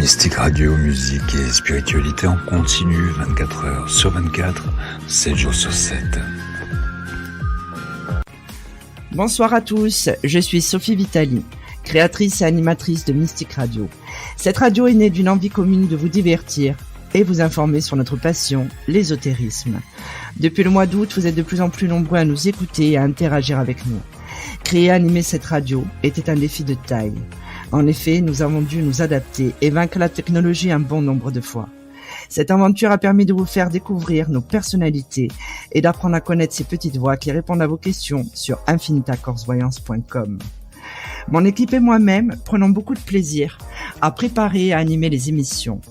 Mystique Radio, musique et spiritualité en continu, 24 heures sur 24, 7 jours sur 7. Bonsoir à tous, je suis Sophie Vitali, créatrice et animatrice de Mystique Radio. Cette radio est née d'une envie commune de vous divertir et vous informer sur notre passion, l'ésotérisme. Depuis le mois d'août, vous êtes de plus en plus nombreux à nous écouter et à interagir avec nous. Créer et animer cette radio était un défi de taille. En effet, nous avons dû nous adapter et vaincre la technologie un bon nombre de fois. Cette aventure a permis de vous faire découvrir nos personnalités et d'apprendre à connaître ces petites voix qui répondent à vos questions sur infinitacorsvoyance.com. Mon équipe et moi-même prenons beaucoup de plaisir à préparer et à animer les émissions.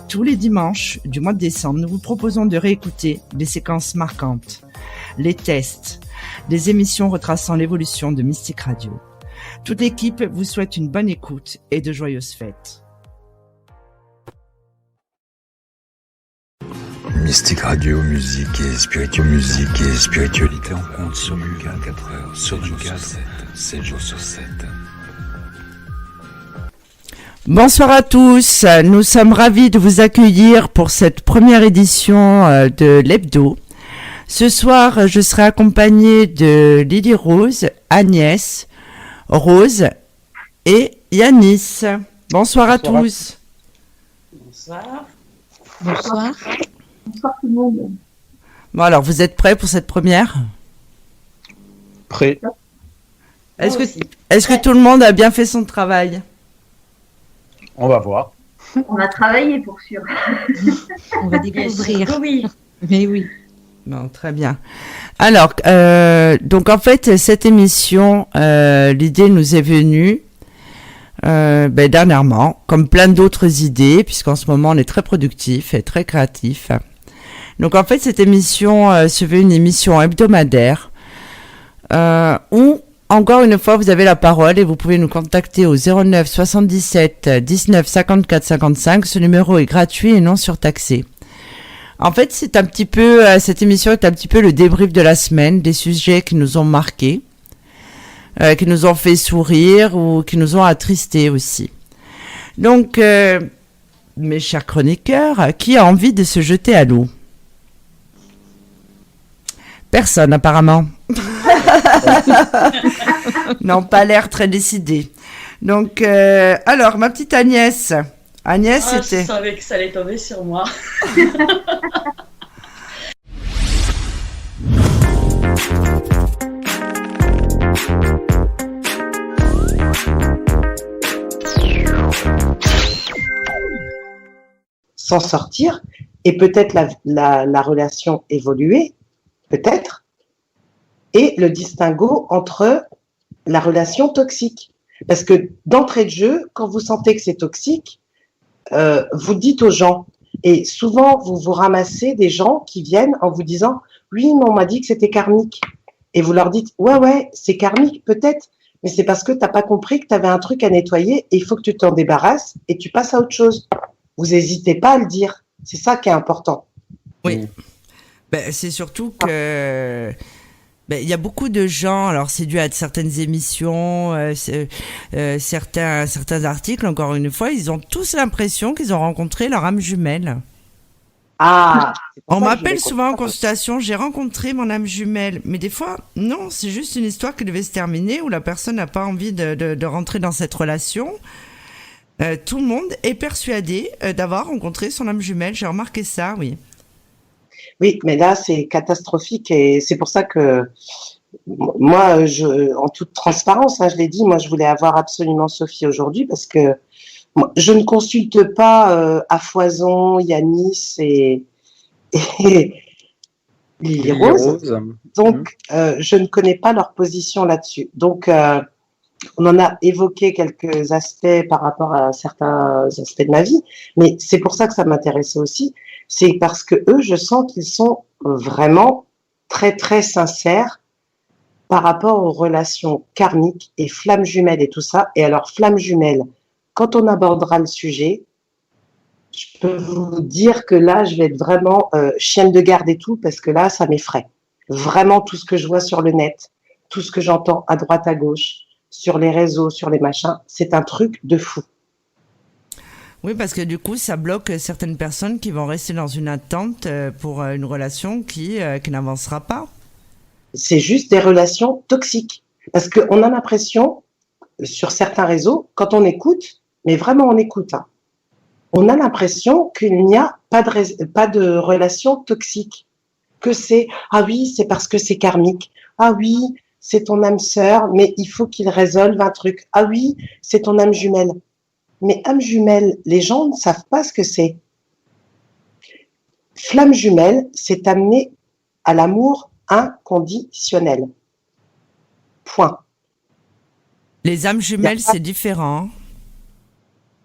Tous les dimanches du mois de décembre, nous vous proposons de réécouter des séquences marquantes, les tests, des émissions retraçant l'évolution de Mystique Radio. Toute l'équipe vous souhaite une bonne écoute et de joyeuses fêtes. Mystique Radio, musique et spiritualité en continu, 24 heures sur 24, 7 jours sur 7. Bonsoir à tous, nous sommes ravis de vous accueillir pour cette première édition de l'Hebdo. Ce soir, je serai accompagnée de Lily Rose, Agnès, Rose et Yanis. Bonsoir à tous. Bonsoir. Bonsoir. Bonsoir tout le monde. Bon alors, vous êtes prêts pour cette première ? Prêt. Est-ce que tout le monde a bien fait son travail ? On va voir. On a travaillé pour sûr. On va découvrir. Oui. Mais oui. Bon, très bien. Alors, donc en fait, cette émission, l'idée nous est venue dernièrement, comme plein d'autres idées, puisqu'en ce moment on est très productif et très créatif. Donc en fait, cette émission se veut une émission hebdomadaire où, encore une fois, vous avez la parole et vous pouvez nous contacter au 09 77 19 54 55. Ce numéro est gratuit et non surtaxé. En fait, c'est un petit peu, cette émission est un petit peu le débrief de la semaine, des sujets qui nous ont marqués, qui nous ont fait sourire ou qui nous ont attristés aussi. Donc, mes chers chroniqueurs, qui a envie de se jeter à l'eau ? Personne, apparemment. Non, pas l'air très décidé. Donc, alors, ma petite Agnès. Agnès, c'était... Je savais que ça allait tomber sur moi. S'en sortir et peut-être la relation évoluer, peut-être, et le distinguo entre la relation toxique. Parce que d'entrée de jeu, quand vous sentez que c'est toxique, vous dites aux gens, et souvent vous vous ramassez des gens qui viennent en vous disant « Oui, mais on m'a dit que c'était karmique ». Et vous leur dites « Ouais, c'est karmique peut-être, mais c'est parce que tu n'as pas compris que tu avais un truc à nettoyer et il faut que tu t'en débarrasses et tu passes à autre chose ». Vous n'hésitez pas à le dire. C'est ça qui est important. Oui. C'est surtout que... il y a beaucoup de gens, alors c'est dû à certaines émissions, certains articles, encore une fois, ils ont tous l'impression qu'ils ont rencontré leur âme jumelle. Ah, on m'appelle souvent en consultation, j'ai rencontré mon âme jumelle, mais des fois, non, c'est juste une histoire qui devait se terminer, où la personne n'a pas envie de rentrer dans cette relation. Tout le monde est persuadé d'avoir rencontré son âme jumelle, j'ai remarqué ça, oui. Oui, mais là, c'est catastrophique et c'est pour ça que moi, en toute transparence, je l'ai dit, moi, je voulais avoir absolument Sophie aujourd'hui parce que je ne consulte pas à foison Yanis et Lily Rose. Donc, je ne connais pas leur position là-dessus. Donc, on en a évoqué quelques aspects par rapport à certains aspects de ma vie, mais c'est pour ça que ça m'intéressait aussi. C'est parce que eux, je sens qu'ils sont vraiment très, très sincères par rapport aux relations karmiques et flammes jumelles et tout ça. Et alors, flammes jumelles, quand on abordera le sujet, je peux vous dire que là, je vais être vraiment chienne de garde et tout, parce que là, ça m'effraie. Vraiment, tout ce que je vois sur le net, tout ce que j'entends à droite, à gauche, sur les réseaux, sur les machins, c'est un truc de fou. Oui, parce que du coup, ça bloque certaines personnes qui vont rester dans une attente pour une relation qui n'avancera pas. C'est juste des relations toxiques. Parce qu'on a l'impression, sur certains réseaux, quand on écoute, mais vraiment on écoute, hein, on a l'impression qu'il n'y a pas de relation toxique. Que c'est, ah oui, c'est parce que c'est karmique. Ah oui, c'est ton âme sœur, mais il faut qu'il résolve un truc. Ah oui, c'est ton âme jumelle. Mais âme jumelle, les gens ne savent pas ce que c'est. Flamme jumelle, c'est amener à l'amour inconditionnel. Point. Les âmes jumelles, c'est différent.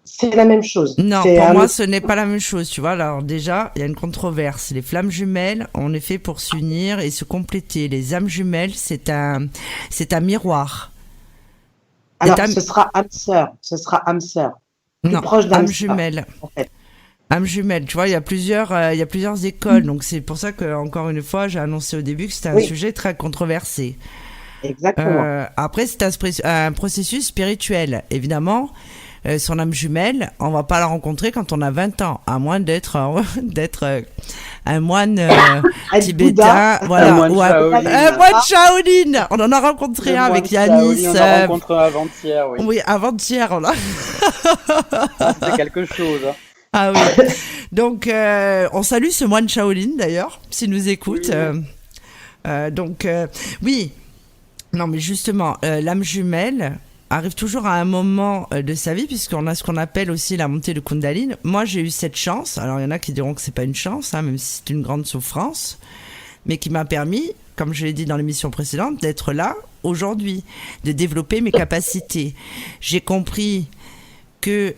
C'est la même chose. Non, pour moi, ce n'est pas la même chose, tu vois. Alors déjà, il y a une controverse. Les flammes jumelles, on est fait pour s'unir et se compléter. Les âmes jumelles, c'est un miroir. Alors, ce sera âme sœur. Ce sera âme sœur. Non, proche d'âme âme jumelle. En fait. Âme jumelle, tu vois, il y a plusieurs écoles. Donc c'est pour ça que, encore une fois, j'ai annoncé au début que c'était un sujet très controversé. Exactement. Après, c'est un processus spirituel. Évidemment, son âme jumelle, on va pas la rencontrer quand on a 20 ans, à moins d'être un moine tibétain, voilà, un moine Shaolin. On en a rencontré un avec Yanis. On a rencontré avant-hier, oui. Oui, avant-hier, on a. C'était quelque chose. Hein. Ah oui. Donc, on salue ce moine Shaolin d'ailleurs, s'il nous écoute. Oui. Oui. Non, mais justement, l'âme jumelle arrive toujours à un moment de sa vie, puisqu'on a ce qu'on appelle aussi la montée de Kundalini. Moi, j'ai eu cette chance. Alors, il y en a qui diront que c'est pas une chance, hein, même si c'est une grande souffrance, mais qui m'a permis, comme je l'ai dit dans l'émission précédente, d'être là aujourd'hui, de développer mes capacités. J'ai compris que,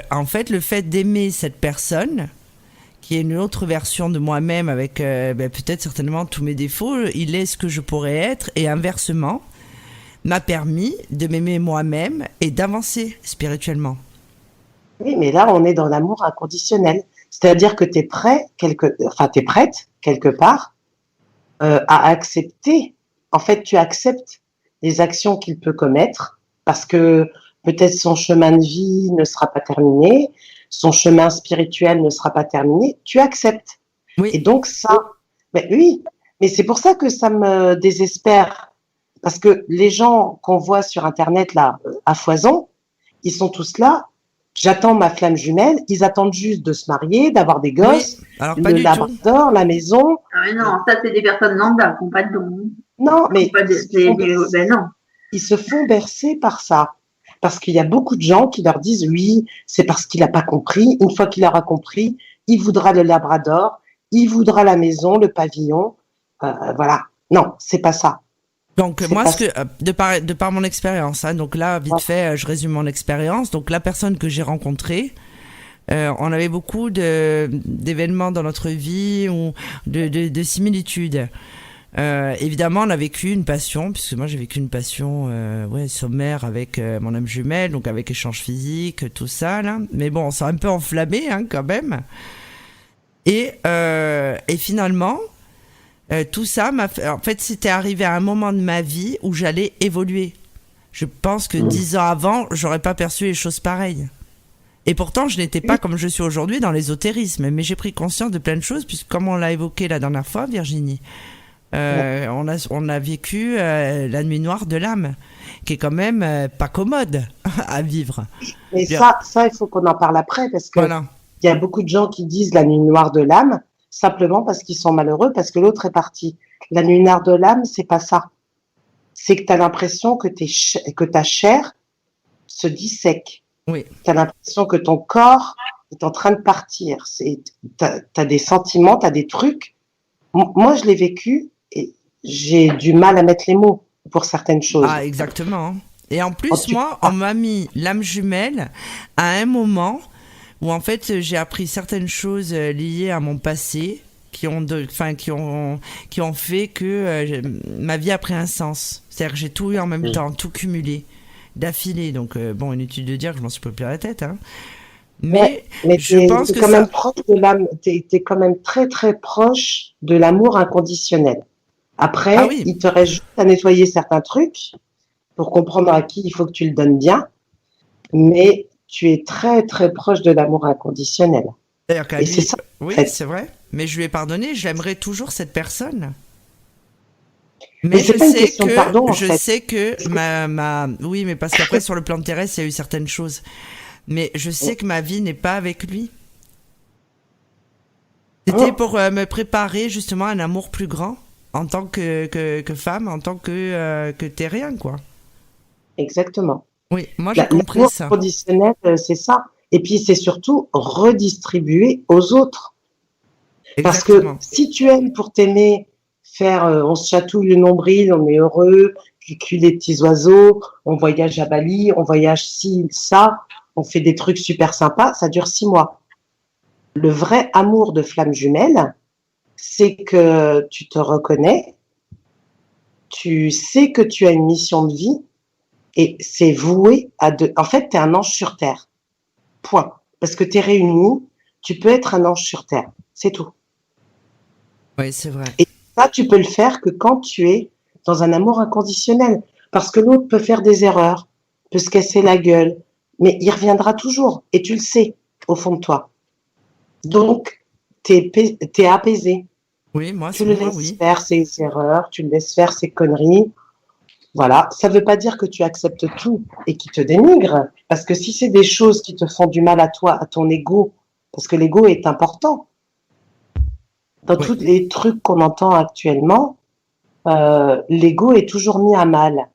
en fait, le fait d'aimer cette personne, qui est une autre version de moi-même avec peut-être certainement tous mes défauts, il est ce que je pourrais être, et inversement, m'a permis de m'aimer moi-même et d'avancer spirituellement. Oui, mais là, on est dans l'amour inconditionnel. C'est-à-dire que t'es prête, quelque part, à accepter. En fait, tu acceptes les actions qu'il peut commettre parce que peut-être son chemin de vie ne sera pas terminé, son chemin spirituel ne sera pas terminé. Tu acceptes. Oui. Et donc ça, mais c'est pour ça que ça me désespère. Parce que les gens qu'on voit sur Internet, là, à foison, ils sont tous là. J'attends ma flamme jumelle. Ils attendent juste de se marier, d'avoir des gosses, le labrador, la maison. Ah mais non, ça, c'est des personnes lambda qui n'ont pas de dons. Non, mais non. Ils se font bercer par ça. Parce qu'il y a beaucoup de gens qui leur disent oui, c'est parce qu'il n'a pas compris. Une fois qu'il aura compris, il voudra le labrador, il voudra la maison, le pavillon. Voilà. Non, c'est pas ça. Donc moi, de par mon expérience, hein, donc là, vite fait, je résume mon expérience. Donc la personne que j'ai rencontrée, on avait beaucoup d'événements dans notre vie ou de similitudes. Évidemment, on a vécu une passion, puisque moi j'ai vécu une passion sommaire avec mon âme jumelle, donc avec échange physique, tout ça là. Mais bon, on s'est un peu enflammé hein, quand même. Et finalement. Tout ça m'a fait. En fait, c'était arrivé à un moment de ma vie où j'allais évoluer. Je pense que 10 ans avant, j'aurais pas perçu les choses pareilles. Et pourtant, je n'étais pas comme je suis aujourd'hui dans l'ésotérisme, mais j'ai pris conscience de plein de choses, puisque comme on l'a évoqué la dernière fois, Virginie, on a vécu la nuit noire de l'âme, qui est quand même pas commode à vivre. Mais ça, il faut qu'on en parle après, parce que il y a beaucoup de gens qui disent la nuit noire de l'âme. Simplement parce qu'ils sont malheureux, parce que l'autre est parti. La nuit noire de l'âme, c'est pas ça. C'est que tu as l'impression que ta chair se dissèque. Oui. Tu as l'impression que ton corps est en train de partir. T'as des sentiments, t'as des trucs. Moi, je l'ai vécu et j'ai du mal à mettre les mots pour certaines choses. Ah, exactement. Et en plus, on m'a mis l'âme jumelle à un moment où en fait j'ai appris certaines choses liées à mon passé qui ont fait que ma vie a pris un sens. C'est-à-dire que j'ai tout eu en même temps, tout cumulé, d'affilée. Donc inutile de dire que je m'en suis pas pris la tête. Hein. Mais je pense que même proche de l'âme, t'es quand même très très proche de l'amour inconditionnel. Après, il te reste juste à nettoyer certains trucs pour comprendre à qui il faut que tu le donnes bien. Mais tu es très très proche de l'amour inconditionnel. D'ailleurs, qu'à Et lui, c'est ça. oui, fait. c'est vrai. Mais je lui ai pardonné. J'aimerais toujours cette personne. Mais Mais c'est je pas une sais question de pardon, en je fait. sais que oui, mais parce qu'après sur le plan terrestre, il y a eu certaines choses. Mais je sais que ma vie n'est pas avec lui. C'était pour me préparer justement à un amour plus grand en tant que femme, en tant que terrien, quoi. Exactement. Oui, moi j'ai compris L'amour ça. inconditionnel, c'est ça. Et puis c'est surtout redistribuer aux autres. Parce que Exactement. si tu aimes pour t'aimer, faire, on se chatouille le nombril, on est heureux, cuicule les petits oiseaux, on voyage à Bali, on voyage ci, ça, on fait des trucs super sympas, ça dure 6 mois. Le vrai amour de flamme jumelle, c'est que tu te reconnais, tu sais que tu as une mission de vie et c'est voué à deux. En fait, tu es un ange sur terre. Point. Parce que tu es réuni, tu peux être un ange sur terre. C'est tout. Oui, c'est vrai. Et ça, tu peux le faire que quand tu es dans un amour inconditionnel. Parce que l'autre peut faire des erreurs, peut se casser la gueule, mais il reviendra toujours. Et tu le sais, au fond de toi. Donc, t'es apaisé. Oui, moi, Tu c'est le moi, laisses oui. faire ses erreurs, tu le laisses faire ses conneries. Voilà. Ça ne veut pas dire que tu acceptes tout et qu'il te dénigre. Parce que si c'est des choses qui te font du mal à toi, à ton ego, parce que l'ego est important. Dans Oui. tous les trucs qu'on entend actuellement, l'ego est toujours mis à mal.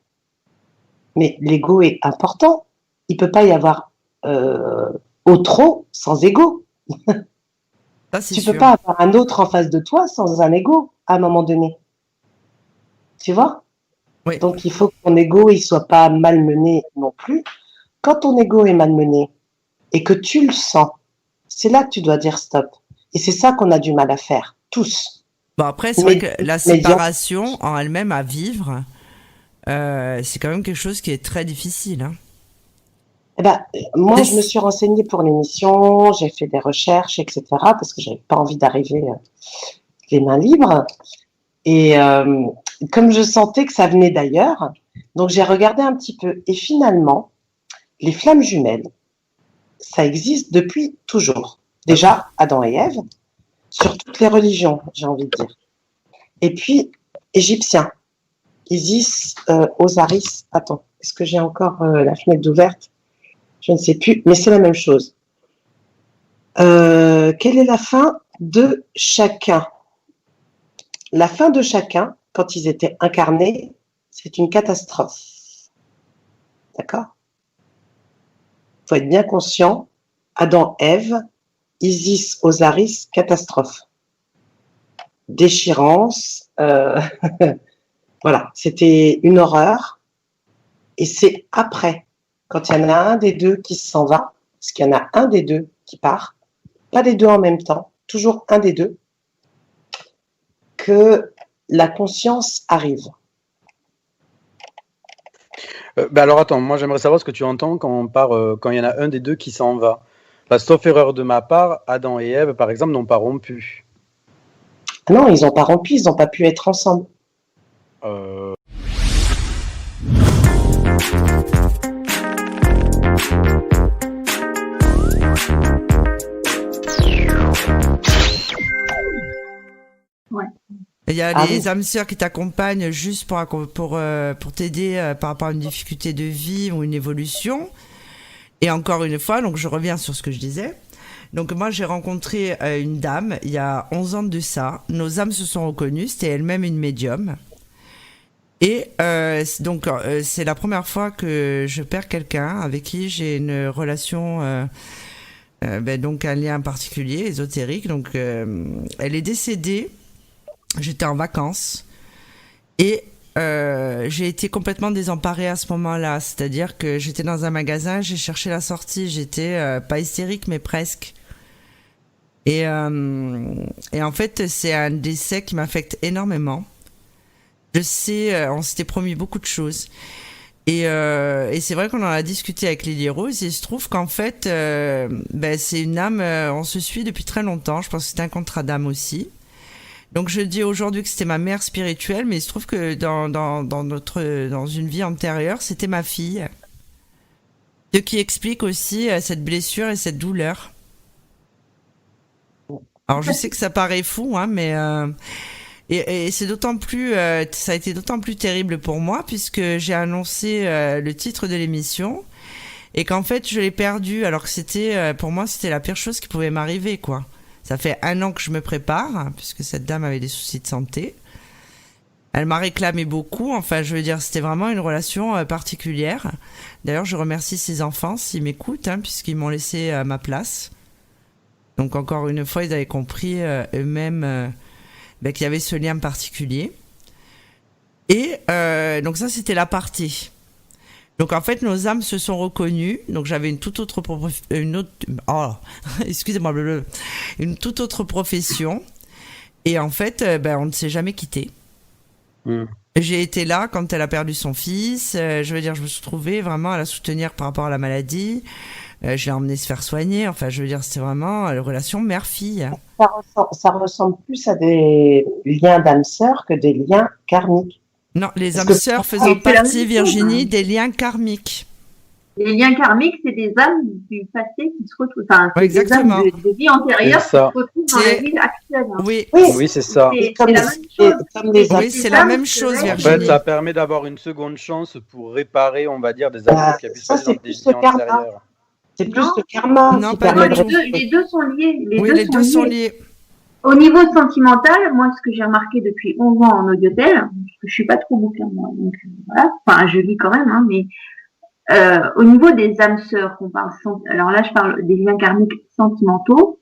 Mais l'ego est important. Il peut pas y avoir au trop sans ego. Ça, c'est Tu sûr. peux pas avoir un autre en face de toi sans un ego à un moment donné. Tu vois? Oui. Donc il faut que ton ego il soit pas malmené non plus. Quand ton ego est malmené et que tu le sens, c'est là que tu dois dire stop. Et c'est ça qu'on a du mal à faire, tous. Bon, après, c'est vrai que la séparation en elle-même à vivre, c'est quand même quelque chose qui est très difficile. Hein. Eh ben, moi, je me suis renseignée pour l'émission, j'ai fait des recherches, etc., parce que j'avais pas envie d'arriver les mains libres. Et comme je sentais que ça venait d'ailleurs, donc j'ai regardé un petit peu. Et finalement, les flammes jumelles, ça existe depuis toujours. Déjà, Adam et Ève, sur toutes les religions, j'ai envie de dire. Et puis, égyptiens, Isis, Osiris. Attends, est-ce que j'ai encore la fenêtre ouverte? Je ne sais plus, mais c'est la même chose. Quelle est la fin de chacun? La fin de chacun, quand ils étaient incarnés, c'est une catastrophe. D'accord? Il faut être bien conscient. Adam, Ève, Isis, Osiris, catastrophe. Déchirance. Voilà, c'était une horreur. Et c'est après, quand il y en a un des deux qui s'en va, parce qu'il y en a un des deux qui part, pas les deux en même temps, toujours un des deux, que la conscience arrive. Alors attends, moi j'aimerais savoir ce que tu entends quand on part, quand il y en a un des deux qui s'en va. Parce que, sauf erreur de ma part, Adam et Ève, par exemple, n'ont pas rompu. Non, ils n'ont pas rompu, ils n'ont pas pu être ensemble. Ouais. Il y a les âmes sœurs qui t'accompagnent juste pour t'aider par rapport à une difficulté de vie ou une évolution. Et encore une fois, donc je reviens sur ce que je disais. Donc moi, j'ai rencontré une dame il y a 11 ans de ça. Nos âmes se sont reconnues. C'était elle-même une médium. Et donc, c'est la première fois que je perds quelqu'un avec qui j'ai une relation, donc un lien particulier, ésotérique. Donc, elle est décédée. J'étais en vacances. Et j'ai été complètement désemparée à ce moment-là. C'est-à-dire que j'étais dans un magasin, j'ai cherché la sortie. J'étais pas hystérique, mais presque. Et en fait, c'est un décès qui m'affecte énormément. Je sais, on s'était promis beaucoup de choses. Et c'est vrai qu'on en a discuté avec Lily Rose. Et il se trouve qu'en fait, c'est une âme, on se suit depuis très longtemps. Je pense que c'est un contrat d'âme aussi. Donc je dis aujourd'hui que c'était ma mère spirituelle, mais il se trouve que dans une vie antérieure, c'était ma fille. Ce qui explique aussi cette blessure et cette douleur. Alors je sais que ça paraît fou, hein, mais et c'est d'autant plus, ça a été d'autant plus terrible pour moi puisque j'ai annoncé le titre de l'émission et qu'en fait je l'ai perdu alors que c'était, pour moi c'était la pire chose qui pouvait m'arriver, quoi. Ça fait 1 an que je me prépare hein, puisque cette dame avait des soucis de santé. Elle m'a réclamé beaucoup, enfin je veux dire c'était vraiment une relation particulière. D'ailleurs je remercie ses enfants s'ils m'écoutent hein, puisqu'ils m'ont laissé à ma place. Donc encore une fois, ils avaient compris eux-mêmes qu'il y avait ce lien particulier. Et donc ça, c'était la partie. Donc en fait, nos âmes se sont reconnues. Donc j'avais une toute autre une toute autre profession. Et en fait, on ne s'est jamais quitté. J'ai été là quand elle a perdu son fils. Je veux dire, je me suis trouvée vraiment à la soutenir par rapport à la maladie. Je l'ai emmené se faire soigner. Enfin, je veux dire, c'était vraiment une relation mère-fille. Ça ressemble plus à des liens d'âme sœur que des liens karmiques. Non, les âmes sœurs faisant partie, Virginie, des liens karmiques. Les liens karmiques, c'est des âmes du passé qui se retrouvent. Enfin, c'est exactement. des âmes de vie antérieure qui se retrouvent dans la vie actuelle. Hein. Oui, c'est ça. C'est la même chose, Virginie. En fait, ça permet d'avoir une seconde chance pour réparer, on va dire, des amours qui a pu se passer dans des vies antérieures. C'est plus le karma. Non, pas du tout. Les deux sont liés. Les deux sont liés. Au niveau sentimental, moi, ce que j'ai remarqué depuis 11 ans en audiotel, parce que je suis pas trop bouquin, moi, donc voilà. Enfin, je lis quand même, hein, mais au niveau des âmes sœurs qu'on parle, alors là, je parle des liens karmiques sentimentaux.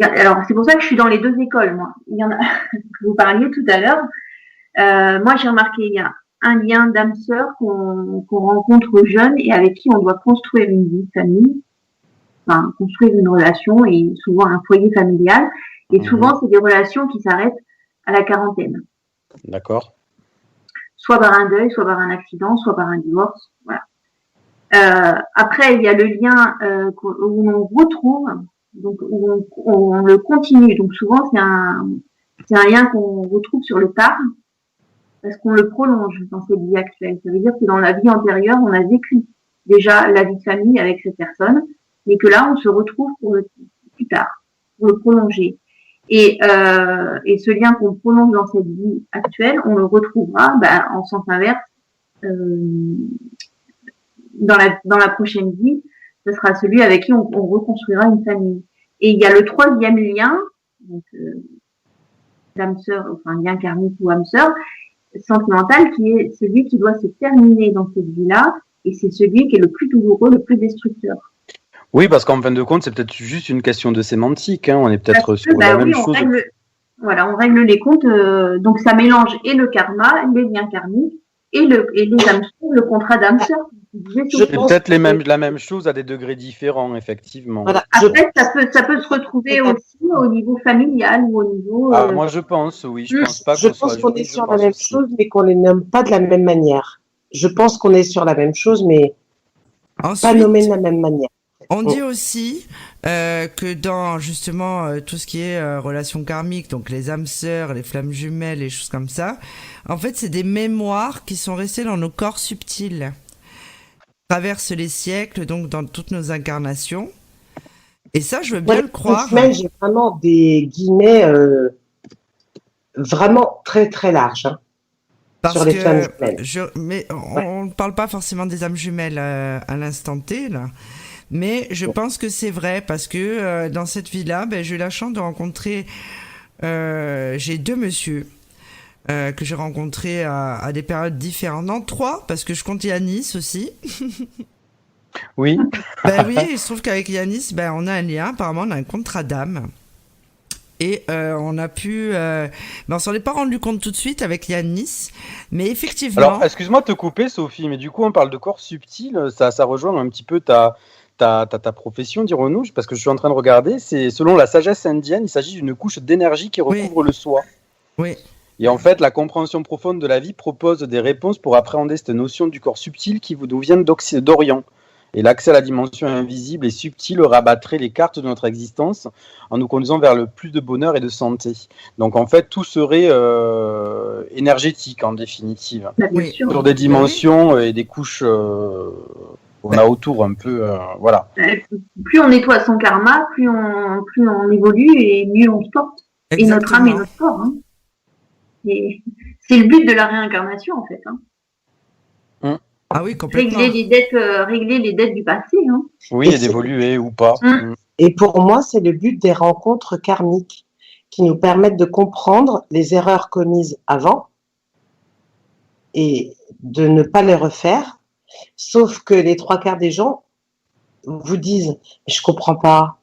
Alors, c'est pour ça que je suis dans les deux écoles, moi. Il y en a que vous parliez tout à l'heure. Moi, j'ai remarqué, il y a un lien d'âme sœur qu'on rencontre jeune et avec qui on doit construire une vie de famille, enfin construire une relation et souvent un foyer familial. Et souvent, c'est des relations qui s'arrêtent à la quarantaine. D'accord. Soit par un deuil, soit par un accident, soit par un divorce. Voilà. Après, il y a le lien où on retrouve, donc où on le continue. Donc souvent, c'est un lien qu'on retrouve sur le tard. Parce qu'on le prolonge dans cette vie actuelle. Ça veut dire que dans la vie antérieure, on a vécu déjà la vie de famille avec cette personne, mais que là, on se retrouve plus tard, pour le prolonger. Et ce lien qu'on prolonge dans cette vie actuelle, on le retrouvera en sens inverse dans la prochaine vie. Ce sera celui avec qui on reconstruira une famille. Et il y a le troisième lien, donc l'âme sœur, enfin lien karmique ou âme sœur, sentimental, qui est celui qui doit se terminer dans cette vie-là, et c'est celui qui est le plus douloureux, le plus destructeur. Oui, parce qu'en fin de compte, c'est peut-être juste une question de sémantique, hein. On est peut-être sur la même chose. On règle les comptes, donc ça mélange et le karma, les liens karmiques, et les âmes sœurs, le contrat d'âme sœur. C'est peut-être la même chose à des degrés différents, effectivement. Voilà. Après, ça peut se retrouver aussi au niveau familial ou au niveau. Moi, je pense, oui. Je pense qu'on est sur la même chose, mais qu'on les nomme pas de la même manière. Je pense qu'on est sur la même chose, mais pas nommé de la même manière. On dit aussi que dans justement tout ce qui est relations karmiques, donc les âmes sœurs, les flammes jumelles, les choses comme ça, en fait, c'est des mémoires qui sont restées dans nos corps subtils. Traverse les siècles, donc dans toutes nos incarnations. Et ça, je veux bien le croire. J'ai vraiment des guillemets vraiment très très larges sur les flammes jumelles. Mais on ne parle pas forcément des âmes jumelles à l'instant T, là. Mais je pense que c'est vrai parce que dans cette vie-là, j'ai eu la chance de rencontrer. J'ai 2 messieurs que j'ai rencontrés à des périodes différentes. Non, 3 parce que je compte Yanis aussi. Oui. Oui, il se trouve qu'avec Yanis, on a un lien. Apparemment, on a un contrat d'âme. Et on a pu... on s'en est pas rendu compte tout de suite avec Yanis. Mais effectivement... Alors, excuse-moi de te couper, Sophie, mais du coup, on parle de corps subtil. Ça rejoint un petit peu ta profession, dirons-nous, parce que je suis en train de regarder. C'est selon la sagesse indienne, il s'agit d'une couche d'énergie qui recouvre le soi. Oui. Et en fait, la compréhension profonde de la vie propose des réponses pour appréhender cette notion du corps subtil qui nous vient d'Orient. Et l'accès à la dimension invisible et subtile rabattrait les cartes de notre existence en nous conduisant vers le plus de bonheur et de santé. Donc en fait, tout serait énergétique en définitive, sur des dimensions et des couches On a autour un peu, voilà. Plus on nettoie son karma, plus on évolue et mieux on se porte. Et notre âme et notre corps. Hein. Et c'est le but de la réincarnation, en fait. Hein. Ah oui, complètement. Régler les dettes du passé. Hein. Oui, et d'évoluer ou pas. Et pour moi, c'est le but des rencontres karmiques qui nous permettent de comprendre les erreurs commises avant et de ne pas les refaire. Sauf que les 3/4 des gens vous disent « je comprends pas,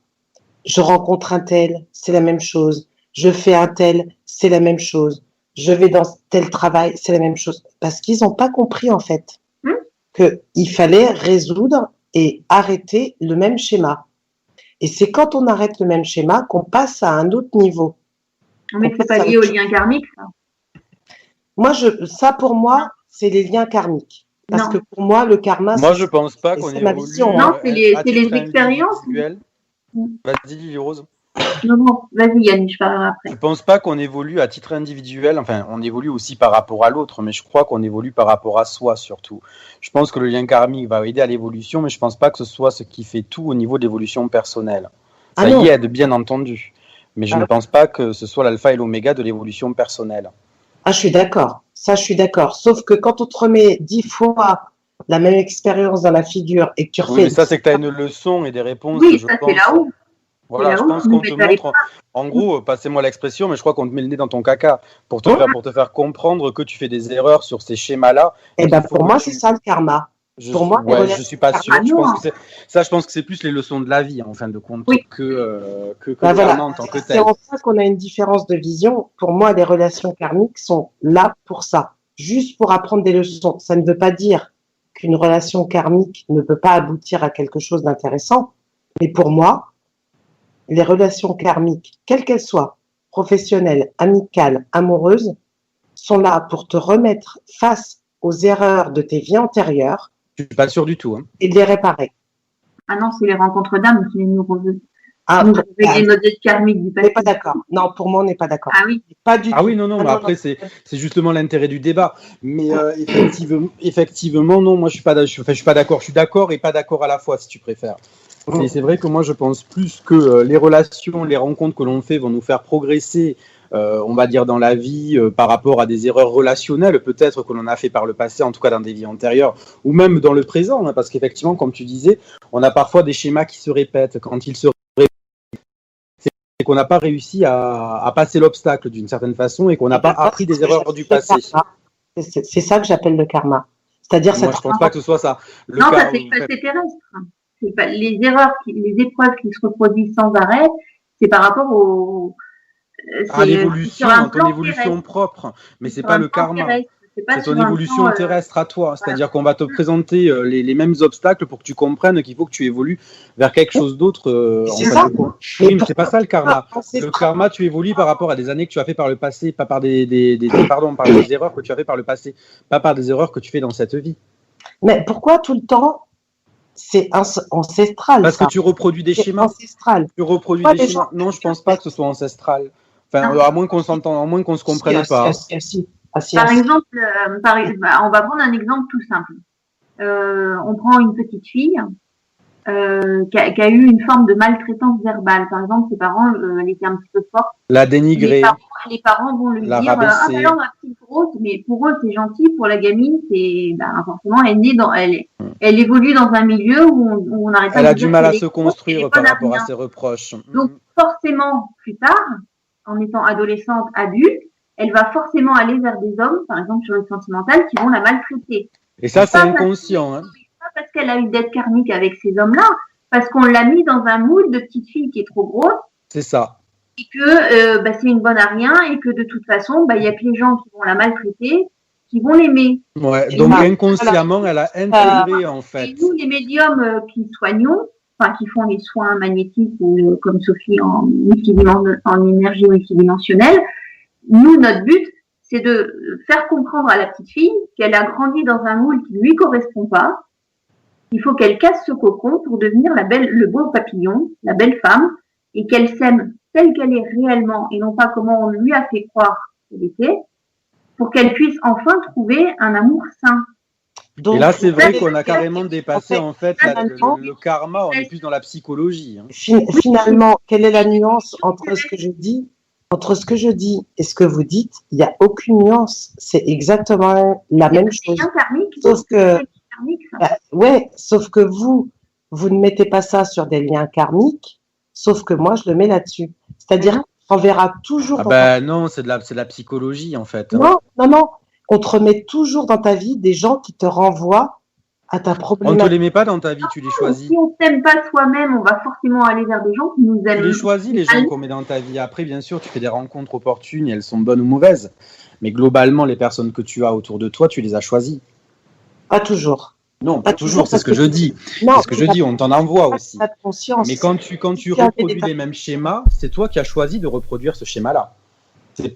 je rencontre un tel, c'est la même chose, je fais un tel, c'est la même chose, je vais dans tel travail, c'est la même chose ». Parce qu'ils n'ont pas compris en fait qu'il fallait résoudre et arrêter le même schéma. Et c'est quand on arrête le même schéma qu'on passe à un autre niveau. Mais c'est pas lié au lien karmique, ça. Ça pour moi, c'est les liens karmiques. Parce que pour moi, le karma, je pense pas qu'on évolue. Non, c'est les expériences. Vas-y, Lily Rose. Non, vas-y Yann, je parlerai après. Je pense pas qu'on évolue à titre individuel, enfin on évolue aussi par rapport à l'autre, mais je crois qu'on évolue par rapport à soi surtout. Je pense que le lien karmique va aider à l'évolution, mais je pense pas que ce soit ce qui fait tout au niveau de l'évolution personnelle. Ça y aide, bien entendu, mais je ne pense pas que ce soit l'alpha et l'oméga de l'évolution personnelle. Ah, je suis d'accord, ça je suis d'accord, sauf que quand on te remet 10 fois la même expérience dans la figure et que tu refais... Oui, mais ça c'est que tu as une leçon et des réponses. Oui, ça c'est là-haut. Voilà, je pense qu'on te montre, en gros, passez-moi l'expression, mais je crois qu'on te met le nez dans ton caca pour te faire comprendre que tu fais des erreurs sur ces schémas-là. Et ben pour moi, c'est ça le karma. Pour moi, je suis pas sûr. Je pense que c'est plus les leçons de la vie, en fin de compte, que le karma en tant que tel. C'est en ça qu'on a une différence de vision. Pour moi, les relations karmiques sont là pour ça, juste pour apprendre des leçons. Ça ne veut pas dire qu'une relation karmique ne peut pas aboutir à quelque chose d'intéressant, mais pour moi, les relations karmiques, quelles qu'elles soient, professionnelles, amicales, amoureuses, sont là pour te remettre face aux erreurs de tes vies antérieures. Je suis pas sûr du tout. Et de les réparer. Ah non, c'est les rencontres d'âmes qui nous reveulent. Ah, les modèles karmiques du passé. On n'est pas d'accord. Non, pour moi, on n'est pas d'accord. Ah oui. Pas du tout. Ah oui, non, mais après, c'est justement l'intérêt du débat. Mais effectivement, non, moi, je suis pas d'accord. Je suis d'accord et pas d'accord à la fois, si tu préfères. Et c'est vrai que moi, je pense plus que les relations, les rencontres que l'on fait vont nous faire progresser, on va dire, dans la vie par rapport à des erreurs relationnelles, peut-être que l'on a fait par le passé, en tout cas dans des vies antérieures, ou même dans le présent, hein, parce qu'effectivement, comme tu disais, on a parfois des schémas qui se répètent. Quand ils se répètent, c'est qu'on n'a pas réussi à passer l'obstacle d'une certaine façon et qu'on n'a pas appris des erreurs du passé. C'est ça que j'appelle le karma. C'est-à-dire, moi, je ne pense pas que ce soit ça. Non, ça c'est passé terrestre. C'est pas, les épreuves qui se reproduisent sans arrêt, c'est par rapport à l'évolution, ton évolution propre. Mais c'est pas le karma. C'est ton évolution terrestre à toi. C'est-à-dire qu'on va te présenter les mêmes obstacles pour que tu comprennes qu'il faut que tu évolues vers quelque chose d'autre. Oui, mais c'est pas ça le karma. Le karma, tu évolues par rapport à des années que tu as fait par le passé, pas par des erreurs que tu as fait par le passé, pas par des erreurs que tu fais dans cette vie. Mais pourquoi tout le temps c'est ancestral? Parce que tu reproduis des schémas. Ancestral. Tu reproduis des schémas. Non, je pense pas que ce soit ancestral. Enfin, à moins qu'on s'entende, à moins qu'on se comprenne pas. Par exemple, on va prendre un exemple tout simple. On prend une petite fille qui a eu une forme de maltraitance verbale. Par exemple, ses parents étaient un petit peu forts. La dénigrer. Les parents vont lui dire rabaisser. alors ma petite grosse, mais pour eux c'est gentil, pour la gamine c'est forcément elle évolue dans un milieu où on arrête pas de dire. Elle a du mal à se construire par rapport à ses reproches. Donc forcément plus tard, en étant adolescente, adulte, elle va forcément aller vers des hommes, par exemple sur le sentimental, qui vont la maltraiter. Et ça, c'est inconscient. Pas parce qu'elle a eu dette karmique avec ces hommes-là, parce qu'on l'a mis dans un moule de petite fille qui est trop grosse. C'est ça. Et que c'est une bonne à rien, et que de toute façon, il y a que les gens qui vont la maltraiter, qui vont l'aimer. Ouais, donc inconsciemment, elle a intégré en fait. Et nous, les médiums qui soignons, qui font les soins magnétiques ou comme Sophie en énergie multidimensionnelle, nous, notre but, c'est de faire comprendre à la petite fille qu'elle a grandi dans un moule qui ne lui correspond pas. Il faut qu'elle casse ce cocon pour devenir le beau papillon, la belle femme, et qu'elle s'aime telle qu'elle est réellement et non pas comment on lui a fait croire qu'elle était, pour qu'elle puisse enfin trouver un amour sain. Donc, Et là, c'est vrai Ouais, qu'on a mais- carrément dépassé en en fait finalement- le karma, on est plus dans la psychologie. Hein. finalement, quelle est la nuance entre ce que je dis, et ce que vous dites? Il n'y a aucune nuance. C'est exactement la même chose. C'est un karmique. Sauf que, C'est karmique, ça. sauf que vous ne mettez pas ça sur des liens karmiques, sauf que moi, je le mets là-dessus. C'est-à-dire qu'on verra toujours Ah dans ben non, c'est de la psychologie en fait. Non. On te remet toujours dans ta vie des gens qui te renvoient à ta On ne te problématique. les met pas dans ta vie, tu les choisis. Si on s'aime pas soi-même, on va forcément aller vers des gens qui nous Tu aiment. les choisis, les gens qu'on met dans ta vie. Après, bien sûr, tu fais des rencontres opportunes et elles sont bonnes ou mauvaises. Mais globalement, les personnes que tu as autour de toi, tu les as choisies. Pas toujours. Non, pas Pas toujours, c'est ce que je dis. Non, C'est ce que je dis, on t'en envoie aussi. Pas de conscience. Mais quand tu Tu as reproduis des- les mêmes schémas, c'est toi qui as choisi de reproduire ce schéma-là. C'est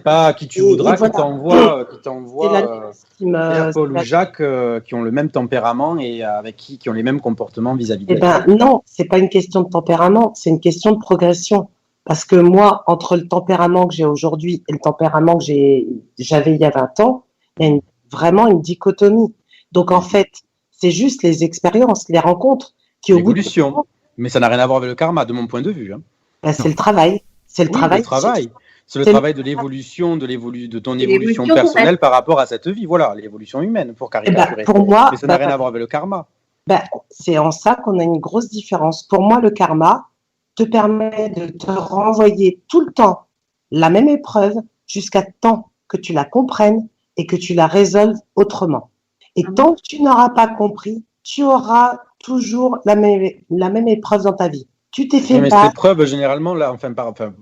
pas qui tu voudras Et voilà. qui t'envoie C'est la nuance qui me- Pierre, Paul ou Jacques qui ont le même tempérament et avec qui ont les mêmes comportements vis-à-vis Eh d'eux. ben non, c'est pas une question de tempérament, c'est une question de progression. Parce que moi, entre le tempérament que j'ai aujourd'hui et le tempérament que j'avais il y a 20 ans, il y a vraiment une dichotomie. Donc en fait, c'est juste les expériences, les rencontres qui au bout de L'évolution. Mais ça n'a rien à voir avec le karma, de mon point de vue. Hein. ben, c'est le travail. C'est le Oui, travail. le travail. C'est le c'est- travail de l'évolution, de ton C'est évolution l'évolution personnelle par rapport à cette vie. Voilà, l'évolution humaine pour Eh caricaturer. ben, pour moi, Mais ça n'a rien à voir avec le karma. ben, c'est en ça qu'on a une grosse différence. Pour moi, le karma te permet de te renvoyer tout le temps la même épreuve jusqu'à temps que tu la comprennes et que tu la résolves autrement. Et tant que tu n'auras pas compris, tu auras toujours la même épreuve dans ta vie. Tu t'es fait Oui, mais battre. cette épreuve, généralement, là,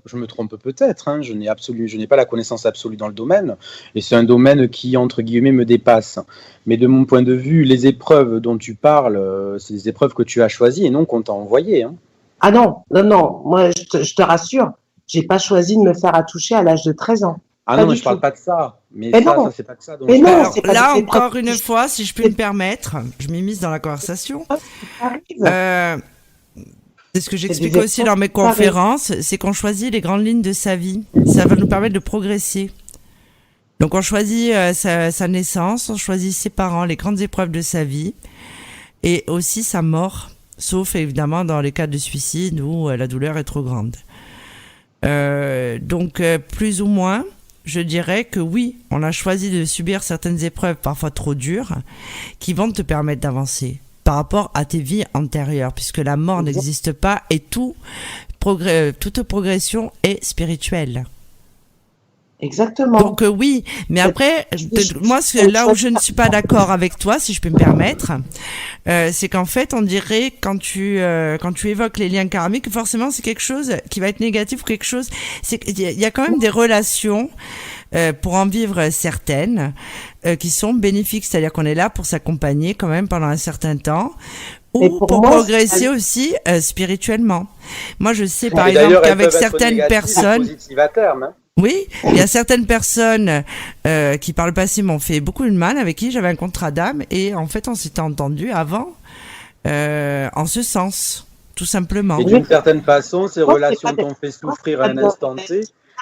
je me trompe peut-être, hein, je n'ai pas la connaissance absolue dans le domaine, et c'est un domaine qui, entre guillemets, me dépasse. Mais de mon point de vue, les épreuves dont tu parles, c'est des épreuves que tu as choisies et non qu'on t'a envoyées. Hein. Ah non, moi, je te rassure, j'ai pas choisi de me faire attoucher à l'âge de 13 ans. Ah Pas non, mais du je parle tout. pas de ça. Mais Mais ça, non. ça c'est pas de ça. dont Mais je non, parle. Alors c'est pas là, des encore épreuves une qui- fois, si je peux me permettre, je m'immisce dans la conversation. Arrive. C'est ce que j'explique des aussi dans mes épreuves qui conférences, c'est qu'on choisit les grandes lignes de sa vie. Ça va nous permettre de progresser. Donc on choisit sa naissance, on choisit ses parents, les grandes épreuves de sa vie, et aussi sa mort, sauf évidemment dans les cas de suicide où la douleur est trop grande. Donc plus ou moins, je dirais que oui, on a choisi de subir certaines épreuves parfois trop dures qui vont te permettre d'avancer par rapport à tes vies antérieures, puisque la mort n'existe pas et toute progression est spirituelle. Exactement. Donc oui, mais après, moi, là où je ne suis pas d'accord avec toi, si je peux me permettre, c'est qu'en fait, on dirait quand tu évoques les liens karmiques, forcément, c'est quelque chose qui va être négatif ou quelque chose. C'est qu'il y a quand même des relations pour en vivre certaines qui sont bénéfiques, c'est-à-dire qu'on est là pour s'accompagner quand même pendant un certain temps. Mais Ou pour pour moi, progresser aussi spirituellement. Moi, je sais par Et exemple d'ailleurs, elles qu'avec peuvent être certaines négatives et personnes, positives à terme. Hein. oui, il y a certaines personnes qui par le passé m'ont fait beaucoup de mal, avec qui j'avais un contrat d'âme, et en fait on s'était entendu avant en ce sens, tout simplement. Et d'une certaine façon, ces Moi, c'est relations pas des- t'ont fait moi, souffrir c'est à pas un de- instant T.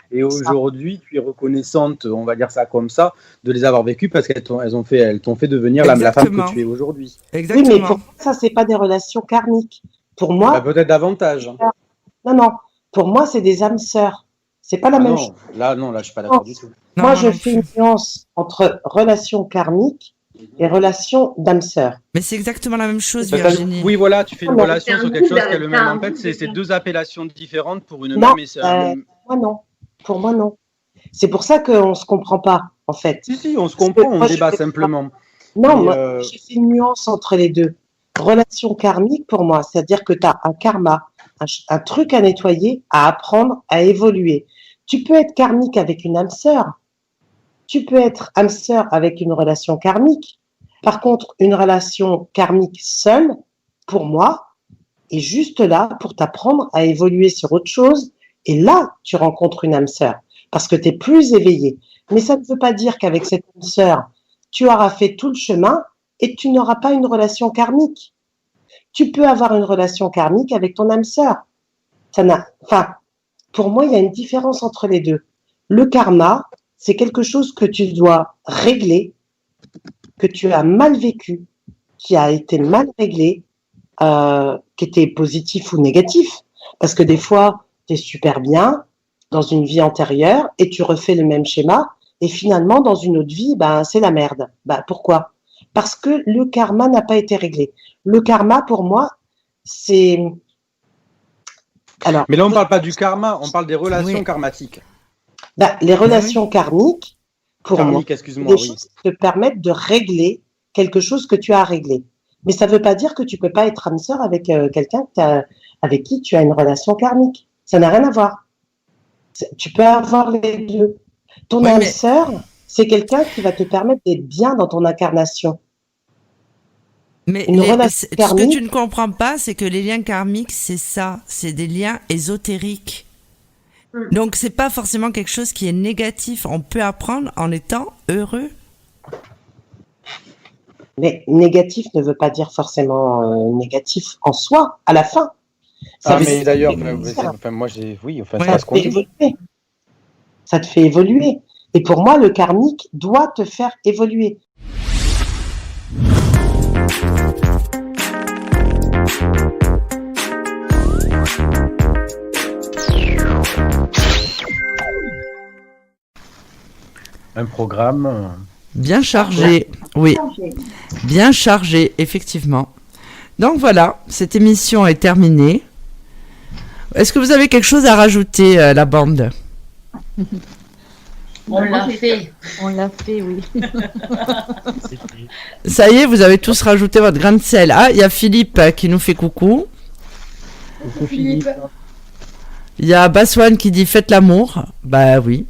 Et aujourd'hui, tu es reconnaissante, on va dire ça comme ça, de les avoir vécues parce qu'elles t'ont fait devenir la femme Exactement. que tu es aujourd'hui. Oui, Exactement. mais pour moi, ça, c'est pas des relations karmiques. Pour moi, Bah, peut-être davantage. non. Pour moi, c'est des âmes sœurs. C'est pas la Ah même non, chose. non, je suis pas d'accord du tout. Non, Moi, non, je non fais plus. une nuance entre relations karmiques et relations d'âmes sœurs. Mais c'est exactement la même chose, Parce que- Virginie. Oui, voilà, tu fais une Non, relation c'est un sur quelque chose goût qui est le d'un- même. c'est un En fait, goût c'est de- deux appellations différentes pour une Non, même. Et c'est un même- Moi, non. Pour moi, non. C'est pour ça qu'on se comprend pas, en fait. Si, on se comprend, on moi, je débat fais- simplement. Non, Mais, moi, j'ai fait une nuance entre les deux. Relation karmique, pour moi, c'est-à-dire que tu as un karma, un truc à nettoyer, à apprendre, à évoluer. Tu peux être karmique avec une âme sœur. Tu peux être âme sœur avec une relation karmique. Par contre, une relation karmique seule, pour moi, est juste là pour t'apprendre à évoluer sur autre chose. Et là, tu rencontres une âme sœur parce que tu es plus éveillé. Mais ça ne veut pas dire qu'avec cette âme sœur, tu auras fait tout le chemin et tu n'auras pas une relation karmique. Tu peux avoir une relation karmique avec ton âme sœur. Pour moi, il y a une différence entre les deux. Le karma, c'est quelque chose que tu dois régler que tu as mal vécu, qui a été mal réglé, qui était positif ou négatif. Parce que des fois, tu es super bien dans une vie antérieure et tu refais le même schéma et finalement, dans une autre vie, c'est la merde. Pourquoi? Parce que le karma n'a pas été réglé. Le karma, pour moi, c'est... Alors, mais là, on ne parle pas du karma, on parle des relations karmatiques. Les relations karmiques, pour moi, excuse-moi, des choses qui te permettent de régler quelque chose que tu as réglé. Mais ça ne veut pas dire que tu peux pas être âme sœur avec quelqu'un avec qui tu as une relation karmique. Ça n'a rien à voir. Tu peux avoir les deux. Ton âme sœur, c'est quelqu'un qui va te permettre d'être bien dans ton incarnation. Mais ce que tu ne comprends pas, c'est que les liens karmiques, c'est ça, c'est des liens ésotériques. Donc c'est pas forcément quelque chose qui est négatif. On peut apprendre en étant heureux. Mais négatif ne veut pas dire forcément négatif en soi, à la fin. Mais d'ailleurs, moi j'ai... Oui, c'est pas ce qu'on dit. Ça te fait évoluer. Et pour moi, le karmique doit te faire évoluer. Un programme bien chargé, oui, bien chargé, effectivement. Donc voilà, cette émission est terminée. Est-ce que vous avez quelque chose à rajouter, la bande? On l'a fait. On l'a fait, oui. Ça y est, vous avez tous rajouté votre grain de sel. Ah, il y a Philippe qui nous fait coucou. Coucou Philippe. Il y a Baswan qui dit faites l'amour. Bah oui.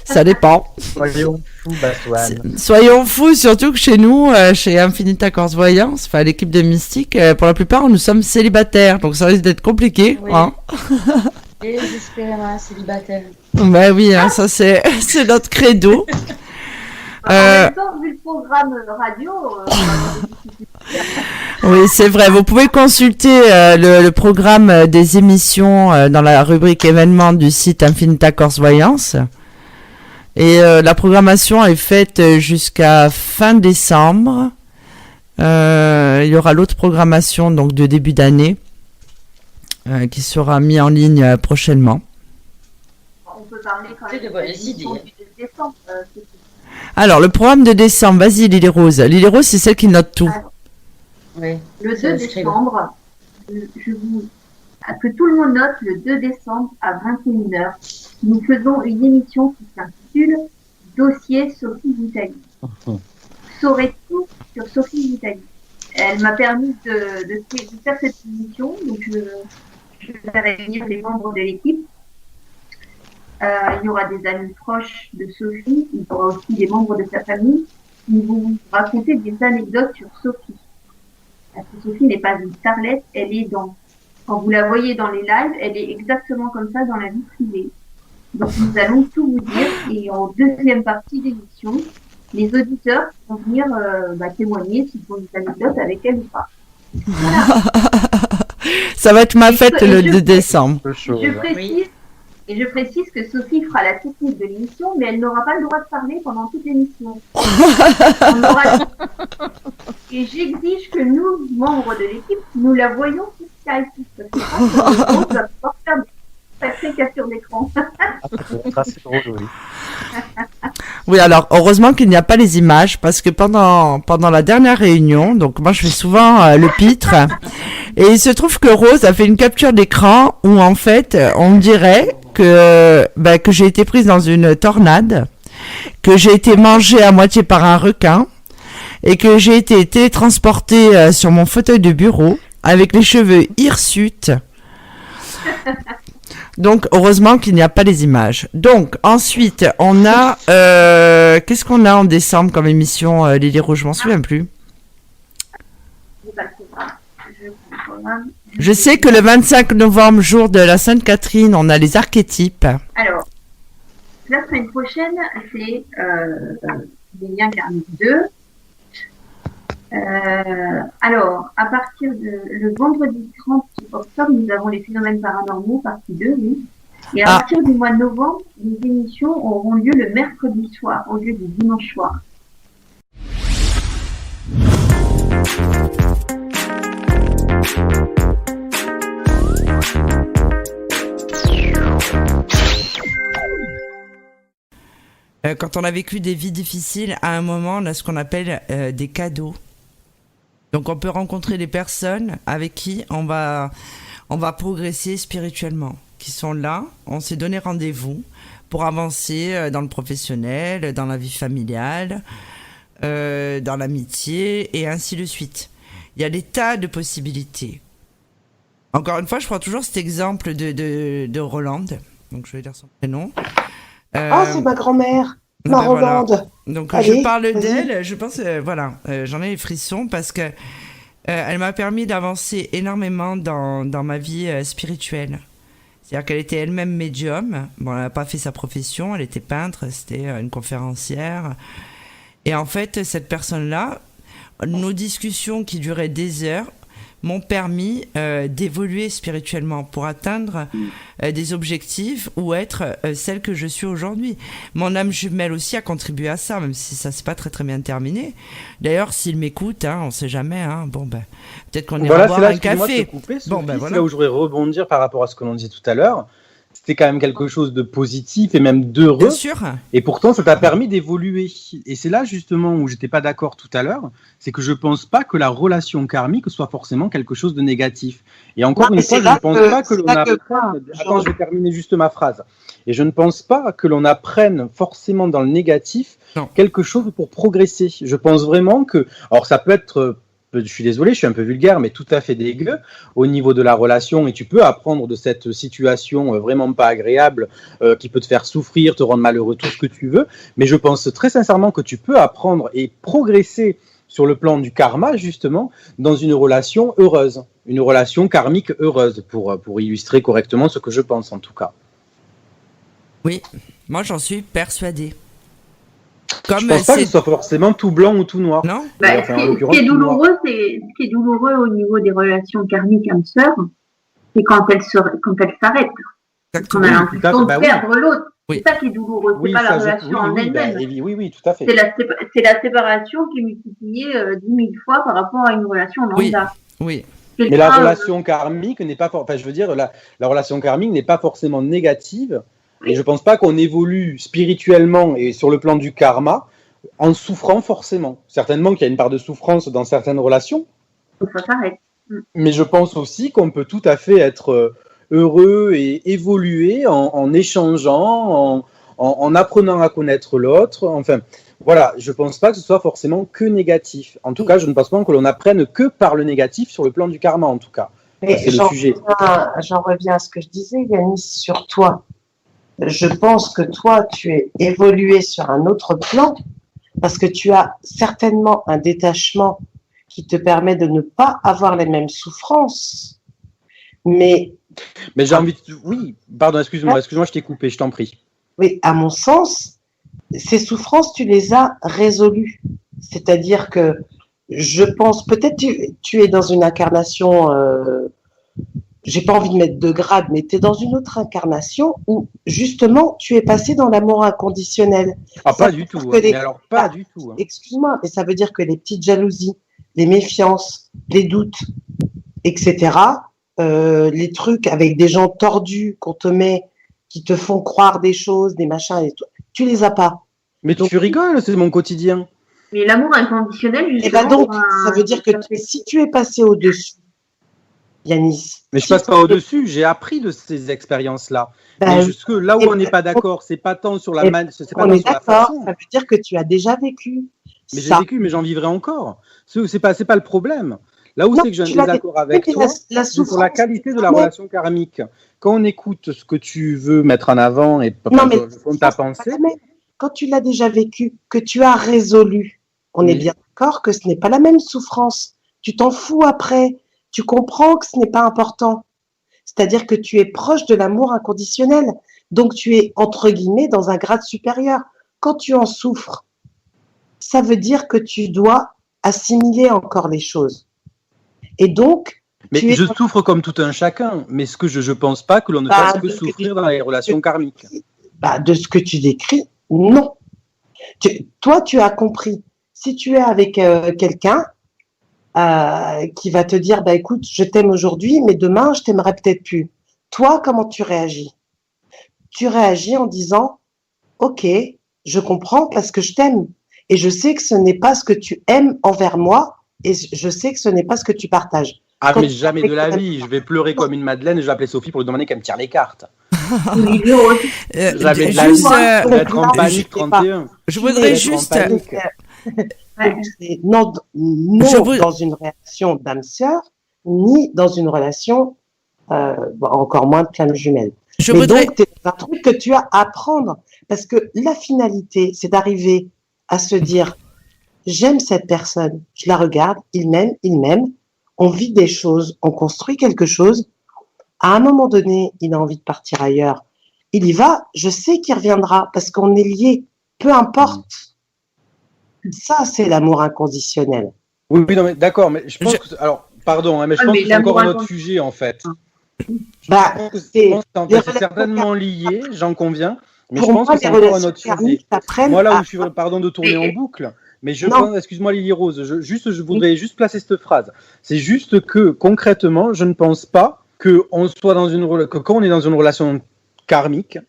Ça dépend. Soyons fous, Baswan. Soyons fous, surtout que chez nous, chez Infinita Corse Voyance, enfin l'équipe de Mystique, pour la plupart, nous sommes célibataires. Donc ça risque d'être compliqué. Oui. Hein. Et désespérément célibataire. Bah oui, hein, ça c'est notre credo. En même temps, vu le programme radio, oui, c'est vrai. Vous pouvez consulter le programme des émissions dans la rubrique événements du site Infinita Corse Voyance. Et la programmation est faite jusqu'à fin décembre. Il y aura l'autre programmation donc de début d'année qui sera mis en ligne prochainement. on peut parler quand même C'est de bonnes idées. du décembre. Alors, le programme de décembre, vas-y Lily Rose. Lily Rose, c'est celle qui note tout. Oui. Le 2 décembre, je vous que tout le monde note le 2 décembre à 21h. Nous faisons une émission qui s'intitule Dossier Sophie Vitali. Saurez tout sur Sophie Vitali. Elle m'a permis de faire cette émission, donc je vais réunir les membres de l'équipe. Il y aura des amis proches de Sophie, il y aura aussi des membres de sa famille qui vont vous raconter des anecdotes sur Sophie. Parce que Sophie n'est pas une starlette, elle est quand vous la voyez dans les lives, elle est exactement comme ça dans la vie privée. Donc nous allons tout vous dire et en deuxième partie d'émission, les auditeurs vont venir témoigner s'ils ont des anecdotes avec elle ou pas. Voilà. Ça va être ma fête le 2 décembre. Je précise que Sophie fera la technique de l'émission, mais elle n'aura pas le droit de parler pendant toute l'émission. Et j'exige que nous, membres de l'équipe, nous la voyons sur Skype. Parce que on va pouvoir faire des sacrées captures d'écran. C'est trop joli. Oui, alors heureusement qu'il n'y a pas les images parce que pendant la dernière réunion, donc moi je fais souvent le pitre et il se trouve que Rose a fait une capture d'écran où en fait on dirait que j'ai été prise dans une tornade, que j'ai été mangée à moitié par un requin et que j'ai été télétransportée sur mon fauteuil de bureau avec les cheveux hirsutes. Donc, heureusement qu'il n'y a pas les images. Donc, ensuite, on a... qu'est-ce qu'on a en décembre comme émission, Lily Rouge? Je m'en souviens plus. Je sais que le 25 novembre, jour de la Sainte-Catherine, on a les archétypes. Alors, la semaine prochaine, c'est les liens karmiques 2. Alors, à partir le vendredi 30 octobre, nous avons les phénomènes paranormaux, partie 2, oui. Et à partir du mois de novembre, les émissions auront lieu le mercredi soir, au lieu du dimanche soir. Quand on a vécu des vies difficiles, à un moment, on a ce qu'on appelle des cadeaux. Donc on peut rencontrer des personnes avec qui on va progresser spirituellement, qui sont là, on s'est donné rendez-vous pour avancer dans le professionnel, dans la vie familiale, dans l'amitié et ainsi de suite. Il y a des tas de possibilités. Encore une fois, je prends toujours cet exemple de Rolande, donc je vais dire son prénom. C'est ma grand-mère, ma ben voilà. Rolande. Donc Allez, je parle vas-y. d'elle, je pense, j'en ai les frissons parce que elle m'a permis d'avancer énormément dans ma vie spirituelle. C'est-à-dire qu'elle était elle-même médium. Bon, elle n'a pas fait sa profession, elle était peintre, c'était une conférencière. Et en fait, cette personne-là, nos discussions qui duraient des heures m'ont permis d'évoluer spirituellement pour atteindre des objectifs ou être celle que je suis aujourd'hui. Mon âme jumelle aussi a contribué à ça, même si ça s'est pas très très bien terminé. D'ailleurs, s'il m'écoute, on sait jamais. Peut-être qu'on ira boire un café. C'est là où je voudrais rebondir par rapport à ce que l'on disait tout à l'heure. C'était quand même quelque chose de positif et même d'heureux. Bien sûr. Et pourtant, ça t'a permis d'évoluer. Et c'est là justement où j'étais pas d'accord tout à l'heure, c'est que je pense pas que la relation karmique soit forcément quelque chose de négatif. Et encore une fois, je ne pense pas que l'on apprenne. Attends, je vais terminer juste ma phrase. Et je ne pense pas que l'on apprenne forcément dans le négatif quelque chose pour progresser. Je pense vraiment que, alors ça peut être je suis désolé, je suis un peu vulgaire, mais tout à fait dégueu au niveau de la relation, et tu peux apprendre de cette situation vraiment pas agréable qui peut te faire souffrir, te rendre malheureux, tout ce que tu veux, mais je pense très sincèrement que tu peux apprendre et progresser sur le plan du karma, justement, dans une relation heureuse, une relation karmique heureuse, pour illustrer correctement ce que je pense en tout cas. Oui, moi j'en suis persuadée. Je pense pas que ce soit forcément tout blanc ou tout noir. Non. Ce qui est douloureux au niveau des relations karmiques âme sœur, c'est quand elles s'arrêtent. Qu'on a l'impression de perdre l'autre. Oui. C'est ça qui est douloureux, c'est pas la relation en elle-même. Oui, tout à fait. C'est la séparation qui est multipliée 10 000 fois par rapport à une relation lambda. Oui. Mais la relation karmique n'est pas, la relation karmique n'est pas forcément négative. Et je ne pense pas qu'on évolue spirituellement et sur le plan du karma en souffrant forcément. Certainement qu'il y a une part de souffrance dans certaines relations. Ça s'arrête. Mais je pense aussi qu'on peut tout à fait être heureux et évoluer en échangeant, en apprenant à connaître l'autre. Enfin, voilà, je ne pense pas que ce soit forcément que négatif. En tout cas, je ne pense pas que l'on apprenne que par le négatif sur le plan du karma, en tout cas. Mais j'en reviens à ce que je disais, Yanis, sur toi. Je pense que toi, tu es évolué sur un autre plan parce que tu as certainement un détachement qui te permet de ne pas avoir les mêmes souffrances. Mais j'ai envie de... Oui, pardon, excuse-moi, je t'ai coupé, je t'en prie. Oui, à mon sens, ces souffrances, tu les as résolues. C'est-à-dire que je pense, peut-être tu es dans une incarnation... j'ai pas envie de mettre de grade, mais tu es dans une autre incarnation où, justement, tu es passé dans l'amour inconditionnel. Pas du tout. Mais alors, pas du tout. Excuse-moi, mais ça veut dire que les petites jalousies, les méfiances, les doutes, etc., les trucs avec des gens tordus qu'on te met, qui te font croire des choses, des machins, et tout, tu les as pas. Mais donc, tu rigoles, c'est mon quotidien. Mais l'amour inconditionnel, justement... Et donc, ça veut dire que si tu es passé au-dessus, Yanis. Mais je passe pas au-dessus, j'ai appris de ces expériences-là. Mais jusque là où on n'est pas d'accord, c'est pas tant sur la on est d'accord, ça veut dire que tu as déjà vécu. Mais j'ai vécu, mais j'en vivrai encore. C'est pas le problème. Là où c'est que j'ai un désaccord avec toi, c'est pour la qualité de la relation karmique. Quand on écoute ce que tu veux mettre en avant et ta pensée... Quand tu l'as déjà vécu, que tu as résolu, on est bien d'accord que ce n'est pas la même souffrance. Tu t'en fous après. Tu comprends que ce n'est pas important. C'est-à-dire que tu es proche de l'amour inconditionnel. Donc, tu es, entre guillemets, dans un grade supérieur. Quand tu en souffres, ça veut dire que tu dois assimiler encore les choses. Et donc... Mais je souffre comme tout un chacun. Mais ce que je ne pense pas que l'on ne fasse que souffrir dans les relations karmiques. De ce que tu décris, non. Toi, tu as compris. Si tu es avec quelqu'un... qui va te dire, écoute, je t'aime aujourd'hui, mais demain, je t'aimerai peut-être plus. Toi, comment tu réagis? Tu réagis en disant, ok, je comprends parce que je t'aime. Et je sais que ce n'est pas ce que tu aimes envers moi, et je sais que ce n'est pas ce que tu partages. Ah, mais jamais de la vie. Je vais pleurer comme une madeleine et je vais appeler Sophie pour lui demander qu'elle me tire les cartes. Oui, Rose. Jamais de la juste, vie. Être en panique 31. je voudrais Être juste, en panique. Ouais. Non, Je veux- dans une relation d'âme-sœur, ni dans une relation, encore moins de flamme jumelle. je Mais voudrais, donc, c'est un truc que tu as à apprendre. Parce que la finalité, c'est d'arriver à se dire, j'aime cette personne, je la regarde, il m'aime, on vit des choses, on construit quelque chose. À un moment donné, il a envie de partir ailleurs. Il y va, je sais qu'il reviendra parce qu'on est liés, peu importe. Ça, c'est l'amour inconditionnel. Oui, non, mais d'accord, mais je pense que. Alors, pardon, hein, mais je Ah, pense mais que c'est encore un l'amour autre sujet, en fait. Bah, Je c'est pense qu'en des fait, c'est relations certainement lié, j'en conviens, mais pour je pense moi, que c'est les encore un relations autre sujet. karmiques apprennent Moi, là à- où je suis, pardon de tourner en boucle, mais je Non. pense, excuse-moi Lily Rose, je voudrais juste placer cette phrase. C'est juste que, concrètement, je ne pense pas que quand on est dans une relation karmique,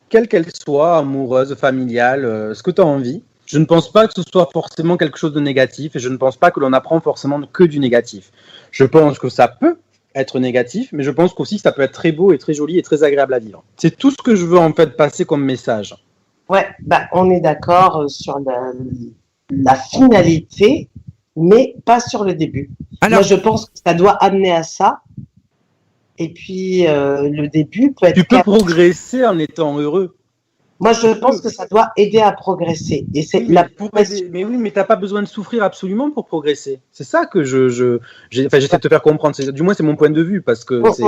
quelle qu'elle soit, amoureuse, familiale, ce que tu as envie, je ne pense pas que ce soit forcément quelque chose de négatif et je ne pense pas que l'on apprend forcément que du négatif. Je pense que ça peut être négatif, mais je pense qu'aussi ça peut être très beau et très joli et très agréable à vivre. C'est tout ce que je veux en fait passer comme message. Ouais, on est d'accord sur la finalité, mais pas sur le début. alors, Moi, je pense que ça doit amener à ça. Et puis, le début peut être... Tu peux progresser en étant heureux. Moi, je pense que ça doit aider à progresser. Et c'est Oui, la pour aider- mais oui, mais t'as pas besoin de souffrir absolument pour progresser. C'est ça que j'essaie de te faire comprendre. Du moins, c'est mon point de vue parce que c'est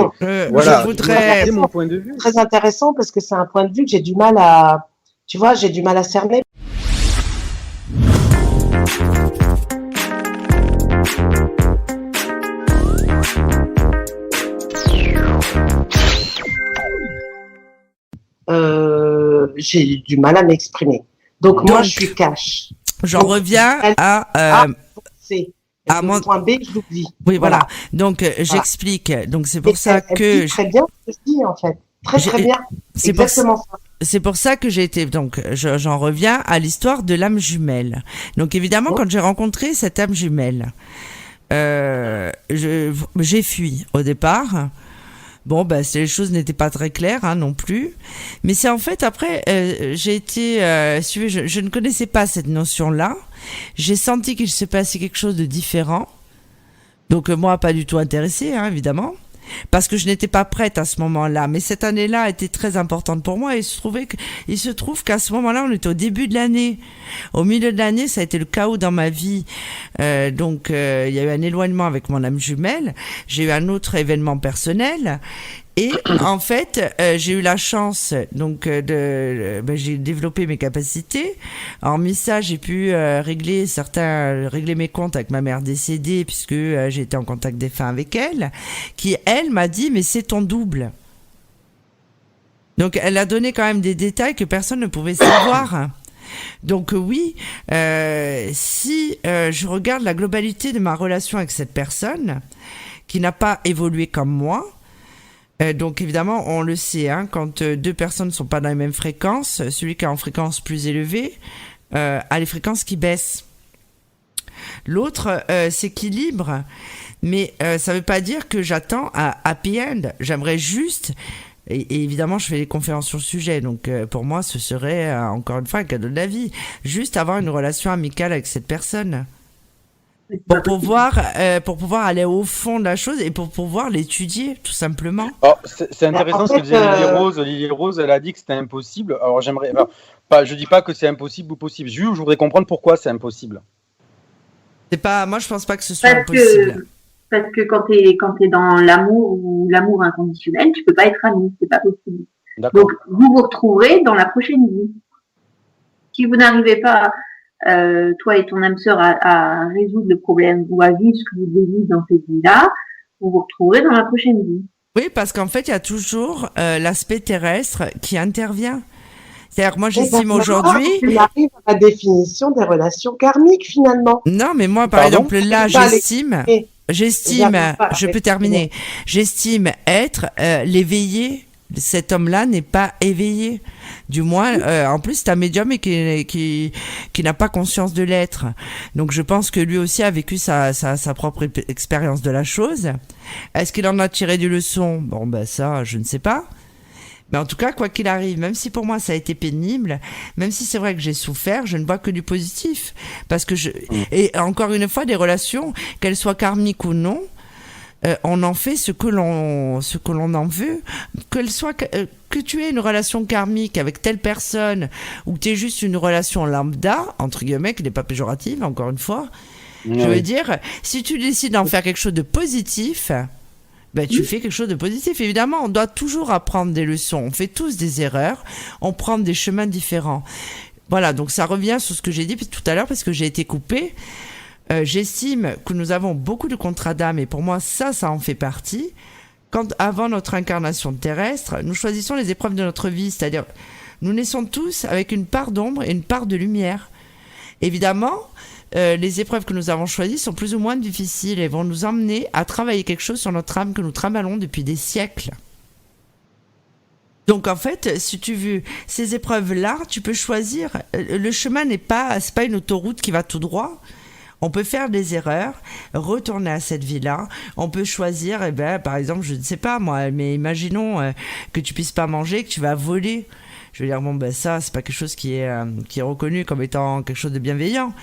voilà. je voudrais, C'est mon point de vue. très intéressant parce que c'est un point de vue que j'ai du mal à... Tu vois, j'ai du mal à cerner. J'ai du mal à m'exprimer. Donc moi, Donc, je suis cash. j'en Donc, reviens elle- à, C'est à le mon- point B, je l'oublie. oui, voilà. Donc, j'explique. Donc, c'est pour ça elle que dit très bien ce que je dis, en fait. Très J'ai- bien. c'est pour Exactement ça. C'est pour ça que j'ai été, donc j'en reviens à l'histoire de l'âme jumelle. Donc évidemment, Oh. quand j'ai rencontré cette âme jumelle, j'ai fui au départ. Bon, bah, les choses n'étaient pas très claires non plus. Mais c'est en fait après, j'ai été suivie. Je ne connaissais pas cette notion-là. J'ai senti qu'il se passait quelque chose de différent. Donc moi, pas du tout intéressée, évidemment. Parce que je n'étais pas prête à ce moment-là. Mais cette année-là a été très importante pour moi. Et il se trouve qu'à ce moment-là, on était au début de l'année. Au milieu de l'année, ça a été le chaos dans ma vie. Donc, il y a eu un éloignement avec mon âme jumelle. J'ai eu un autre événement personnel. Et en fait, j'ai eu la chance donc j'ai développé mes capacités. Hormis ça, j'ai pu régler mes comptes avec ma mère décédée puisque j'ai été en contact défunt avec elle, qui elle m'a dit mais c'est ton double. Donc elle a donné quand même des détails que personne ne pouvait savoir. Donc oui, si je regarde la globalité de ma relation avec cette personne qui n'a pas évolué comme moi. Donc évidemment, on le sait, quand deux personnes ne sont pas dans les mêmes fréquences, celui qui est en fréquence plus élevée a les fréquences qui baissent. L'autre s'équilibre, mais ça ne veut pas dire que j'attends un happy end. J'aimerais juste, et évidemment je fais des conférences sur le sujet, donc pour moi ce serait encore une fois un cadeau de la vie, juste avoir une relation amicale avec cette personne. Pour pouvoir aller au fond de la chose et pour pouvoir l'étudier, tout simplement. Oh, c'est intéressant En ce que fait, disait Lily Rose. Lily Rose, elle a dit que c'était impossible. Alors je dis pas que c'est impossible ou possible. Je voudrais comprendre pourquoi c'est impossible. C'est pas, moi je pense pas que ce soit impossible. Parce que quand t'es dans l'amour ou l'amour inconditionnel, tu peux pas être ami, c'est pas possible. D'accord. Donc vous retrouverez dans la prochaine vie. Si vous n'arrivez pas toi et ton âme sœur à résoudre le problème ou à vivre ce que vous devez vivre dans cette vie-là, vous vous retrouverez dans la prochaine vie. Oui, parce qu'en fait, il y a toujours l'aspect terrestre qui intervient. C'est-à-dire, moi, j'estime aujourd'hui... Tu arrives à la définition des relations karmiques, finalement. Non, mais moi, par Pardon, exemple, là, j'estime, J'arrive pas à je peux terminer, j'estime être l'éveillé cet homme-là n'est pas éveillé. Du moins, en plus, c'est un médium et qui n'a pas conscience de l'être. Donc, je pense que lui aussi a vécu sa propre expérience de la chose. Est-ce qu'il en a tiré des leçons? Bon, ben ça, je ne sais pas. Mais en tout cas, quoi qu'il arrive, même si pour moi ça a été pénible, même si c'est vrai que j'ai souffert, je ne vois que du positif. Parce que et encore une fois, des relations, qu'elles soient karmiques ou non, on en fait ce que l'on en veut, que tu aies une relation karmique avec telle personne ou que tu aies juste une relation lambda, entre guillemets, qui n'est pas péjorative, encore une fois. Oui. Je veux dire, si tu décides d'en faire quelque chose de positif, ben, tu fais quelque chose de positif. Évidemment, on doit toujours apprendre des leçons. On fait tous des erreurs. On prend des chemins différents. Voilà, donc ça revient sur ce que j'ai dit tout à l'heure parce que j'ai été coupée. J'estime que nous avons beaucoup de contrats d'âme et pour moi, ça en fait partie. Quand, avant notre incarnation terrestre, nous choisissons les épreuves de notre vie, c'est-à-dire nous naissons tous avec une part d'ombre et une part de lumière. Évidemment, les épreuves que nous avons choisies sont plus ou moins difficiles et vont nous emmener à travailler quelque chose sur notre âme que nous travaillons depuis des siècles. Donc en fait, si tu veux ces épreuves-là, tu peux choisir. Le chemin c'est pas une autoroute qui va tout droit. On peut faire des erreurs, retourner à cette vie-là. On peut choisir, par exemple, je ne sais pas moi, mais imaginons que tu puisses pas manger, que tu vas voler. Je veux dire, ça, c'est pas quelque chose qui est reconnu comme étant quelque chose de bienveillant.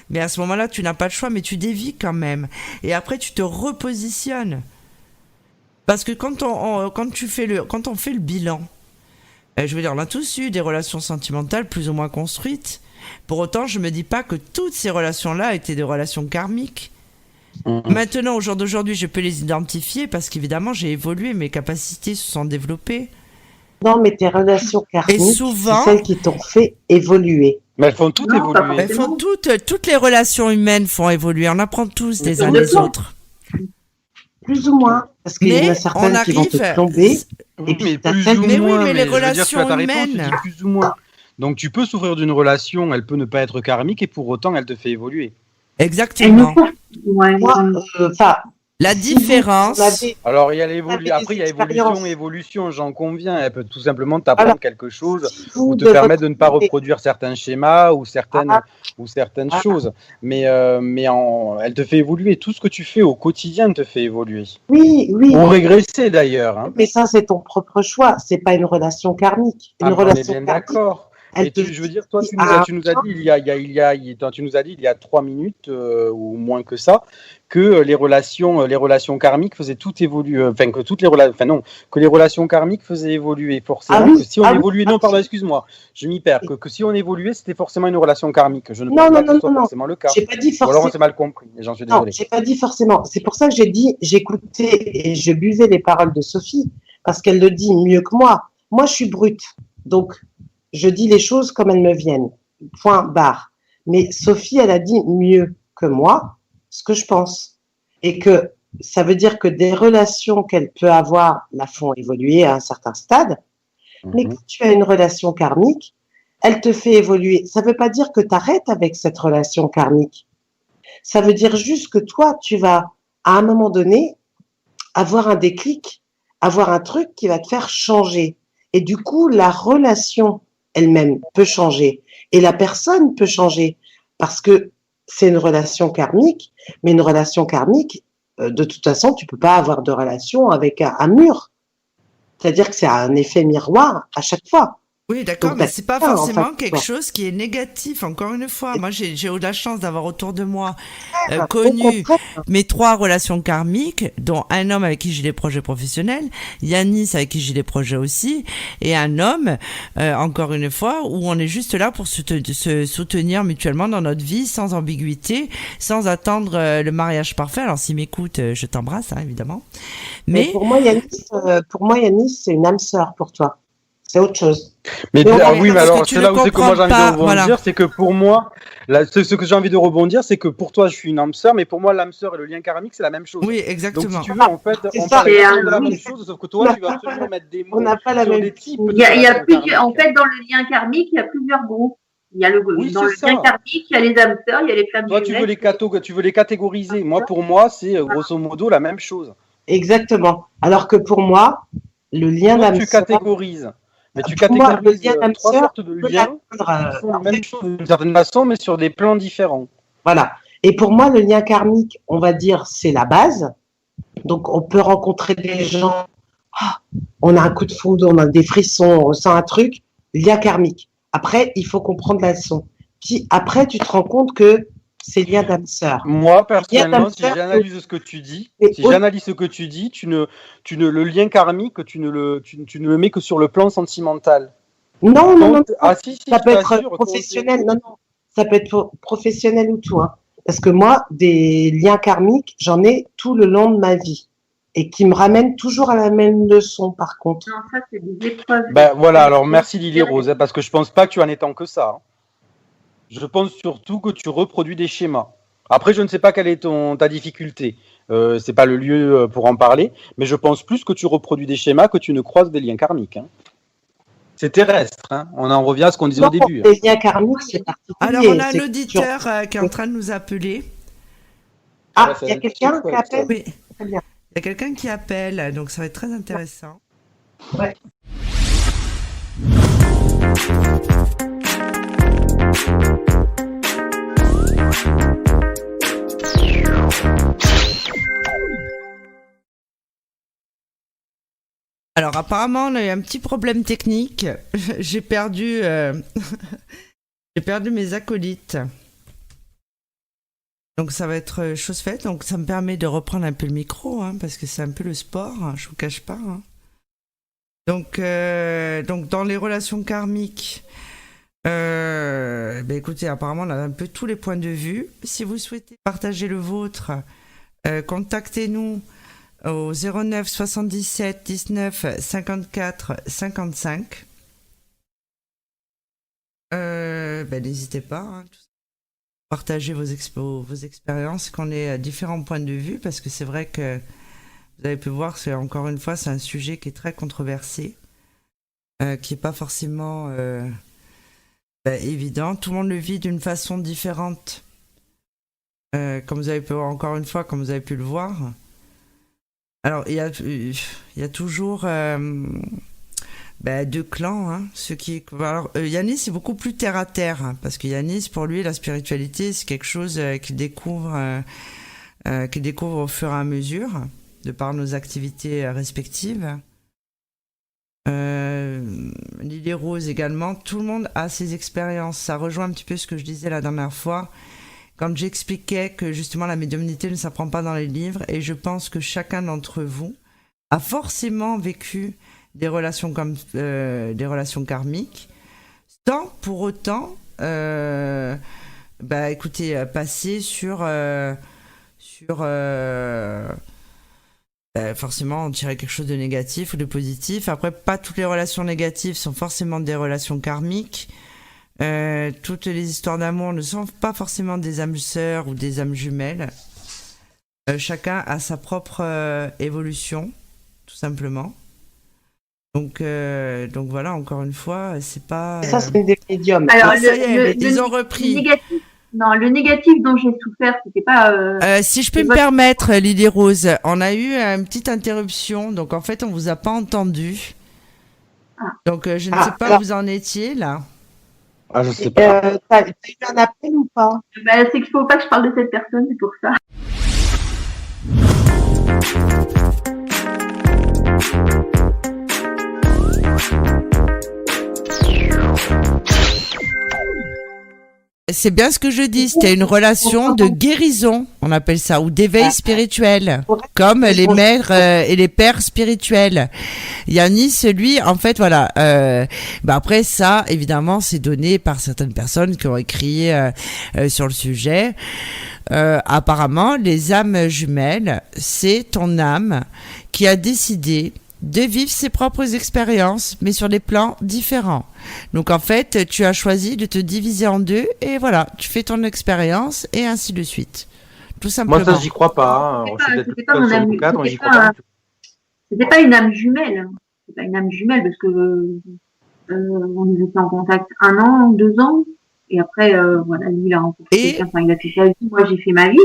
Mais à ce moment-là, tu n'as pas le choix, mais tu dévies quand même. Et après, tu te repositionnes. Parce que quand on fait le bilan, je veux dire, on a tous eu des relations sentimentales plus ou moins construites. Pour autant, je me dis pas que toutes ces relations-là étaient des relations karmiques. Maintenant, au jour d'aujourd'hui, je peux les identifier parce qu'évidemment, j'ai évolué, mes capacités se sont développées. Non, mais tes relations karmiques, souvent, c'est celles qui t'ont fait évoluer. Mais elles font toutes évoluer. Elles font toutes les relations humaines font évoluer. On apprend tous des uns des autres. Plus ou moins. Parce qu'il y en a certaines qui vont te tomber. Et puis, mais les relations humaines. Plus ou moins. Donc, tu peux souffrir d'une relation, elle peut ne pas être karmique et pour autant, elle te fait évoluer. Exactement. La si différence. Alors, il y a après, il y a évolution, j'en conviens. Elle peut tout simplement t'apprendre quelque chose ou te permettre de ne pas reproduire certains schémas ou certaines choses. Mais elle te fait évoluer. Tout ce que tu fais au quotidien te fait évoluer. Oui. Ou régresser d'ailleurs. Hein. Mais ça, c'est ton propre choix. C'est pas une relation karmique. On est bien d'accord. Et je veux dire, toi, tu nous as dit il y a 3 minutes ou moins que ça, que les relations karmiques faisaient tout évoluer, que les relations karmiques faisaient évoluer forcément. Que si on évoluait, excuse-moi, je m'y perds. Que si on évoluait, c'était forcément une relation karmique. Je ne pense pas que ce soit forcément le cas. J'ai pas dit forcément. Ou alors on s'est mal compris. Et j'en suis désolé. Non, j'ai pas dit forcément. C'est pour ça que j'ai dit, j'écoutais et je buvais les paroles de Sophie parce qu'elle le dit mieux que moi. Moi, je suis brute, donc. Je dis les choses comme elles me viennent. Point barre. Mais Sophie, elle a dit mieux que moi ce que je pense. Et que ça veut dire que des relations qu'elle peut avoir la font évoluer à un certain stade. Mais quand tu as une relation karmique, elle te fait évoluer. Ça veut pas dire que tu arrêtes avec cette relation karmique. Ça veut dire juste que toi, tu vas, à un moment donné, avoir un déclic, avoir un truc qui va te faire changer. Et du coup, la relation elle-même peut changer et la personne peut changer parce que c'est une relation karmique, mais une relation karmique, de toute façon, tu peux pas avoir de relation avec un mur. C'est-à-dire que c'est un effet miroir à chaque fois. Oui, d'accord, mais c'est pas forcément quelque chose qui est négatif. Encore une fois, moi, j'ai eu la chance d'avoir autour de moi connu mes 3 relations karmiques, dont un homme avec qui j'ai des projets professionnels, Yanis avec qui j'ai des projets aussi, et un homme, encore une fois, où on est juste là pour se soutenir mutuellement dans notre vie, sans ambiguïté, sans attendre le mariage parfait. Alors, s'il m'écoute, je t'embrasse, hein, évidemment. Mais pour moi, Yanis, c'est une âme sœur pour toi. C'est autre chose. Mais alors c'est là où c'est que moi j'ai envie de rebondir, c'est que pour moi, ce que j'ai envie de rebondir, c'est que pour toi je suis une âme sœur, mais pour moi l'âme sœur et le lien karmique c'est la même chose. Oui, exactement. Donc si tu veux, en fait, on parle de la même chose, sauf que toi tu vas absolument mettre des mots. On n'a pas la même. Il y a plusieurs. En fait, dans le lien karmique, il y a plusieurs groupes. Il y a dans le lien karmique, il y a les âmes sœurs, il y a les femmes. Toi, tu veux les catégoriser. Moi, pour moi, c'est grosso modo la même chose. Exactement. Alors que pour moi, le lien Toi, d'âme tu sœur. catégorises. Mais tu Pour moi, le catégorises lien d'âme 3 sœur sortes de peut liens l'atteindre, qui font la même chose d'une certaine façon, mais sur des plans différents. voilà. Et pour moi, le lien karmique, on va dire, c'est la base. Donc, on peut rencontrer des gens, ah, on a un coup de foudre, on a des frissons, on ressent un truc, lien karmique. Après, il faut comprendre la leçon. Puis après, tu te rends compte que c'est lien d'âme sœur. Moi, personnellement, d'âme si sœur, j'analyse ce que tu dis, et le lien karmique, tu ne le mets que sur le plan sentimental. Non, non, non. Ah si, Ça je peut être t'assure, professionnel. Non, non. Ça peut être professionnel ou tout. Hein. Parce que moi, des liens karmiques, j'en ai tout le long de ma vie. Et qui me ramènent toujours à la même leçon, par contre. Non, ça, c'est des épreuves. Ben voilà, alors merci Lily Rose, hein, parce que je pense pas que tu en es tant que ça. Hein. Je pense surtout que tu reproduis des schémas. Après, je ne sais pas quelle est ta difficulté. C'est pas le lieu pour en parler, mais je pense plus que tu reproduis des schémas que tu ne croises des liens karmiques. Hein. C'est terrestre. Hein. On en revient à ce qu'on disait au début. Les liens karmiques, c'est particulier. Alors, on a un auditeur qui est en train de nous appeler. Ah, il y a quelqu'un qui appelle? Oui. Très bien. Il y a quelqu'un qui appelle, donc ça va être très intéressant. Ouais. Alors apparemment, on a eu un petit problème technique. J'ai perdu, j'ai perdu mes acolytes. Donc ça va être chose faite. Donc ça me permet de reprendre un peu le micro, hein, parce que c'est un peu le sport. Hein, je vous cache pas. Hein. Donc dans les relations karmiques, écoutez, apparemment on a un peu tous les points de vue. Si vous souhaitez partager le vôtre, contactez-nous au 09 77 19 54 55. N'hésitez pas. Hein, partagez vos expériences, qu'on ait différents points de vue, parce que c'est vrai que vous avez pu voir, encore une fois, c'est un sujet qui est très controversé, qui n'est pas forcément évident. Tout le monde le vit d'une façon différente, comme vous avez pu voir, encore une fois, comme vous avez pu le voir. Alors, il y a toujours deux clans. Hein, alors, Yanis est beaucoup plus terre à terre, hein, parce que Yanis, pour lui, la spiritualité, c'est quelque chose qu'il découvre au fur et à mesure, de par nos activités respectives. Lily Rose également, tout le monde a ses expériences. Ça rejoint un petit peu ce que je disais la dernière fois, quand j'expliquais que justement la médiumnité ne s'apprend pas dans les livres, et je pense que chacun d'entre vous a forcément vécu des relations des relations karmiques, sans pour autant passer sur forcément en tirer quelque chose de négatif ou de positif. Après, pas toutes les relations négatives sont forcément des relations karmiques. Toutes les histoires d'amour ne sont pas forcément des âmes sœurs ou des âmes jumelles. Chacun a sa propre évolution, tout simplement. Donc voilà, encore une fois, c'est pas. Ça, c'est des médiums. Alors, ils ont repris. Le négatif dont j'ai souffert, c'était pas. Si je peux me permettre, Lily Rose, on a eu une petite interruption, donc en fait, on vous a pas entendu. Ah. Donc je ne sais pas où vous en étiez là. Ah, je sais pas. T'as eu un appel ou pas? C'est qu'il faut pas que je parle de cette personne, c'est pour ça. C'est bien ce que je dis, c'était une relation de guérison, on appelle ça, ou d'éveil spirituel, comme les mères et les pères spirituels. Yanis, lui, en fait, voilà. Après ça, évidemment, c'est donné par certaines personnes qui ont écrit sur le sujet. Apparemment, les âmes jumelles, c'est ton âme qui a décidé de vivre ses propres expériences, mais sur des plans différents. Donc en fait, tu as choisi de te diviser en deux, et voilà, tu fais ton expérience, et ainsi de suite. Tout simplement. Moi, ça, j'y crois pas. C'était pas une âme jumelle. C'est pas une âme jumelle, parce que on était en contact 1 an, 2 ans, et après, voilà, lui, il a rencontré quelqu'un, enfin, il a fait sa vie, moi, j'ai fait ma vie.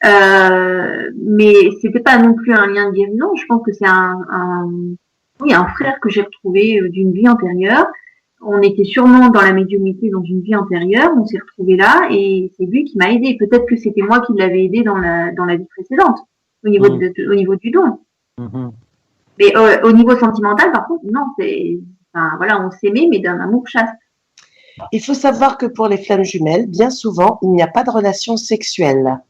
Mais c'était pas non plus un lien de guérison. Je pense que c'est Oui, un frère que j'ai retrouvé d'une vie antérieure. On était sûrement dans la médiumnité dans une vie antérieure, on s'est retrouvés là et c'est lui qui m'a aidé. Peut-être que c'était moi qui l'avais aidé dans la vie précédente, au niveau au niveau du don. Mais au niveau sentimental, par contre, non, voilà, on s'aimait, mais d'un amour chaste. Il faut savoir que pour les flammes jumelles, bien souvent, il n'y a pas de relation sexuelle.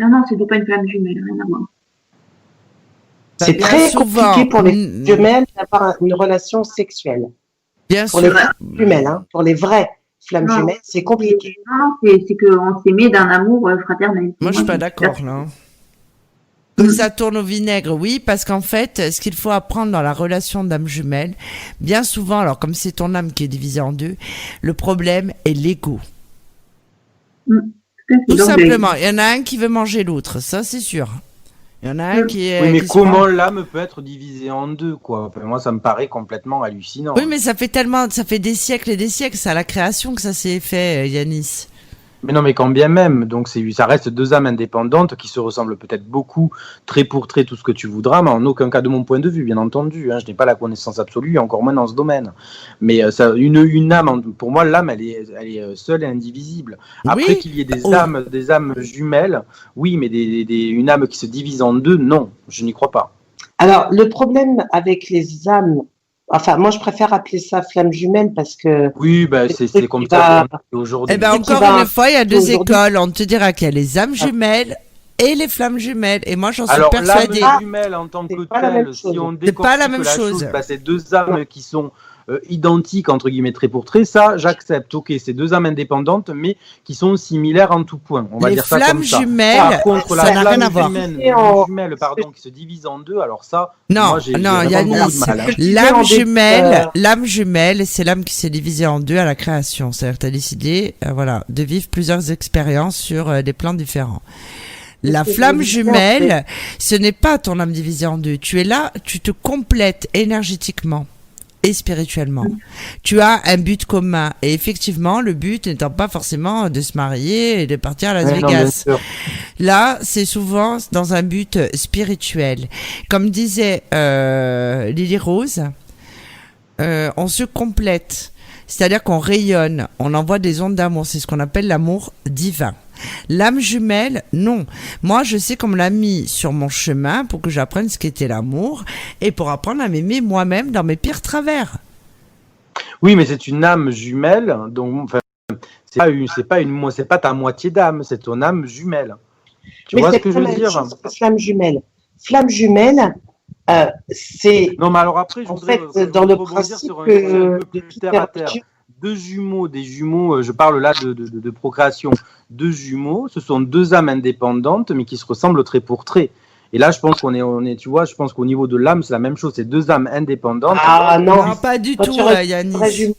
Non, c'était pas une flamme jumelle, rien à voir. C'est très compliqué pour les jumelles d'avoir une relation sexuelle. Bien pour sûr. les flammes jumelles, hein, pour les vraies flammes jumelles, c'est compliqué. Non, c'est qu'on s'aimait d'un amour fraternel. Moi, je suis pas d'accord, là. Que ça tourne au vinaigre, oui, parce qu'en fait, ce qu'il faut apprendre dans la relation d'âme jumelle, bien souvent, alors comme c'est ton âme qui est divisée en deux, le problème est l'ego. Tout simplement, il y en a un qui veut manger l'autre, ça c'est sûr. Il y en a un qui est... Oui, mais comment l'âme peut être divisée en deux, quoi? Enfin, moi, ça me paraît complètement hallucinant. Oui, mais ça fait des siècles et des siècles, c'est à la création que ça s'est fait, Yanis. Mais non, mais quand bien même, donc ça reste deux âmes indépendantes qui se ressemblent peut-être beaucoup, trait pour trait, tout ce que tu voudras, mais en aucun cas de mon point de vue, bien entendu. Hein, je n'ai pas la connaissance absolue, encore moins dans ce domaine. Mais une âme, pour moi, l'âme, elle est seule et indivisible. Après qu'il y ait des âmes jumelles, oui, mais une âme qui se divise en deux, non, je n'y crois pas. Alors, le problème avec les âmes, enfin, moi, je préfère appeler ça flamme jumelle parce que... Oui, bah, c'est comme ça aujourd'hui. Eh ben, encore une fois, il y a deux écoles. On te dira qu'il y a les âmes jumelles et les flammes jumelles. Et moi, j'en suis persuadée. Alors, l'âme jumelle en tant que telle, si on décortique pas la même chose. Bah, c'est deux âmes qui sont identiques, entre guillemets, trait pour trait. Ça, j'accepte. Ok, c'est deux âmes indépendantes, mais qui sont similaires en tout point. On va dire ça comme ça. Jumelles, par contre, ça n'a rien à voir. Jumelle, pardon, qui se divise en deux, alors ça, non, moi, j'ai Yanis, l'âme jumelle, c'est l'âme qui s'est divisée en deux à la création. C'est-à-dire que tu as décidé, de vivre plusieurs expériences sur des plans différents. La flamme jumelle, ce n'est pas ton âme divisée en deux. Tu es là, tu te complètes énergétiquement et spirituellement. Tu as un but commun. Et effectivement, le but n'étant pas forcément de se marier et de partir à Las Vegas. Là, c'est souvent dans un but spirituel. Comme disait Lily Rose, on se complète. C'est-à-dire qu'on rayonne, on envoie des ondes d'amour. C'est ce qu'on appelle l'amour divin. L'âme jumelle, non. Moi, je sais qu'on me l'a mis sur mon chemin pour que j'apprenne ce qu'était l'amour et pour apprendre à m'aimer moi-même dans mes pires travers. Oui, mais c'est une âme jumelle, donc c'est pas ta moitié d'âme, c'est ton âme jumelle. Tu vois ce que je veux dire? Flamme jumelle. Flamme jumelle, c'est. Non, mais alors après, je voudrais dans le principe sur un peu plus terre à terre. Des jumeaux, je parle là de procréation. Deux jumeaux, ce sont deux âmes indépendantes, mais qui se ressemblent trait pour trait. Et là, je pense tu vois, je pense qu'au niveau de l'âme, c'est la même chose. C'est deux âmes indépendantes. Ah non, pas du tout, Yanis.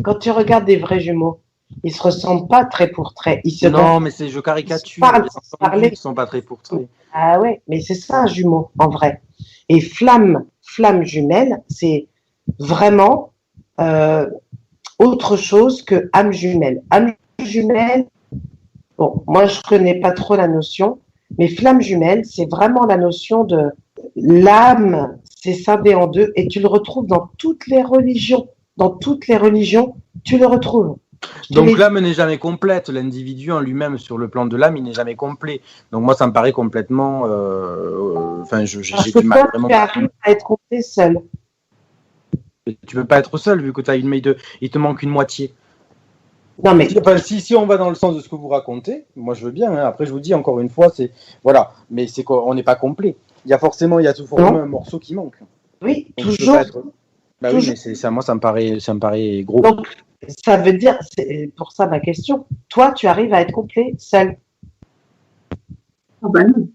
Quand tu regardes des vrais jumeaux, ils se ressemblent pas trait pour trait. Mais je caricature. Ils ne sont pas trait pour trait. Ah ouais, mais c'est ça un jumeau, en vrai. Et flamme jumelle, c'est vraiment autre chose que âme jumelle. Âme jumelle, bon, moi je connais pas trop la notion, mais flamme jumelle, c'est vraiment la notion de l'âme, c'est scindé en deux, et tu le retrouves dans toutes les religions. Dans toutes les religions, tu le retrouves. Donc l'âme n'est jamais complète, l'individu en lui-même sur le plan de l'âme, il n'est jamais complet. Donc moi ça me paraît complètement... j'ai du mal. Tu arrives à être complet seul. Tu peux pas être seul vu que il te manque une moitié. Non mais si on va dans le sens de ce que vous racontez, moi je veux bien. Hein. Après je vous dis encore une fois, mais c'est qu'on n'est pas complet. Il y a forcément un morceau qui manque. Oui, donc, toujours. Oui, mais ça me paraît gros. Donc ça veut dire, c'est pour ça ma question. Toi, tu arrives à être complet seul. Ah ben non.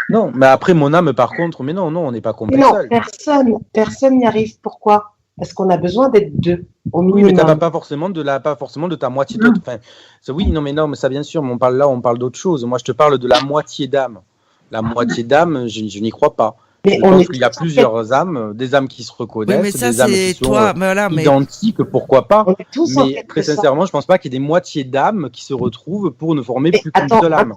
Non, mais après mon âme, par contre, mais non, on n'est pas complet seul. Personne n'y arrive. Pourquoi? Parce qu'on a besoin d'être deux au minimum. Oui, mais t'as pas forcément de ta moitié d'autre. Enfin, mais ça bien sûr, mais on parle d'autre chose. Moi, je te parle de la moitié d'âme. La moitié d'âme, je n'y crois pas. Mais je pense qu'il y a plusieurs âmes, des âmes qui se reconnaissent, des âmes qui sont identiques, pourquoi pas. Mais très sincèrement, je pense pas qu'il y ait des moitiés d'âmes qui se retrouvent pour ne former plus qu'une seule âme.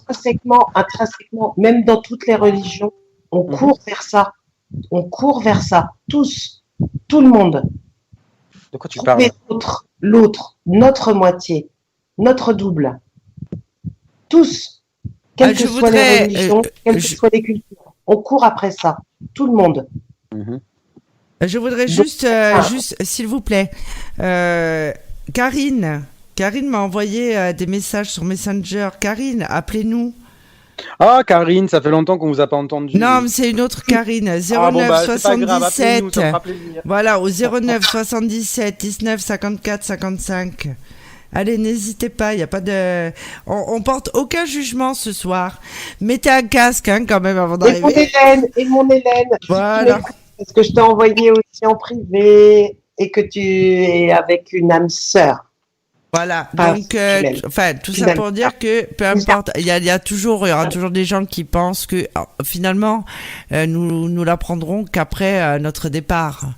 Intrinsèquement, même dans toutes les religions, on court vers ça. On court vers ça, tous, tout le monde. De quoi tu parles? Trouver l'autre, notre moitié, notre double. Tous, quelles que soient les religions, quelles que soient les cultures. On court après ça, tout le monde. Je voudrais juste, s'il vous plaît, Karine m'a envoyé des messages sur Messenger. Karine, appelez-nous. Ah, Karine, ça fait longtemps qu'on vous a pas entendu. Non, mais c'est une autre Karine. 09 77. Voilà, au 09 77 19 54 55. Allez, n'hésitez pas, il y a pas de... On porte aucun jugement ce soir. Mettez un casque, hein, quand même, avant d'arriver. Et mon Hélène. Voilà. Parce que je t'ai envoyé aussi en privé et que tu es avec une âme sœur. Voilà, donc, tout ça pour dire que peu importe, il y aura toujours des gens qui pensent que finalement, nous l'apprendrons qu'après notre départ.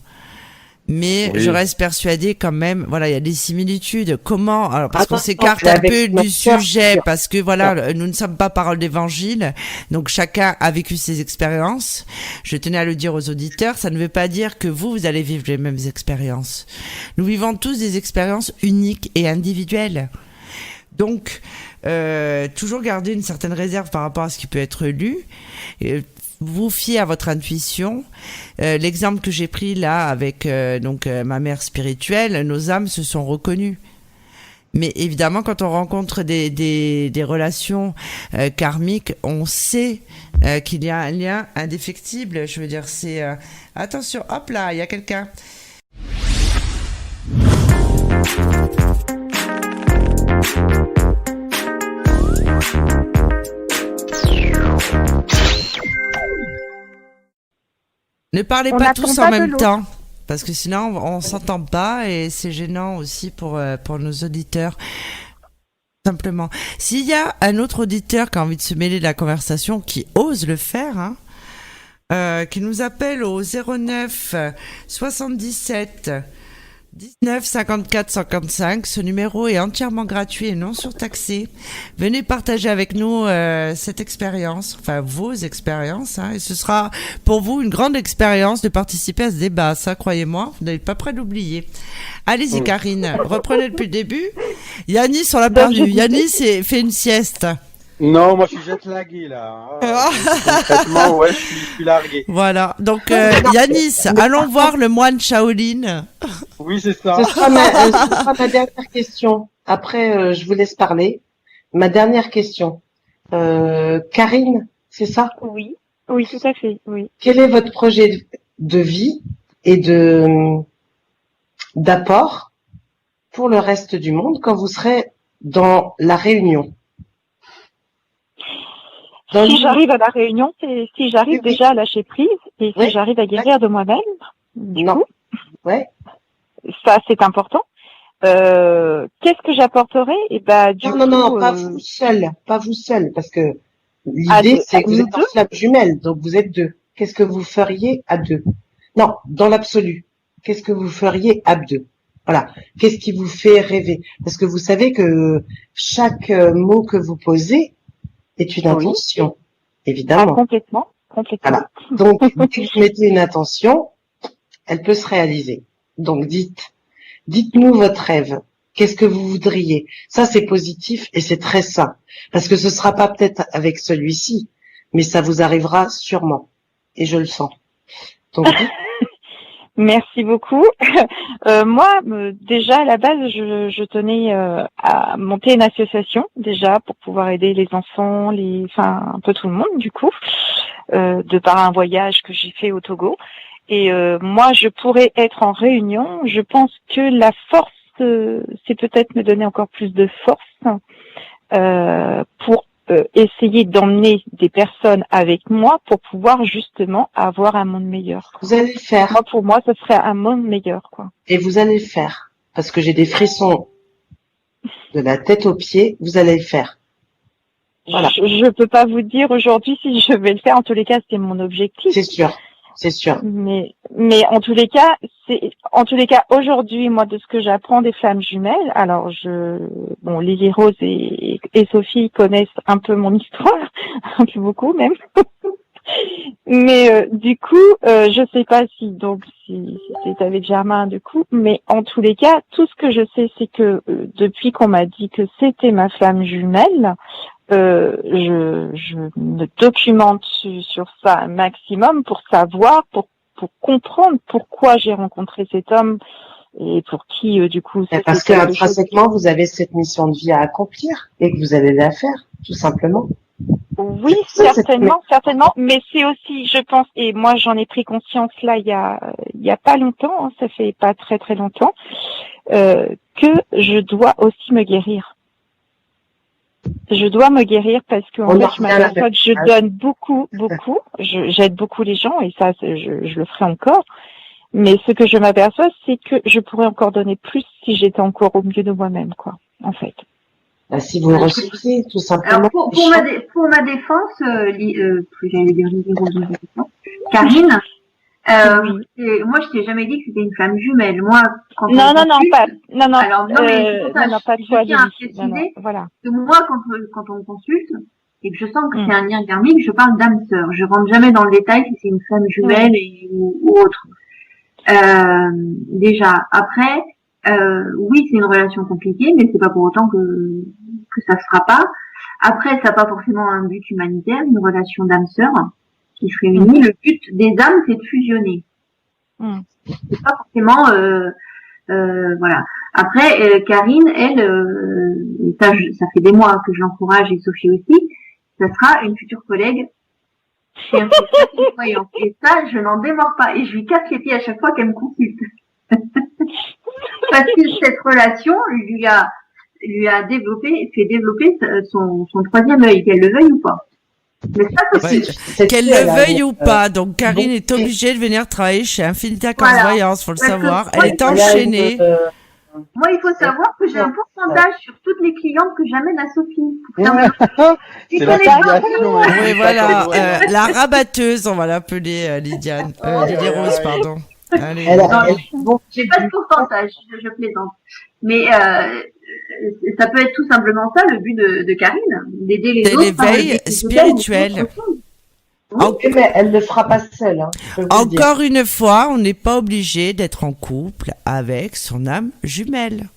Mais je reste persuadée quand même, voilà, il y a des similitudes. Comment, alors, parce qu'on s'écarte un peu du sujet, parce que voilà, nous ne sommes pas parole d'évangile, donc chacun a vécu ses expériences. Je tenais à le dire aux auditeurs, ça ne veut pas dire que vous allez vivre les mêmes expériences. Nous vivons tous des expériences uniques et individuelles. Donc, toujours garder une certaine réserve par rapport à ce qui peut être lu. Vous fiez à votre intuition. L'exemple que j'ai pris là avec ma mère spirituelle, nos âmes se sont reconnues. Mais évidemment, quand on rencontre des relations karmiques, on sait qu'il y a un lien indéfectible. Je veux dire, c'est... Attention, hop là, il y a quelqu'un. Ne parlez pas tous en même temps, parce que sinon on s'entend pas et c'est gênant aussi pour nos auditeurs. Simplement. S'il y a un autre auditeur qui a envie de se mêler de la conversation, qui ose le faire, hein, qui nous appelle au 09 77 19 54 55. Ce numéro est entièrement gratuit et non surtaxé. Venez partager avec nous cette expérience, enfin vos expériences, hein, et ce sera pour vous une grande expérience de participer à ce débat. Ça, croyez-moi, vous n'êtes pas prêt d'oublier. Allez-y, Karine, reprenez depuis le début. Yanis, on l'a perdu. Yanis fait une sieste. Non, moi je suis jet-lagué là. Concrètement, ouais, je suis largué. Voilà, donc Yanis, allons voir le moine Shaolin. Oui, c'est ça. Ce sera ma dernière question. Après, je vous laisse parler. Ma dernière question. Karine, c'est ça? Oui, tout à fait, oui. Quel est votre projet de vie et d'apport pour le reste du monde quand vous serez dans la Réunion? Si j'arrive à la Réunion, c'est si j'arrive déjà à lâcher prise et si j'arrive à guérir de moi-même. Non. Ouais. Ça, c'est important. Qu'est-ce que j'apporterai? Et non, pas vous seul, parce que l'idée c'est que vous êtes en flamme jumelle, donc vous êtes deux. Qu'est-ce que vous feriez à deux? Non, dans l'absolu. Qu'est-ce que vous feriez à deux? Voilà. Qu'est-ce qui vous fait rêver? Parce que vous savez que chaque mot que vous posez est une intention, évidemment. Complètement. Voilà. Donc, dès que vous mettez une intention, elle peut se réaliser. Donc, dites-nous votre rêve. Qu'est-ce que vous voudriez? Ça, c'est positif et c'est très sain. Parce que ce sera pas peut-être avec celui-ci, mais ça vous arrivera sûrement. Et je le sens. Donc, Merci beaucoup. Moi, déjà à la base, je tenais à monter une association déjà pour pouvoir aider les enfants, un peu tout le monde du coup, de par un voyage que j'ai fait au Togo. Et moi, je pourrais être en réunion. Je pense que la force, c'est peut-être me donner encore plus de force pour essayer d'emmener des personnes avec moi pour pouvoir justement avoir un monde meilleur. Vous allez le faire. Pour moi, ce serait un monde meilleur, quoi. Et vous allez le faire. Parce que j'ai des frissons de la tête aux pieds. Vous allez le faire. Voilà. Je peux pas vous dire aujourd'hui si je vais le faire. En tous les cas, c'est mon objectif. C'est sûr. C'est sûr. Mais en tous les cas, aujourd'hui, moi, de ce que j'apprends des flammes jumelles, alors Lily Rose et Sophie connaissent un peu mon histoire, un peu beaucoup même. Mais du coup, je sais pas si c'est avec Germain du coup, mais en tous les cas, tout ce que je sais, c'est que depuis qu'on m'a dit que c'était ma flamme jumelle, je me documente sur ça un maximum pour savoir, pour comprendre pourquoi j'ai rencontré cet homme et pour qui du coup. Parce que intrinsèquement, vous avez cette mission de vie à accomplir et que vous allez la faire, tout simplement. Oui, certainement, mais c'est aussi, je pense, et moi j'en ai pris conscience là il y a pas longtemps, hein, ça fait pas très très longtemps, que je dois aussi me guérir. Je dois me guérir parce que en fait je m'aperçois que je donne beaucoup, j'aide beaucoup les gens et ça je le ferai encore. Mais ce que je m'aperçois, c'est que je pourrais encore donner plus si j'étais encore au mieux de moi-même, quoi, en fait. Si vous ressentiez, tout simplement. Alors pour ma défense, j'allais dire Karine, moi je t'ai jamais dit que c'était une flamme jumelle. Moi, quand non, pas toi, voilà. Que moi, quand on me consulte et que je sens que c'est un lien karmique, je parle d'âme sœur. Je rentre jamais dans le détail si c'est une flamme jumelle ou autre. Déjà, après. Oui, c'est une relation compliquée, mais c'est pas pour autant que ça se fera pas. Après, ça n'a pas forcément un but humanitaire, une relation d'âme-sœur qui se réunit. Le but des âmes, c'est de fusionner. C'est pas forcément, voilà. Après, Karine, elle, ça fait des mois que je l'encourage et Sophie aussi, ça sera une future collègue chez un voyant. Et ça, je n'en démords pas. Et je lui casse les pieds à chaque fois qu'elle me consulte. Parce que cette relation lui a fait développer son troisième œil, qu'elle le veuille ou pas. Mais ça, qu'elle le veuille ou pas. Donc Karine est obligée de venir travailler chez Infinita Voyance, faut le savoir. Elle est enchaînée. Moi, il faut savoir que j'ai un pourcentage sur toutes les clientes que j'amène à Sophie. C'est la filiation. Oui, voilà. La rabatteuse, on va l'appeler Lydiane. Lily Rose, pardon. Allez. J'ai pas de pourcentage, je plaisante. Mais ça peut être tout simplement ça le but de Karine, d'aider les autres. L'éveil spirituel. Mais elle ne le fera pas seule. Hein, encore une fois, on n'est pas obligé d'être en couple avec son âme jumelle.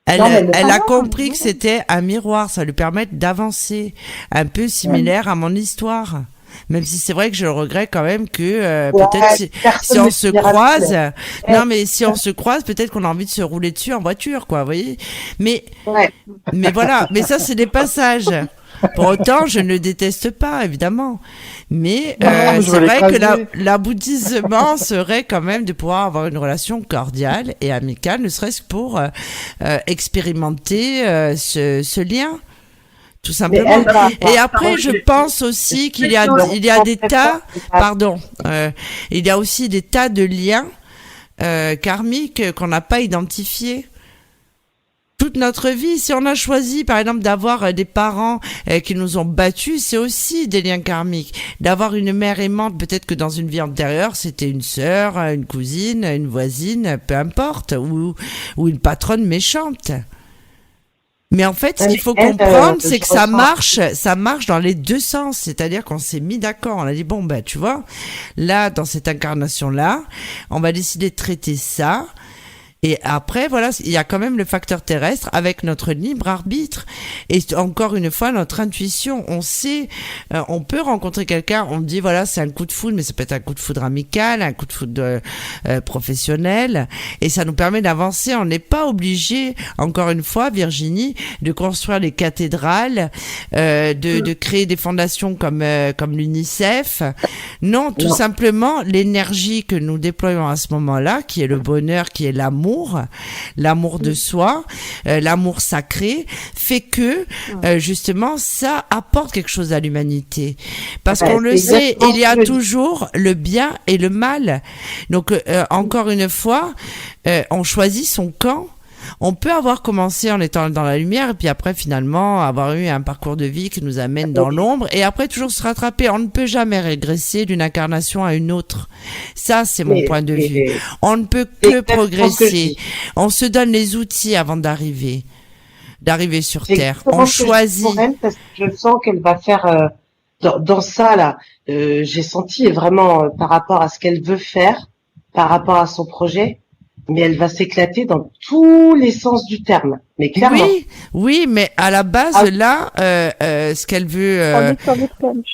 Elle a compris que c'était un miroir, ça lui permet d'avancer, un peu similaire à mon histoire. Même si c'est vrai que je le regrette quand même que peut-être si on se croise, non mais si on se croise, peut-être qu'on a envie de se rouler dessus en voiture, quoi, vous voyez. Mais voilà, mais ça c'est des passages. Pour autant, je ne le déteste pas, évidemment. Mais c'est vrai que l'aboutissement serait quand même de pouvoir avoir une relation cordiale et amicale, ne serait-ce que pour expérimenter ce lien. Tout simplement. Et après, je pense aussi qu'il y a des tas, il y a aussi des tas de liens karmiques qu'on n'a pas identifiés. Toute notre vie, si on a choisi, par exemple, d'avoir des parents qui nous ont battus, c'est aussi des liens karmiques. D'avoir une mère aimante, peut-être que dans une vie antérieure, c'était une sœur, une cousine, une voisine, peu importe, ou une patronne méchante. Mais en fait, ce qu'il faut comprendre, c'est que ça marche dans les deux sens. C'est-à-dire qu'on s'est mis d'accord. On a dit, bon, tu vois, là, dans cette incarnation-là, on va décider de traiter ça. Et après, voilà, il y a quand même le facteur terrestre avec notre libre arbitre. Et encore une fois, notre intuition. On sait, on peut rencontrer quelqu'un, on dit, voilà, c'est un coup de foudre, mais ça peut être un coup de foudre amical, un coup de foudre professionnel. Et ça nous permet d'avancer. On n'est pas obligé, encore une fois, Virginie, de construire les cathédrales, de créer des fondations comme l'UNICEF. Non, tout simplement, l'énergie que nous déployons à ce moment-là, qui est le bonheur, qui est l'amour de soi, l'amour sacré, fait que justement ça apporte quelque chose à l'humanité. Parce qu'on le sait, il y a toujours le bien et le mal. Donc encore une fois, on choisit son camp. On peut avoir commencé en étant dans la lumière et puis après finalement avoir eu un parcours de vie qui nous amène dans l'ombre et après toujours se rattraper. On ne peut jamais régresser d'une incarnation à une autre. Ça, c'est mon point de vue. On ne peut que progresser. On se donne les outils avant d'arriver sur Terre. On choisit. Parce que je sens qu'elle va faire dans ça là, j'ai senti vraiment par rapport à ce qu'elle veut faire, par rapport à son projet, mais elle va s'éclater dans tous les sens du terme. Mais clairement. Oui, mais à la base, là, ce qu'elle veut,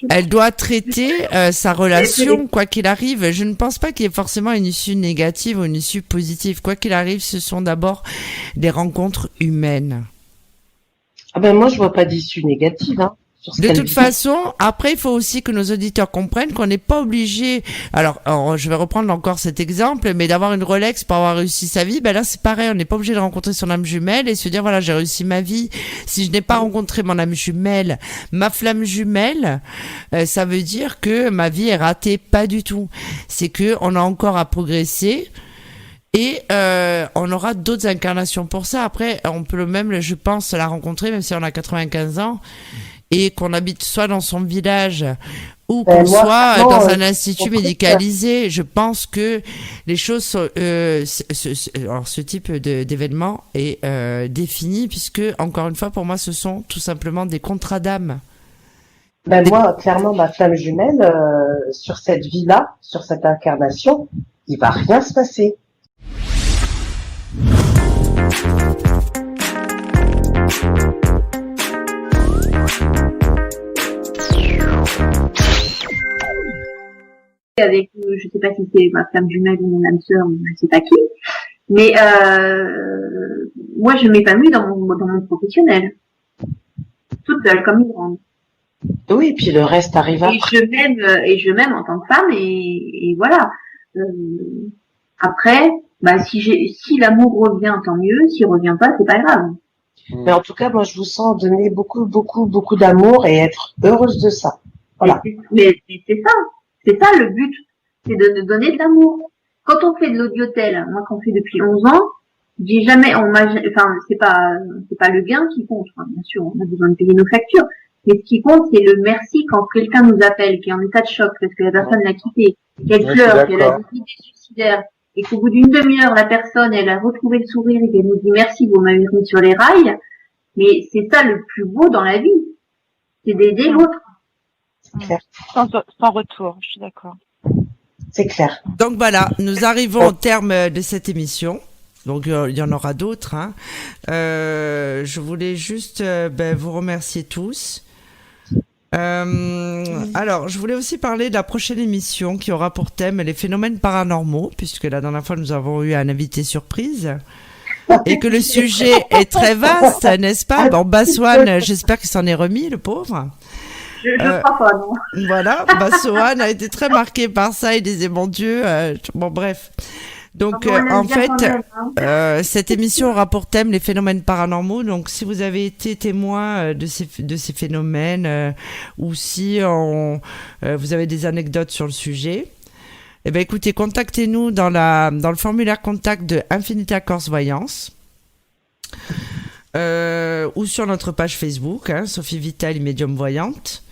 elle doit traiter sa relation, quoi qu'il arrive. Je ne pense pas qu'il y ait forcément une issue négative ou une issue positive. Quoi qu'il arrive, ce sont d'abord des rencontres humaines. Ah ben moi, je vois pas d'issue négative, hein. De toute façon, après, il faut aussi que nos auditeurs comprennent qu'on n'est pas obligé. Alors, je vais reprendre encore cet exemple, mais d'avoir une Rolex pour avoir réussi sa vie, ben là, c'est pareil. On n'est pas obligé de rencontrer son âme jumelle et se dire, voilà, j'ai réussi ma vie. Si je n'ai pas rencontré mon âme jumelle, ma flamme jumelle, ça veut dire que ma vie est ratée. Pas du tout. C'est que on a encore à progresser. Et on aura d'autres incarnations pour ça. Après, on peut même, je pense, la rencontrer, même si on a 95 ans, et qu'on habite soit dans son village ou qu'on soit dans un institut médicalisé. Je pense que les choses sont, alors ce type d'événement est défini, puisque, encore une fois, pour moi, ce sont tout simplement des contrats d'âme. Ben moi, clairement, ma flamme jumelle, sur cette vie-là, sur cette incarnation, il va rien se passer. Avec, je sais pas si c'est ma femme jumelle ou mon âme sœur, je sais pas qui, mais moi je m'épanouis dans mon professionnel, toute seule comme une grande. Oui, et puis le reste arrive après. Et je m'aime en tant que femme et voilà. Après, bah si l'amour revient, tant mieux. S'il revient pas, c'est pas grave. Mais en tout cas, moi je vous sens donner beaucoup d'amour et être heureuse de ça. Voilà. Mais c'est ça le but, c'est de donner de l'amour. Quand on fait de l'audiotel, moi qu'on fait depuis 11 ans, j'ai jamais, c'est pas le gain qui compte. Enfin, bien sûr, on a besoin de payer nos factures, mais ce qui compte, c'est le merci quand quelqu'un nous appelle, qui est en état de choc parce que la personne l'a quitté, qu'elle pleure, qu'elle a des idées suicidaires, et qu'au bout d'une demi-heure, la personne, elle a retrouvé le sourire et qu'elle nous dit merci, vous m'avez mis sur les rails. Mais c'est ça le plus beau dans la vie, c'est d'aider l'autre. C'est clair. Sans retour, je suis d'accord. C'est clair. Donc voilà, nous arrivons au terme de cette émission. Donc il y en aura d'autres. Hein. Je voulais juste vous remercier tous. Alors, je voulais aussi parler de la prochaine émission qui aura pour thème les phénomènes paranormaux, puisque la dernière fois nous avons eu un invité surprise. Et que le sujet est très vaste, n'est-ce pas? Bon, Baswan, j'espère qu'il s'en est remis, le pauvre. Je crois pas, non. Voilà, Baswan a été très marqué par ça, il disait, mon Dieu, bon, bref. Donc, en fait, cette émission aura pour thème les phénomènes paranormaux. Donc, si vous avez été témoin de ces phénomènes, ou si vous avez des anecdotes sur le sujet, eh ben, écoutez, contactez-nous dans le formulaire contact de Infinita Corse Voyance, ou sur notre page Facebook, hein, Sophie Vitali, médium voyante.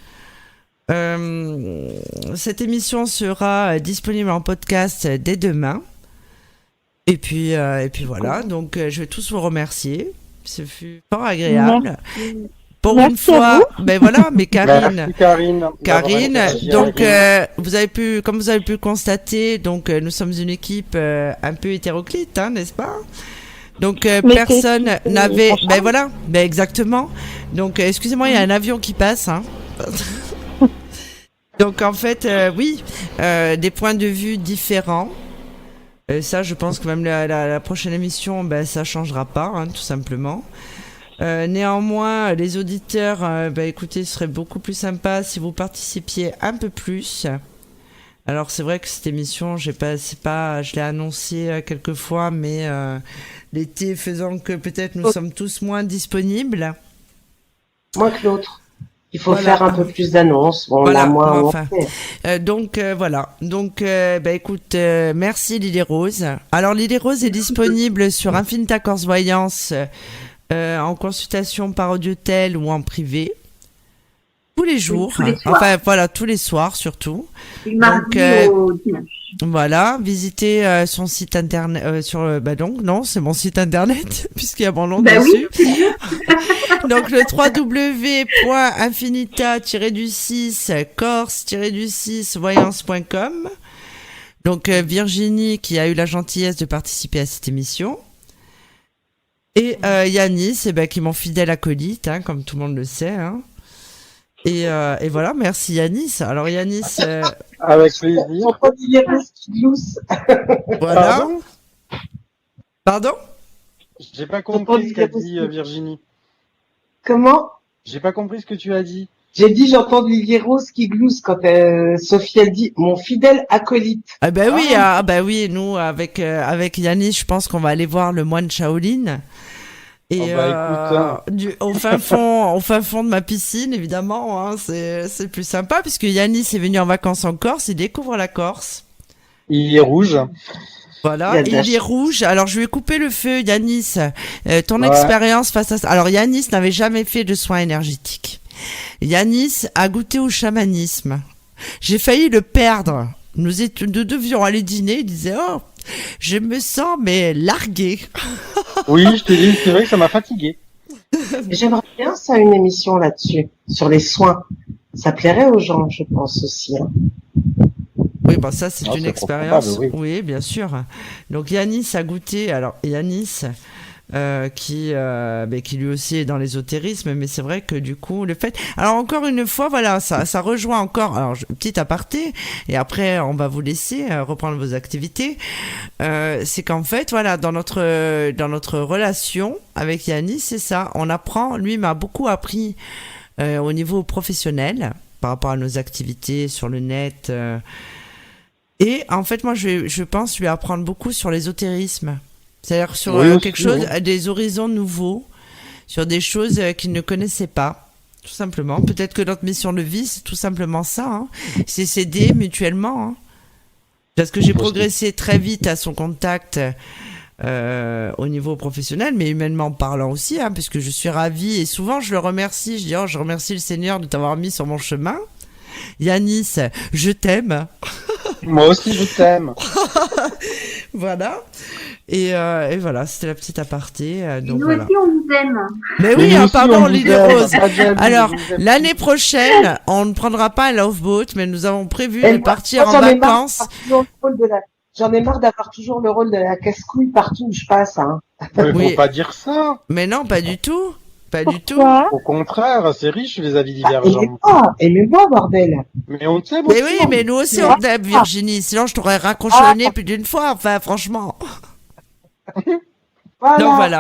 Cette émission sera disponible en podcast dès demain. Et puis voilà, donc je vais tous vous remercier. Ce fut fort agréable. Merci. Pour Merci une fois, ben voilà, mais Karine, donc comme vous avez pu le constater, donc nous sommes une équipe un peu hétéroclite, hein, n'est-ce pas? Donc personne n'avait, ben voilà, ben exactement. Donc excusez-moi, il y a un avion qui passe, hein. Donc en fait, oui, des points de vue différents. Ça, je pense que même la prochaine émission, ben ça changera pas, hein, tout simplement. Néanmoins, les auditeurs, écoutez, ce serait beaucoup plus sympa si vous participiez un peu plus. Alors c'est vrai que cette émission, je l'ai annoncé quelques fois, mais l'été faisant que peut-être nous sommes tous moins disponibles. Moins que l'autre. Il faut faire un peu plus d'annonces. Bon, voilà, donc voilà. Donc écoute, merci Lily Rose. Alors Lily Rose est disponible sur Infinita Corse Voyance en consultation par audiotel ou en privé. Tous les jours. tous les soirs. Enfin, voilà, tous les soirs surtout. Du mardi au dimanche. Voilà, visitez son site internet non, c'est mon site internet puisqu'il y a mon nom dessus. Oui. Donc le www.infinita-6 corse-6 voyance.com. Donc Virginie qui a eu la gentillesse de participer à cette émission. Et Yanis, qui est mon fidèle acolyte, hein, comme tout le monde le sait. Hein. Et voilà, merci Yanis. Alors Yanis... Avec plaisir. J'entends Lily Rose qui glousse. Voilà. Pardon? J'ai pas compris ce qu'a dit Virginie. Comment? J'ai pas compris ce que tu as dit. J'ai dit, j'entends Lily Rose qui glousse quand Sophie, elle dit, mon fidèle acolyte. Ah bah oui, nous, avec Yanis, je pense qu'on va aller voir le moine Shaolin. Et au fin fond de ma piscine, évidemment, hein, c'est plus sympa puisque Yanis est venu en vacances en Corse, il découvre la Corse. Il est rouge. Voilà, il est rouge. Alors je lui ai coupé le feu, Yanis. Ton expérience face à ça. Alors Yanis n'avait jamais fait de soins énergétiques. Yanis a goûté au chamanisme. J'ai failli le perdre. Nous devions aller dîner. Il disait je me sens largué. Oui, je te dis, c'est vrai que ça m'a fatigué. J'aimerais bien ça, une émission là-dessus, sur les soins. Ça plairait aux gens, je pense aussi. Hein. Oui, ça c'est une expérience. Oui, bien sûr. Donc Yanis a goûté. Alors Yanis, qui lui aussi est dans l'ésotérisme, mais c'est vrai que du coup le fait. Alors encore une fois, voilà, ça rejoint encore. Alors petit aparté, et après on va vous laisser reprendre vos activités. C'est qu'en fait, voilà, dans notre relation avec Yanis, c'est ça. On apprend. Lui m'a beaucoup appris au niveau professionnel par rapport à nos activités sur le net. Et en fait, moi, je pense lui apprendre beaucoup sur l'ésotérisme. C'est-à-dire sur quelque chose, des horizons nouveaux, sur des choses qu'il ne connaissait pas, tout simplement. Peut-être que notre mission de vie, c'est tout simplement ça. Hein. C'est s'aider mutuellement. Hein. Parce que j'ai progressé très vite à son contact au niveau professionnel, mais humainement parlant aussi, hein, puisque je suis ravie. Et souvent, je le remercie. Je dis, je remercie le Seigneur de t'avoir mis sur mon chemin. Yanis, je t'aime. Moi aussi, je t'aime. Voilà. Et voilà, c'était la petite aparté. Donc nous voilà. aussi, on vous aime. Mais oui, pardon, Lily Rose. Alors, l'année prochaine, on ne prendra pas un loveboat, mais nous avons prévu de partir en vacances. J'en ai marre d'avoir toujours le rôle de la casse-couille partout où je passe. Hein. Oui. Faut pas dire ça. Mais non, pas du tout. Pas du tout. Au contraire, c'est riche les avis divergents. Aimez-moi, bordel. Mais on t'aime. Mais oui, mais nous aussi on t'aime, Virginie. Sinon, je t'aurais raccroché le nez plus d'une fois. Enfin, franchement. Voilà. Donc voilà.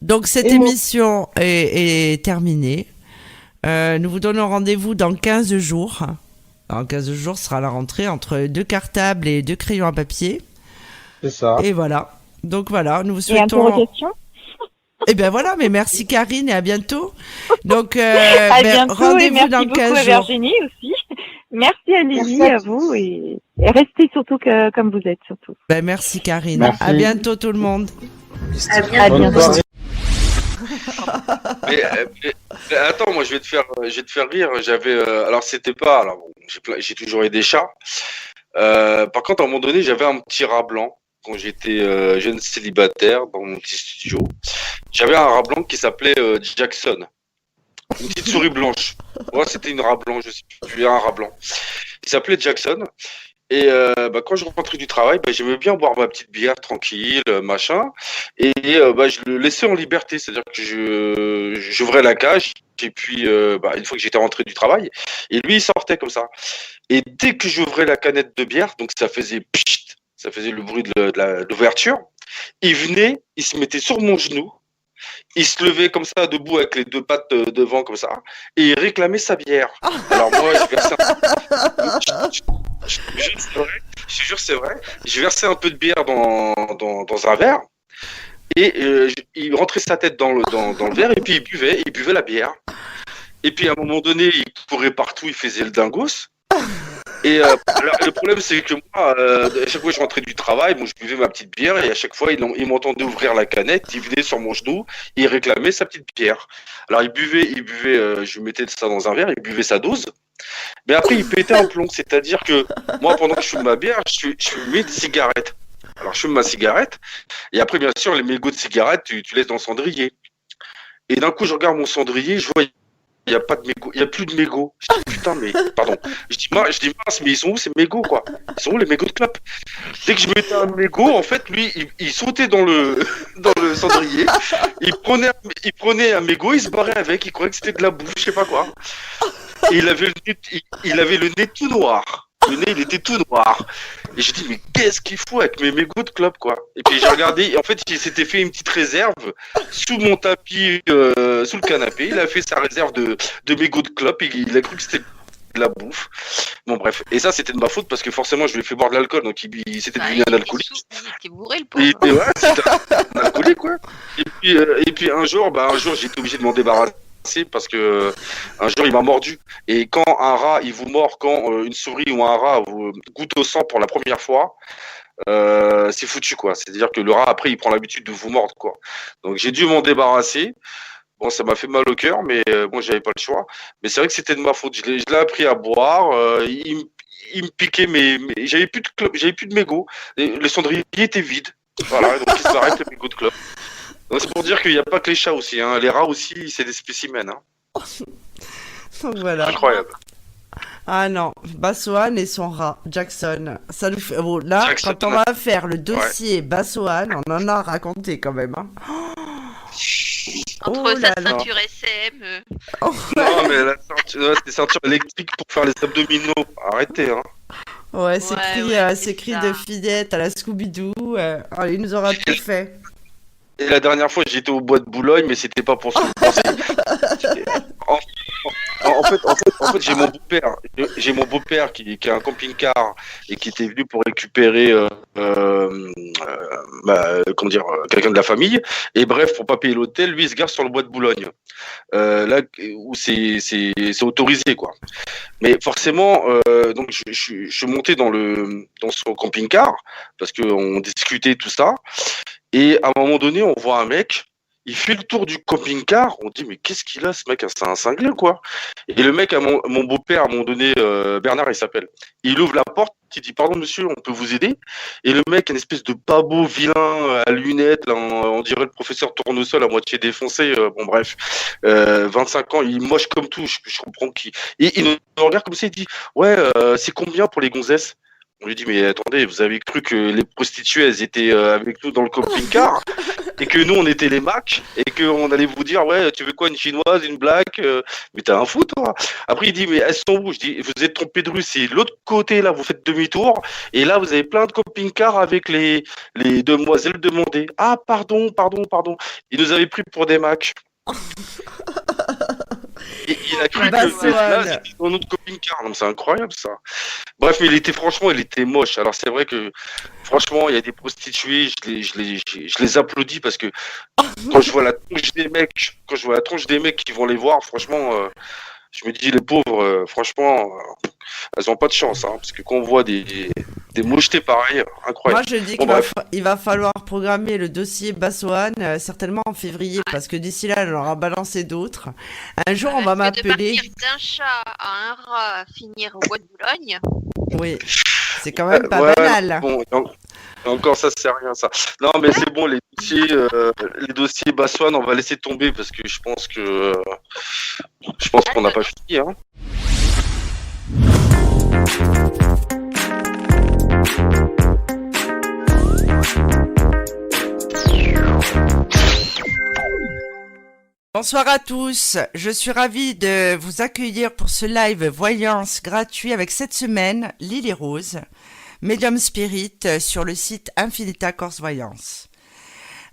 Donc cette émission est terminée. Nous vous donnons rendez-vous dans 15 jours. En 15 jours sera la rentrée entre 2 cartables et 2 crayons à papier. C'est ça. Et voilà. Donc voilà, nous vous souhaitons... Et interrogation. Eh bien voilà, mais merci Karine et à bientôt. Donc à bientôt, rendez-vous dans 15 jours. Merci beaucoup à Virginie aussi. Merci à Lily, à vous et restez surtout comme vous êtes surtout. Merci Karine. Merci. À bientôt tout le monde. À bientôt. Mais attends, moi je vais te faire rire. J'avais alors c'était pas alors bon, j'ai toujours eu des chats. Par contre à un moment donné j'avais un petit rat blanc quand j'étais jeune célibataire dans mon petit studio. J'avais un rat blanc qui s'appelait Jackson. Une petite souris blanche. Ouais, c'était une rat blanc, je sais plus, un rat blanc. Il s'appelait Jackson. Et quand je rentrais du travail, j'aimais bien boire ma petite bière tranquille, machin. Et je le laissais en liberté, c'est-à-dire que j'ouvrais la cage. Et puis, une fois que j'étais rentré du travail, et lui, il sortait comme ça. Et dès que j'ouvrais la canette de bière, donc ça faisait pchit, ça faisait le bruit de l'ouverture, il venait, il se mettait sur mon genou. Il se levait comme ça, debout, avec les 2 pattes devant, comme ça, et il réclamait sa bière. Alors moi, je versais je jure, c'est vrai. Je versais un peu de bière dans un verre, et il rentrait sa tête dans le verre, et puis il buvait la bière. Et puis à un moment donné, il courait partout, il faisait le dingos. Et alors, le problème, c'est que moi, à chaque fois que je rentrais du travail, bon, je buvais ma petite bière et à chaque fois, il m'entendait ouvrir la canette, il venait sur mon genou et il réclamait sa petite bière. Alors, il buvait, je lui mettais ça dans un verre, il buvait sa dose. Mais après, il pétait un plomb. C'est-à-dire que moi, pendant que je fume ma bière, je fumais des cigarettes. Alors, je fume ma cigarette et après, bien sûr, les mégots de cigarettes, tu laisses dans le cendrier. Et d'un coup, je regarde mon cendrier, je vois il n'y a pas de mégots, il n'y a plus de mégots. Je dis putain, mais pardon. Je dis mince, mais ils sont où ces mégots, quoi? Ils sont où les mégots de clope? Dès que je mettais un mégot, en fait, lui, il sautait dans le cendrier, il prenait un mégot, il se barrait avec, il croyait que c'était de la bouffe, je sais pas quoi. Et il avait le nez tout noir. Le nez, il était tout noir. Et j'ai dit, mais qu'est-ce qu'il fout avec mes mégots de clope, quoi? Et puis j'ai regardé, et en fait, il s'était fait une petite réserve sous mon tapis, sous le canapé. Il a fait sa réserve de mégots de clope et il a cru que c'était de la bouffe. Bon, bref. Et ça, c'était de ma faute parce que forcément, je lui ai fait boire de l'alcool, donc il s'était devenu un alcoolique. Il était bourré, le pauvre. Et ouais, c'était un alcoolique, quoi. Et puis un jour, j'ai été obligé de m'en débarrasser. Parce que un jour il m'a mordu et quand un rat il vous mord, quand une souris ou un rat vous goûte au sang pour la première fois, c'est foutu quoi. C'est-à-dire que le rat après il prend l'habitude de vous mordre quoi. Donc j'ai dû m'en débarrasser. Bon, ça m'a fait mal au cœur, mais bon, j'avais pas le choix. Mais c'est vrai que c'était de ma faute. Je l'ai appris à boire. Il me piquait, mais j'avais plus de clope, j'avais plus de mégots. Le cendrier était vide. Voilà, donc il s'arrête le mégot de clope. Donc, c'est pour dire qu'il n'y a pas que les chats aussi. Hein. Les rats aussi, c'est des spécimens. Hein. Donc voilà. Incroyable. Ah non, Bassoane et son rat, Jackson. Ça nous fait... Bon, là, Jackson, quand on va faire le dossier Bassoane, on en a raconté quand même. Hein. Entre sa ceinture SM. Non, mais la ceinture, c'est ceinture électrique pour faire les abdominaux. Arrêtez, hein. Ouais, c'est cri de fillette à la Scooby-Doo. Il nous aura tout fait. Et la dernière fois, j'étais au bois de Boulogne, mais c'était pas pour ça. En fait, j'ai mon beau-père qui a un camping-car et qui était venu pour récupérer quelqu'un de la famille. Et bref, pour pas payer l'hôtel, lui il se gare sur le bois de Boulogne, là où c'est autorisé quoi. Mais forcément, donc je suis monté dans son camping-car parce qu'on discutait tout ça. Et à un moment donné, on voit un mec. Il fait le tour du camping-car, on dit mais qu'est-ce qu'il a ce mec, c'est un cinglé quoi. Et le mec, mon beau-père à un moment donné, Bernard il s'appelle, il ouvre la porte, il dit pardon monsieur, on peut vous aider? Et le mec, une espèce de pas beau vilain à lunettes, là, on dirait le professeur Tournesol à moitié défoncé, bon bref, 25 ans, il moche comme tout, je comprends qui. Et il nous regarde comme ça, il dit ouais, c'est combien pour les gonzesses? On lui dit mais attendez, vous avez cru que les prostituées elles étaient avec nous dans le camping-car et que nous on était les Macs et qu'on allait vous dire ouais tu veux quoi, une chinoise, une black, mais t'as un fou toi. Après il dit mais elles sont où? Je dis vous êtes trompé de rue, c'est l'autre côté là, vous faites demi-tour et là vous avez plein de camping-cars avec les demoiselles demandées. Ah pardon. Ils nous avaient pris pour des Macs. Et il a cru que là, c'était dans notre camping-car. C'est incroyable ça. Bref, mais il était moche. Alors c'est vrai que franchement, il y a des prostituées, je les applaudis parce que quand je vois la tronche des mecs qui vont les voir, franchement, je me dis les pauvres, franchement, elles ont pas de chance, hein, parce que quand on voit des mochetés pareilles, incroyable. Moi je dis qu'il va falloir programmer le dossier Bassoane certainement en février parce que d'ici là on aura balancé d'autres. Un jour on va m'appeler. De partir d'un chat à un rat, finir au bois de Boulogne. Oui, c'est quand même pas banal. Bon, encore ça c'est rien ça. Non mais c'est bon, les dossiers Bassoane on va laisser tomber parce que je pense qu'on n'a pas fini. Hein. Bonsoir à tous, je suis ravie de vous accueillir pour ce live voyance gratuit avec cette semaine Lily Rose, médium spirit sur le site Infinita Corse Voyance.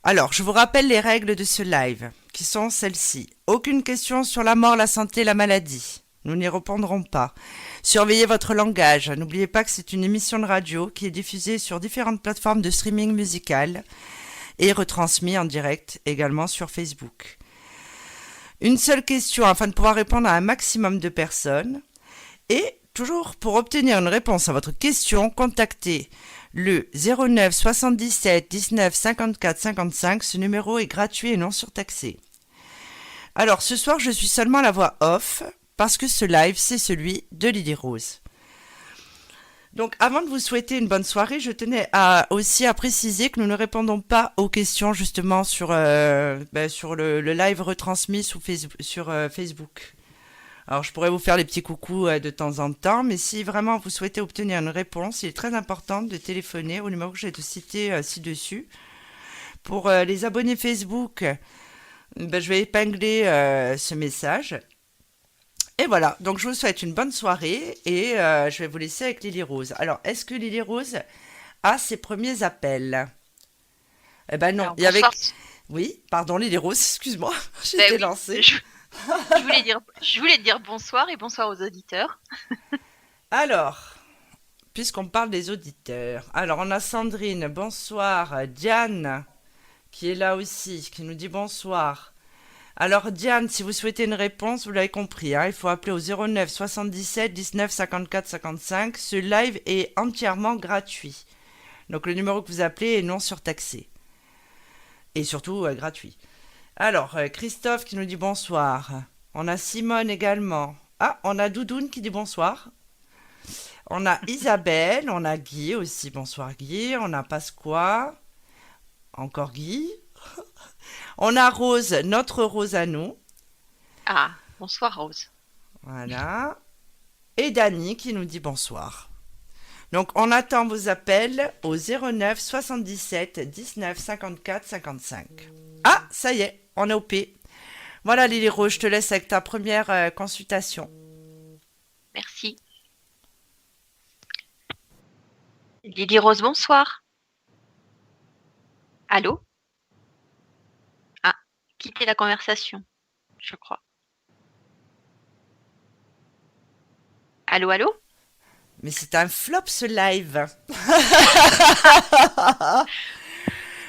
Alors, je vous rappelle les règles de ce live, qui sont celles-ci. Aucune question sur la mort, la santé, la maladie. Nous n'y répondrons pas. Surveillez votre langage. N'oubliez pas que c'est une émission de radio qui est diffusée sur différentes plateformes de streaming musical et retransmise en direct également sur Facebook. Une seule question afin de pouvoir répondre à un maximum de personnes. Et toujours pour obtenir une réponse à votre question, contactez le 09 77 19 54 55. Ce numéro est gratuit et non surtaxé. Alors, ce soir, je suis seulement à la voix off parce que ce live, c'est celui de Lily Rose. Donc, avant de vous souhaiter une bonne soirée, je tenais aussi à préciser que nous ne répondons pas aux questions justement sur le live retransmis sur Facebook. Alors, je pourrais vous faire les petits coucous de temps en temps, mais si vraiment vous souhaitez obtenir une réponse, il est très important de téléphoner au numéro que j'ai cité ci-dessus. Pour les abonnés Facebook, je vais épingler ce message. Et voilà, donc je vous souhaite une bonne soirée et je vais vous laisser avec Lily Rose. Alors, est-ce que Lily Rose a ses premiers appels? Eh ben non, Alors, il y avait... bonsoir. Oui, pardon Lily Rose, excuse-moi, j'étais lancée. Je voulais dire bonsoir et bonsoir aux auditeurs. Alors, puisqu'on parle des auditeurs, alors on a Sandrine, bonsoir, Diane, qui est là aussi, qui nous dit bonsoir. Alors Diane, si vous souhaitez une réponse, vous l'avez compris, hein, il faut appeler au 09 77 19 54 55. Ce live est entièrement gratuit. Donc le numéro que vous appelez est non surtaxé. Et surtout gratuit. Alors, Christophe qui nous dit bonsoir. On a Simone également. Ah, on a Doudoune qui dit bonsoir. On a Isabelle, on a Guy aussi. Bonsoir Guy. On a Pasqua. Encore Guy. On a Rose, notre Rose à nous. Ah, bonsoir Rose. Voilà. Et Dany qui nous dit bonsoir. Donc, on attend vos appels au 09 77 19 54 55. Ah, ça y est, on est au P. Voilà Lily Rose, je te laisse avec ta première consultation. Merci. Lily Rose, bonsoir. Allô? Ah, quittez la conversation, je crois. Allô, allô? Mais c'est un flop ce live.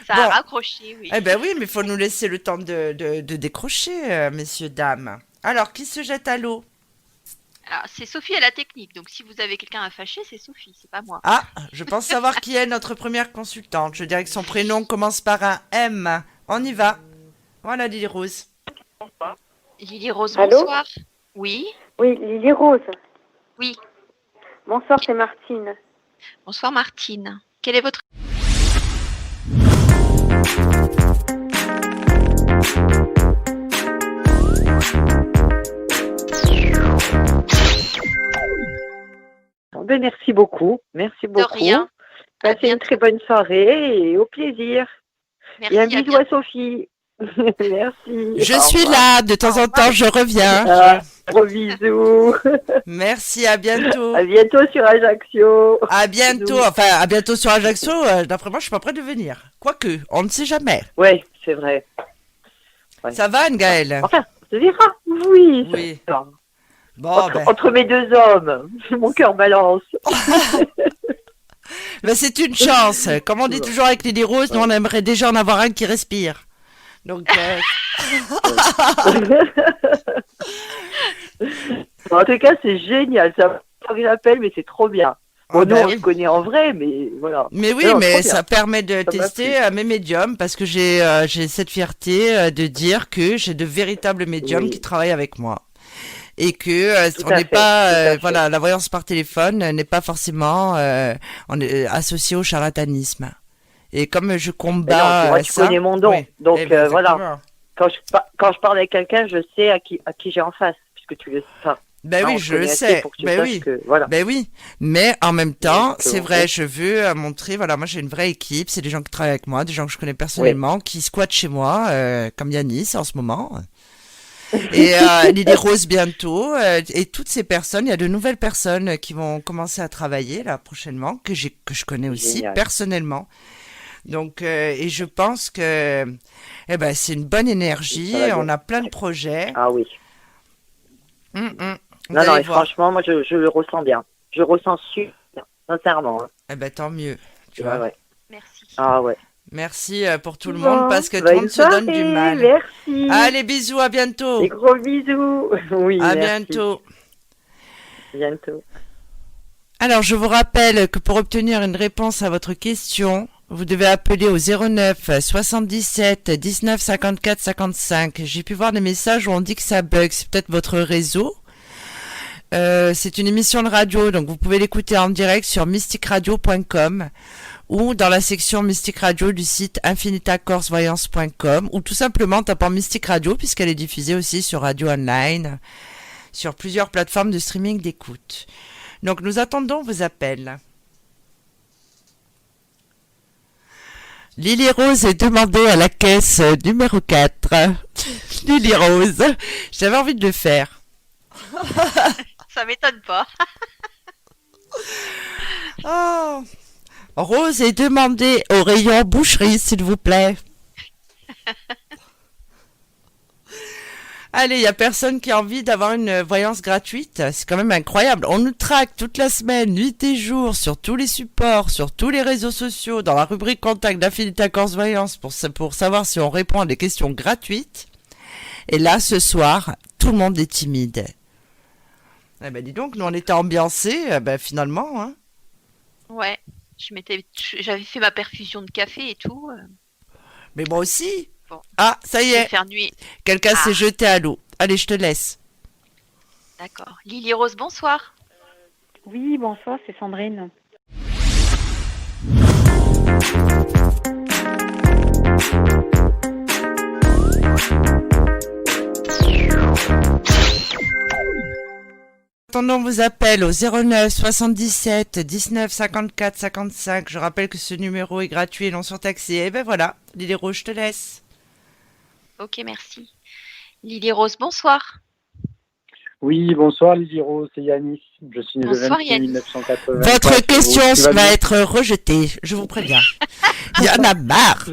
Ça a raccroché, oui. Eh ben oui, mais il faut nous laisser le temps de décrocher, messieurs, dames. Alors, qui se jette à l'eau? Alors, c'est Sophie à la technique, donc si vous avez quelqu'un à fâcher, c'est Sophie, c'est pas moi. Ah, je pense savoir qui est notre première consultante. Je dirais que son prénom commence par un M. On y va. Voilà Lily Rose. Lily Rose, Allô? bonsoir. Oui. Oui, Lily Rose. Oui. Bonsoir, c'est Martine. Bonsoir Martine. Quel est votre... Ben, merci beaucoup. Merci beaucoup. rien. Passez une très bonne soirée et au plaisir. Merci, et un à bisou bientôt. à Sophie. Merci. Je Au suis revoir. là, de temps en temps, je reviens. Ah, gros bisous. Merci, à bientôt. À bientôt sur Ajaccio. À bientôt, Bisous. enfin, à bientôt sur Ajaccio. D'après moi, je suis pas prête de venir. Quoique, on ne sait jamais. Ouais, c'est vrai. Ouais. Ça va, Ngaël? Enfin, on se verra. Oui. Oui. Ça va. Bon, Entre mes deux hommes, mon cœur balance. Ben, c'est une chance. Comme on dit toujours avec Lily Rose, nous on aimerait déjà en avoir un qui respire. Donc, En tout cas, c'est génial. Ça me rappelle, mais c'est trop bien. Bon, nous, on se connaît en vrai, mais voilà. Mais oui, Non, mais trop bien. ça permet de Ça m'a tester plu. mes médiums parce que j'ai cette fierté de dire que j'ai de véritables médiums qui travaillent avec moi. Et que Tout on à n'est fait, pas, tout à fait. voilà, la voyance par téléphone n'est pas forcément on est associé au charlatanisme. Et comme je Mais combats non, moi, tu ça, connais mon don. oui. Donc, Eh ben, voilà. Quand je parle avec quelqu'un, je sais à qui j'ai en face, puisque tu le sais pas. Ben Non, oui, on je connaît le assez sais. pour que tu Ben saches oui. que- voilà. Ben oui. Mais en même temps, c'est vrai, ouais. je veux montrer, voilà, moi j'ai une vraie équipe, c'est des gens qui travaillent avec moi, des gens que je connais personnellement, qui squattent chez moi, comme Yanis en ce moment. Et Lily Rose bientôt, et toutes ces personnes, il y a de nouvelles personnes qui vont commencer à travailler là prochainement, que je connais aussi Génial. personnellement. Donc, et je pense que c'est une bonne énergie, Ça va bien. on a plein de projets. Ah oui. Vous Non, allez et voir. franchement, moi, je le ressens bien. Je ressens super, sincèrement. Hein. Tant mieux, tu Ouais, vois. ouais. Merci. Ah ouais. Merci pour tout le Bon, monde parce que tout bah, le monde une se donne du soirée, mal. merci. Allez, bisous, à bientôt. Des gros bisous. Oui, À merci. bientôt. Bientôt. Alors, je vous rappelle que pour obtenir une réponse à votre question, vous devez appeler au 09 77 19 54 55. J'ai pu voir des messages où on dit que ça bug. C'est peut-être votre réseau. C'est une émission de radio, donc vous pouvez l'écouter en direct sur mysticradio.com ou dans la section Mystique Radio du site infinitacorsevoyance.com ou tout simplement en tapant Mystique Radio puisqu'elle est diffusée aussi sur Radio Online, sur plusieurs plateformes de streaming d'écoute. Donc nous attendons vos appels. Lily Rose est demandée à la caisse numéro 4. Lily Rose, j'avais envie de le faire. Ça m'étonne pas. Oh. Rose est demandée au rayon boucherie, s'il vous plaît. Allez, il n'y a personne qui a envie d'avoir une voyance gratuite. C'est quand même incroyable. On nous traque toute la semaine, nuit et jour, sur tous les supports, sur tous les réseaux sociaux, dans la rubrique contact d'Affinita Corse Voyance pour savoir si on répond à des questions gratuites. Et là, ce soir, tout le monde est timide. Eh ben dis donc, nous on était ambiancés, finalement. Hein. Ouais, j'avais fait ma perfusion de café et tout. Mais moi aussi. Bon. Ah, ça y est. Faire nuit. Quelqu'un s'est jeté à l'eau. Allez, je te laisse. D'accord. Lily Rose, bonsoir. Oui, bonsoir, c'est Sandrine. Attendons vos appels au 09 77 19 54 55. Je rappelle que ce numéro est gratuit et non surtaxé. Et ben voilà, Lily Rose, je te laisse. Ok, merci. Lily Rose, bonsoir. Oui, bonsoir Lily Rose, c'est Yanis. Je suis né le Bonsoir, 26 1980. Votre question va être rejetée, je vous préviens. Il y en a marre.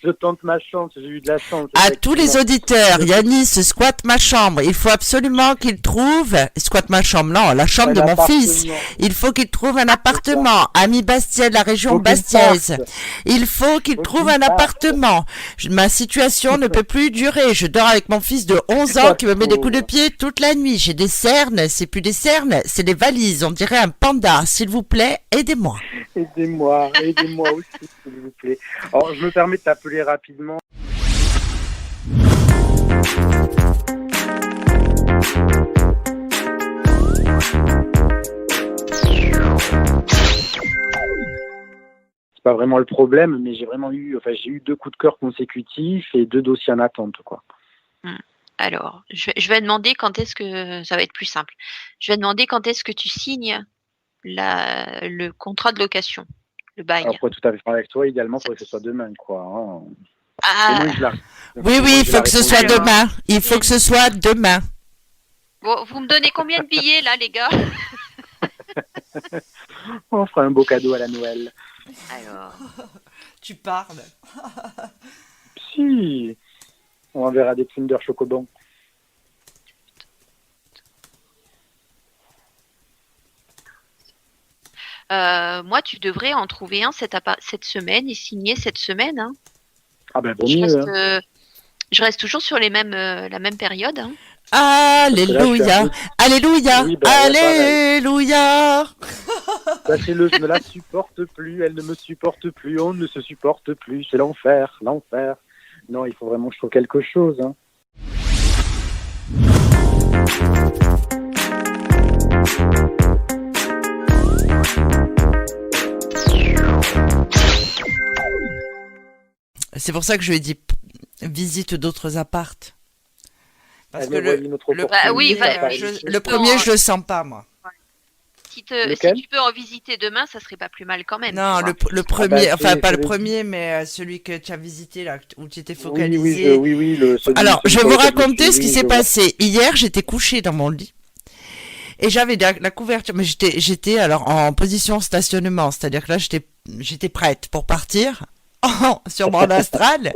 Je tente ma chance, j'ai eu de la chance. À tous les auditeurs, Yanis squatte ma chambre. Il faut absolument qu'il trouve... Squatte ma chambre, non, la chambre de mon fils. Il faut qu'il trouve un appartement. Ami Bastiais de la région Bastiaise. Il faut qu'il trouve un appartement. Ma situation ne peut plus durer. Je dors avec mon fils de 11 ans qui me met des coups de pied toute la nuit. J'ai des cernes, c'est plus des cernes, c'est des valises. On dirait un panda. S'il vous plaît, aidez-moi. Aidez-moi aussi, s'il vous plaît. Alors, je me permets de t'appeler rapidement. C'est pas vraiment le problème, mais j'ai eu 2 coups de cœur consécutifs et 2 dossiers en attente, quoi. Alors, je vais demander quand est-ce que ça va être plus simple. Je vais demander quand est-ce que tu signes le contrat de location, le bail. Alors, pour être tout à fait franc avec toi, idéalement, il faudrait que ce soit demain, quoi. Hein. Oui, il faut que ce soit demain. Il faut que ce soit demain. Bon, vous me donnez combien de billets, là, les gars? On fera un beau cadeau à la Noël. Alors... Tu parles. Si. On enverra des Kinder Chocobon. Moi, tu devrais en trouver un cette semaine et signer cette semaine. Hein. Ah ben, bon mieux. Je reste toujours sur la même période. Hein. Alléluia, alléluia, oui, alléluia. Sachez-le, je ne la supporte plus, elle ne me supporte plus, on ne se supporte plus, c'est l'enfer, l'enfer. Non, il faut vraiment que je trouve quelque chose. Hein. C'est pour ça que je lui ai dit visite d'autres appartes. Parce que le premier, je le sens pas, moi. Si tu peux en visiter demain, ça serait pas plus mal quand même. Non, le premier, enfin pas le premier, mais celui que tu as visité là, où tu étais focalisé. Oui, alors, je vais vous raconter ce qui s'est passé. Hier, j'étais couchée dans mon lit. Et j'avais la couverture, mais j'étais alors en position stationnement, c'est-à-dire que là, j'étais prête pour partir. Sur mon astral.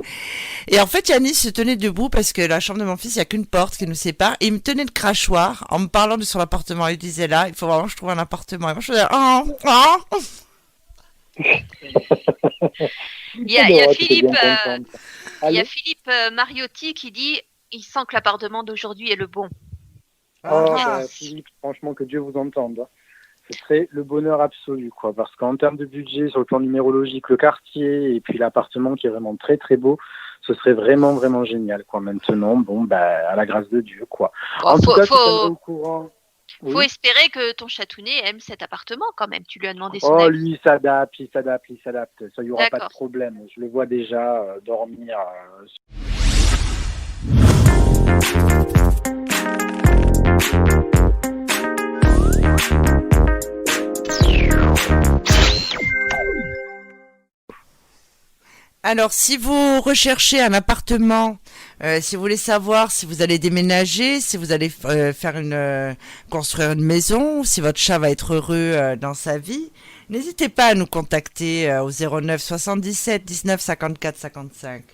Et en fait, Yanis se tenait debout parce que la chambre de mon fils, il n'y a qu'une porte qui nous sépare. Et il me tenait de crachoir en me parlant de son appartement. Il disait là, il faut vraiment que je trouve un appartement. Et moi, je faisais Il y a Philippe Mariotti qui dit il sent que l'appartement d'aujourd'hui est le bon. Philippe, franchement, que Dieu vous entende. ce serait le bonheur absolu, quoi. Parce qu'en termes de budget, sur le plan numérologique, le quartier et puis l'appartement qui est vraiment très très beau, ce serait vraiment vraiment génial, quoi. Maintenant, bon, bah, à la grâce de Dieu, quoi. Bon, En tout cas, je tiendrai au courant. Faut Oui. espérer que ton chatounet aime cet appartement quand même. Tu lui as demandé son Oh, avis. lui, il s'adapte. Ça, il y aura pas de D'accord. problème. Je le vois déjà dormir. Alors, si vous recherchez un appartement, si vous voulez savoir si vous allez déménager, si vous allez construire une maison, ou si votre chat va être heureux dans sa vie, n'hésitez pas à nous contacter au 09 77 19 54 55.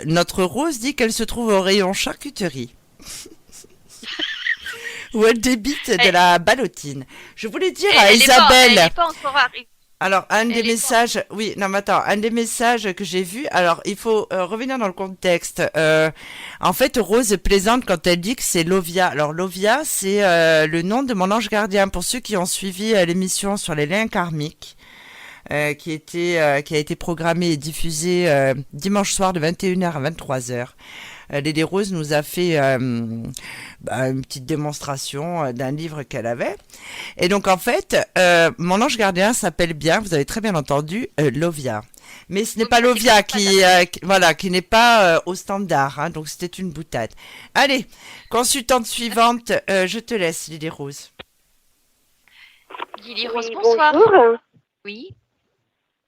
Notre Rose dit qu'elle se trouve au rayon charcuterie. Où elle débite de la ballotine. Je voulais dire à Isabelle. Elle n'est pas encore arrivée. Alors, un des messages que j'ai vu, alors il faut revenir dans le contexte. En fait, Rose plaisante quand elle dit que c'est Lovia. Alors, Lovia, c'est le nom de mon ange gardien. Pour ceux qui ont suivi l'émission sur les liens karmiques, qui a été programmée et diffusée dimanche soir de 21h à 23h. Lady Rose nous a fait une petite démonstration d'un livre qu'elle avait. Et donc, en fait, mon ange gardien s'appelle bien, vous avez très bien entendu, Lovia. Mais ce n'est pas Lovia qui n'est pas au standard. Hein, donc, c'était une boutade. Allez, consultante suivante, je te laisse, Lady Rose. Lily Rose, Oui, bonsoir. bonjour. Oui.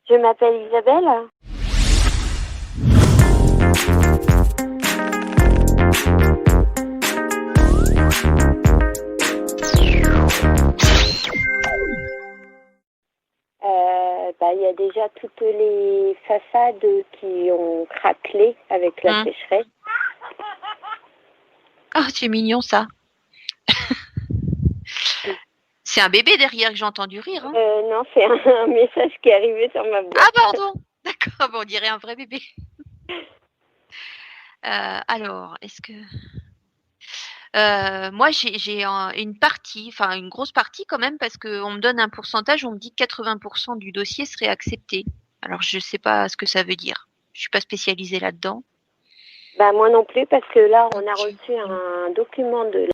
Je m'appelle Isabelle. Il y a déjà toutes les façades qui ont craquelé avec la sécheresse. Ah, c'est mignon ça. C'est un bébé derrière que j'ai entendu rire. Hein. Non, c'est un message qui est arrivé sur ma boîte. Ah pardon. D'accord, bon, on dirait un vrai bébé. Alors, est-ce que... moi, j'ai une partie, enfin une grosse partie quand même, parce qu'on me donne un pourcentage, on me dit que 80% du dossier serait accepté. Alors, je sais pas ce que ça veut dire. Je suis pas spécialisée là-dedans. Bah, moi non plus, parce que là, on a reçu un document de...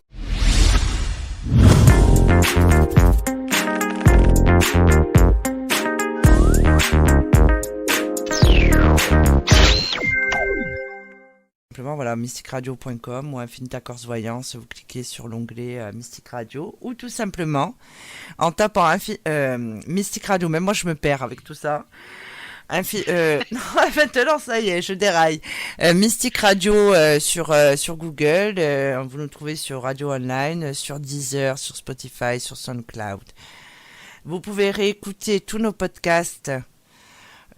Simplement, voilà, mysticradio.com ou Infinita Corse Voyance, vous cliquez sur l'onglet Mystic Radio, ou tout simplement en tapant Mystic Radio. Même moi je me perds avec tout ça. Non, maintenant ça y est, je déraille. Mystic Radio sur Google, vous nous trouvez sur Radio Online, sur Deezer, sur Spotify, sur SoundCloud. Vous pouvez réécouter tous nos podcasts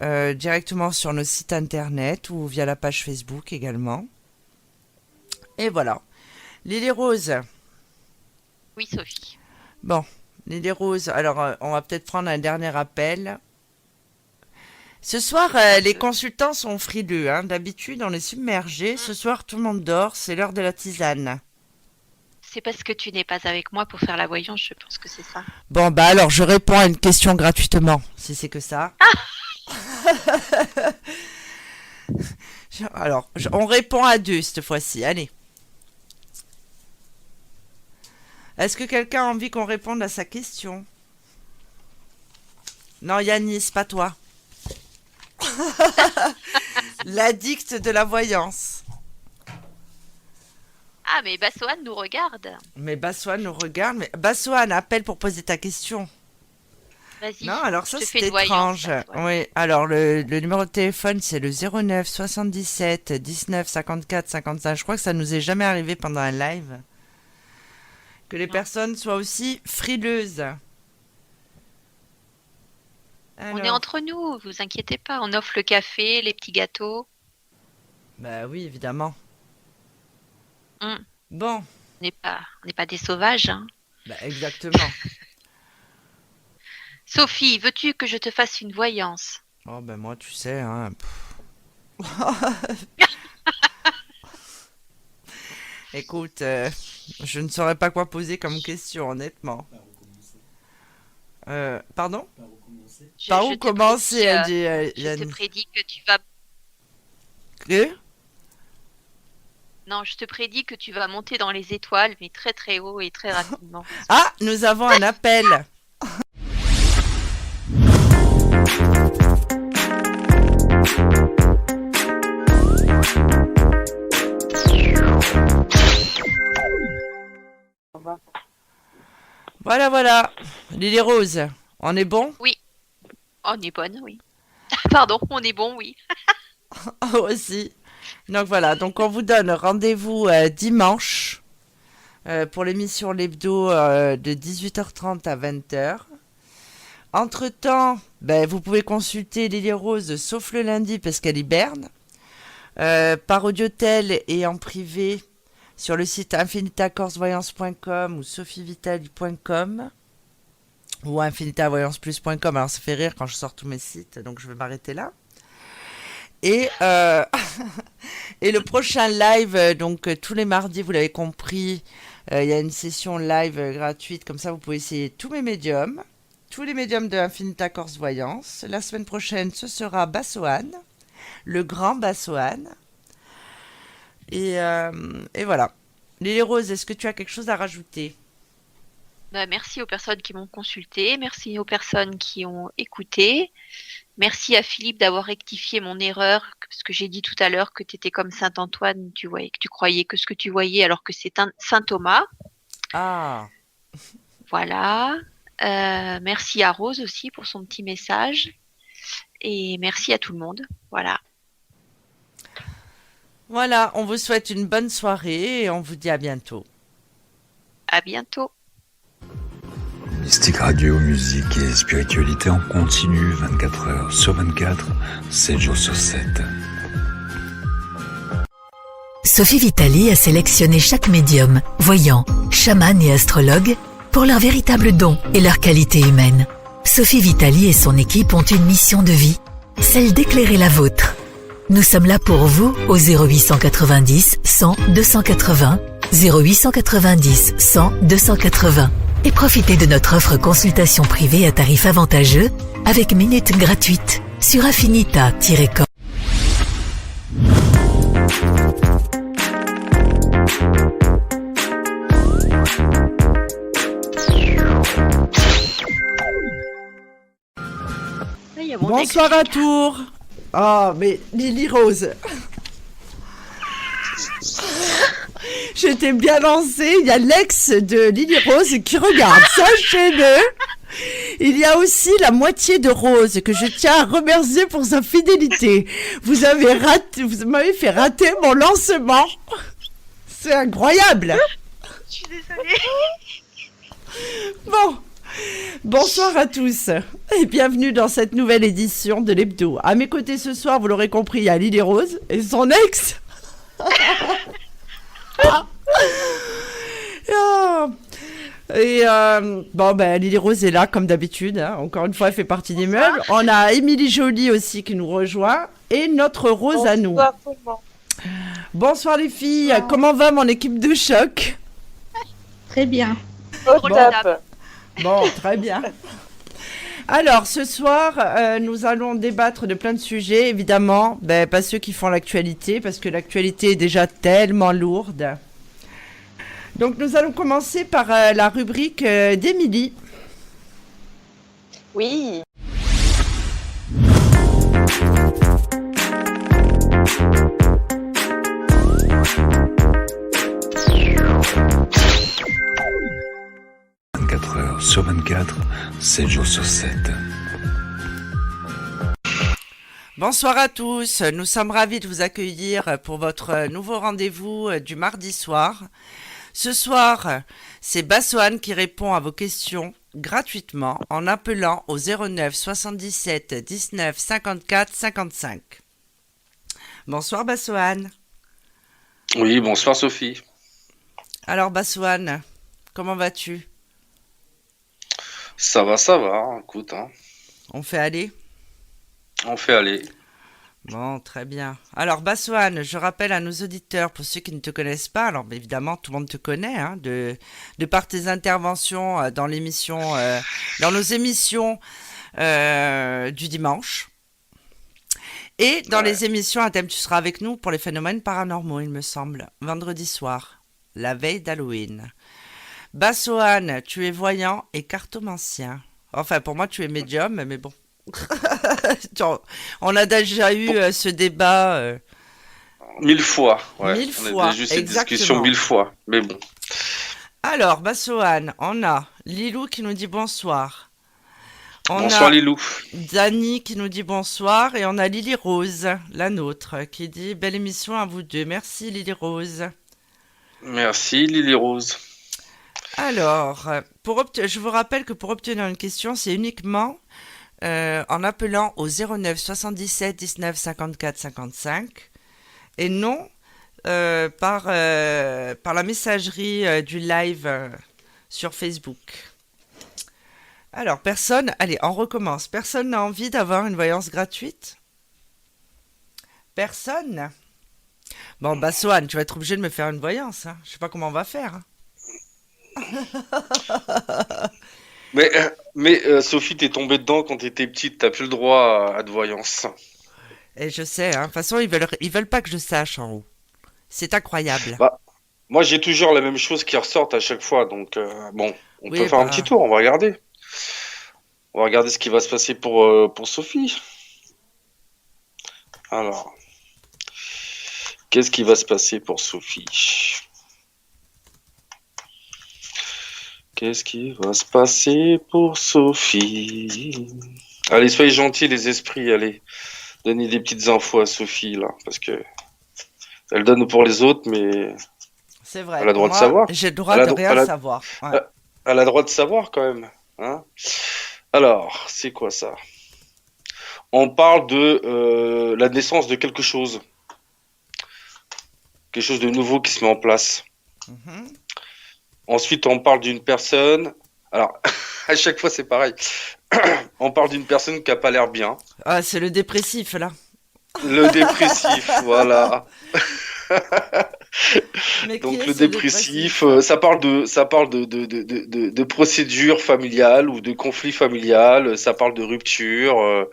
directement sur nos sites internet ou via la page Facebook également. Et voilà. Lily Rose. Oui, Sophie. Bon, Lily Rose, alors on va peut-être prendre un dernier appel. Ce soir, les consultants sont frileux. Hein. D'habitude, on est submergés. Ce soir, tout le monde dort. C'est l'heure de la tisane. C'est parce que tu n'es pas avec moi pour faire la voyance, je pense que c'est ça. Bon, bah alors, je réponds à une question gratuitement, si c'est que ça. Alors, on répond à deux cette fois-ci. Allez. Est-ce que quelqu'un a envie qu'on réponde à sa question? Non, Yanis, pas toi. L'addict de la voyance. Ah, mais Bassoane nous regarde. Mais Bassoane nous regarde. Mais Bassoane, appelle pour poser ta question. Vas-y. Non, alors ça je te fais c'est une voyance, étrange. Oui, alors le numéro de téléphone c'est le 09 77 19 54 55. Je crois que ça nous est jamais arrivé pendant un live. Que les personnes soient aussi frileuses. Alors... On est entre nous, vous inquiétez pas. On offre le café, les petits gâteaux. Bah oui, évidemment. Bon. On n'est pas des sauvages. Hein. Bah exactement. Sophie, veux-tu que je te fasse une voyance? Oh ben moi, tu sais, hein. Écoute, je ne saurais pas quoi poser comme question, honnêtement. Pardon? Je- Par je où te commencer, prédis, a dit Je te Yann. prédis que tu vas. Que Non, je te prédis que tu vas monter dans les étoiles, mais très très haut et très rapidement. Ah, nous avons un appel. Voilà. Lily Rose, on est bon? Oui. On est bonne, oui. Pardon, on est bon, oui. Aussi. Donc voilà, donc on vous donne rendez-vous dimanche pour l'émission L'Hebdo de 18h30 à 20h. Entre-temps, vous pouvez consulter Lily Rose, sauf le lundi parce qu'elle hiberne, par audiotel et en privé sur le site infinitacorsevoyance.com ou sophievitali.com ou infinitavoyanceplus.com. Alors ça fait rire quand je sors tous mes sites, donc je vais m'arrêter là. Et, et le prochain live, donc tous les mardis, vous l'avez compris, il y a une session live gratuite, comme ça vous pouvez essayer tous mes médiums, tous les médiums de Infinita Corse Voyance. La semaine prochaine, ce sera Bassoane, le grand Bassoane. Et voilà. Lily Rose, est-ce que tu as quelque chose à rajouter? Merci aux personnes qui m'ont consulté, merci aux personnes qui ont écouté. Merci à Philippe d'avoir rectifié mon erreur, parce que j'ai dit tout à l'heure que tu étais comme Saint Antoine, tu croyais que ce que tu voyais alors que c'est un Saint Thomas. Ah. Voilà. Merci à Rose aussi pour son petit message. Et merci à tout le monde. Voilà. Voilà, on vous souhaite une bonne soirée et on vous dit à bientôt. À bientôt. Mystique Radio, musique et spiritualité en continu, 24 heures sur 24, 7 jours sur 7. Sophie Vitali a sélectionné chaque médium, voyant, chaman et astrologue pour leur véritable don et leur qualité humaine. Sophie Vitali et son équipe ont une mission de vie, celle d'éclairer la vôtre. Nous sommes là pour vous au 0890 100 280, 0890 100 280. Et profitez de notre offre consultation privée à tarif avantageux avec minutes gratuites sur affinita-com. Bonsoir à tous. Oh, mais Lily Rose. J'étais bien lancée. Il y a l'ex de Lily Rose qui regarde. Sachez-le. Il y a aussi la moitié de Rose que je tiens à remercier pour sa fidélité. Vous m'avez fait rater mon lancement. C'est incroyable. Je suis désolée. Bon. Bonsoir à tous et bienvenue dans cette nouvelle édition de l'Hebdo. À mes côtés ce soir, vous l'aurez compris, il y a Lily Rose et son ex. Et Lily Rose est là comme d'habitude. Hein. Encore une fois, elle fait partie des meubles. On a Émilie Joly aussi qui nous rejoint et notre Rose à nous. Bonsoir les filles. Comment va mon équipe de choc? Très bien. Bon, très bien. Alors, ce soir, nous allons débattre de plein de sujets, évidemment, pas ceux qui font l'actualité, parce que l'actualité est déjà tellement lourde. Donc, nous allons commencer par la rubrique d'Émilie. Oui. Sur 24, 7 jours sur 7. Bonsoir à tous, nous sommes ravis de vous accueillir pour votre nouveau rendez-vous du mardi soir. Ce soir, c'est Bassoane qui répond à vos questions gratuitement en appelant au 09 77 19 54 55. Bonsoir Bassoane. Oui, bonsoir Sophie. Alors Bassoane, comment vas-tu ? Ça va, écoute. Hein. On fait aller ? On fait aller. Bon, très bien. Alors, Bassoane, je rappelle à nos auditeurs, pour ceux qui ne te connaissent pas, alors évidemment, tout le monde te connaît, hein, de par tes interventions dans l'émission, dans nos émissions du dimanche. Et dans les émissions à thème, tu seras avec nous pour les phénomènes paranormaux, il me semble, vendredi soir, la veille d'Halloween. Bassoane, tu es voyant et cartomancien. Enfin, pour moi, tu es médium, mais bon. On a déjà eu ce débat. 1000 fois, ouais. 1000 On fois, a déjà eu cette exactement. discussion 1000 fois, mais bon. Alors, Bassoane, on a Lilou qui nous dit bonsoir. Bonsoir Lilou. Dani qui nous dit bonsoir. Et on a Lily Rose, la nôtre, qui dit belle émission à vous deux. Merci Lily Rose. Merci Lily Rose. Alors, je vous rappelle que pour obtenir une question, c'est uniquement en appelant au 09 77 19 54 55 et non par la messagerie du live sur Facebook. Alors, allez, on recommence. Personne n'a envie d'avoir une voyance gratuite? Personne? Bon, Bassoane, tu vas être obligé de me faire une voyance. Hein. Je sais pas comment on va faire. Hein. Mais Sophie, t'es tombée dedans quand t'étais petite, t'as plus le droit à de voyance. Et je sais, hein. De toute façon, ils veulent pas que je sache en haut. C'est incroyable. Bah, moi, j'ai toujours la même chose qui ressortent à chaque fois, donc bon, on Oui, peut faire un petit tour, on va regarder. On va regarder ce qui va se passer pour Sophie. Alors, qu'est-ce qui va se passer pour Sophie? Qu'est-ce qui va se passer pour Sophie? Allez, soyez gentils les esprits, allez. Donnez des petites infos à Sophie, là, parce que elle donne pour les autres, mais c'est vrai. Elle a le droit de savoir. J'ai le droit de rien savoir. Ouais. Elle a le droit de savoir quand même. Hein. Alors, c'est quoi ça? On parle de la naissance de quelque chose. Quelque chose de nouveau qui se met en place. Mm-hmm. Ensuite, on parle d'une personne. Alors, à chaque fois, c'est pareil. On parle d'une personne qui n'a pas l'air bien. Ah, c'est le dépressif, là. Le dépressif, voilà. Mais donc le dépressif, ça parle de procédure familiale ou de conflit familial, ça parle de rupture.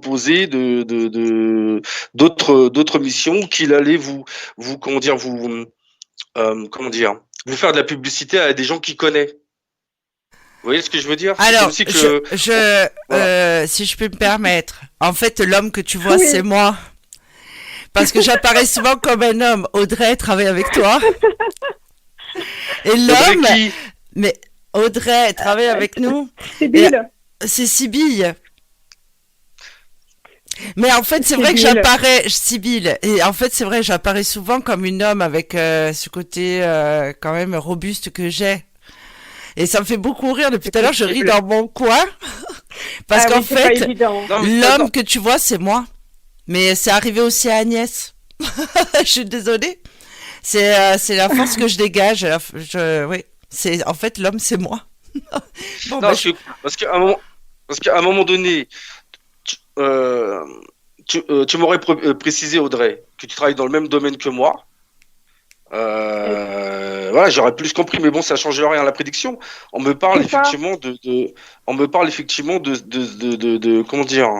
Poser d'autres missions qu'il allait vous comment dire vous faire de la publicité à des gens qu'il connaît. Vous voyez ce que je veux dire? Alors, aussi que... voilà. Si je peux me permettre, en fait, l'homme que tu vois, c'est moi. Parce que j'apparais souvent comme un homme. Audrey travaille avec toi. Et l'homme... Mais Audrey travaille avec nous. Sibylle. C'est Sibylle. Mais en fait, c'est vrai que j'apparais, Sibylle, et en fait, c'est vrai, j'apparais souvent comme une homme avec ce côté quand même robuste que j'ai. Et ça me fait beaucoup rire. Depuis tout à l'heure, je ris dans mon coin. Parce qu'en fait, l'homme que tu vois, c'est moi. Mais c'est arrivé aussi à Agnès. Je suis désolée. C'est la force que je dégage. Oui. En fait, l'homme, c'est moi. Bon, non, parce qu'à un moment donné, tu m'aurais précisé, Audrey, que tu travailles dans le même domaine que moi. Voilà, j'aurais plus compris, mais bon, ça change rien à la prédiction. On me parle effectivement de comment dire.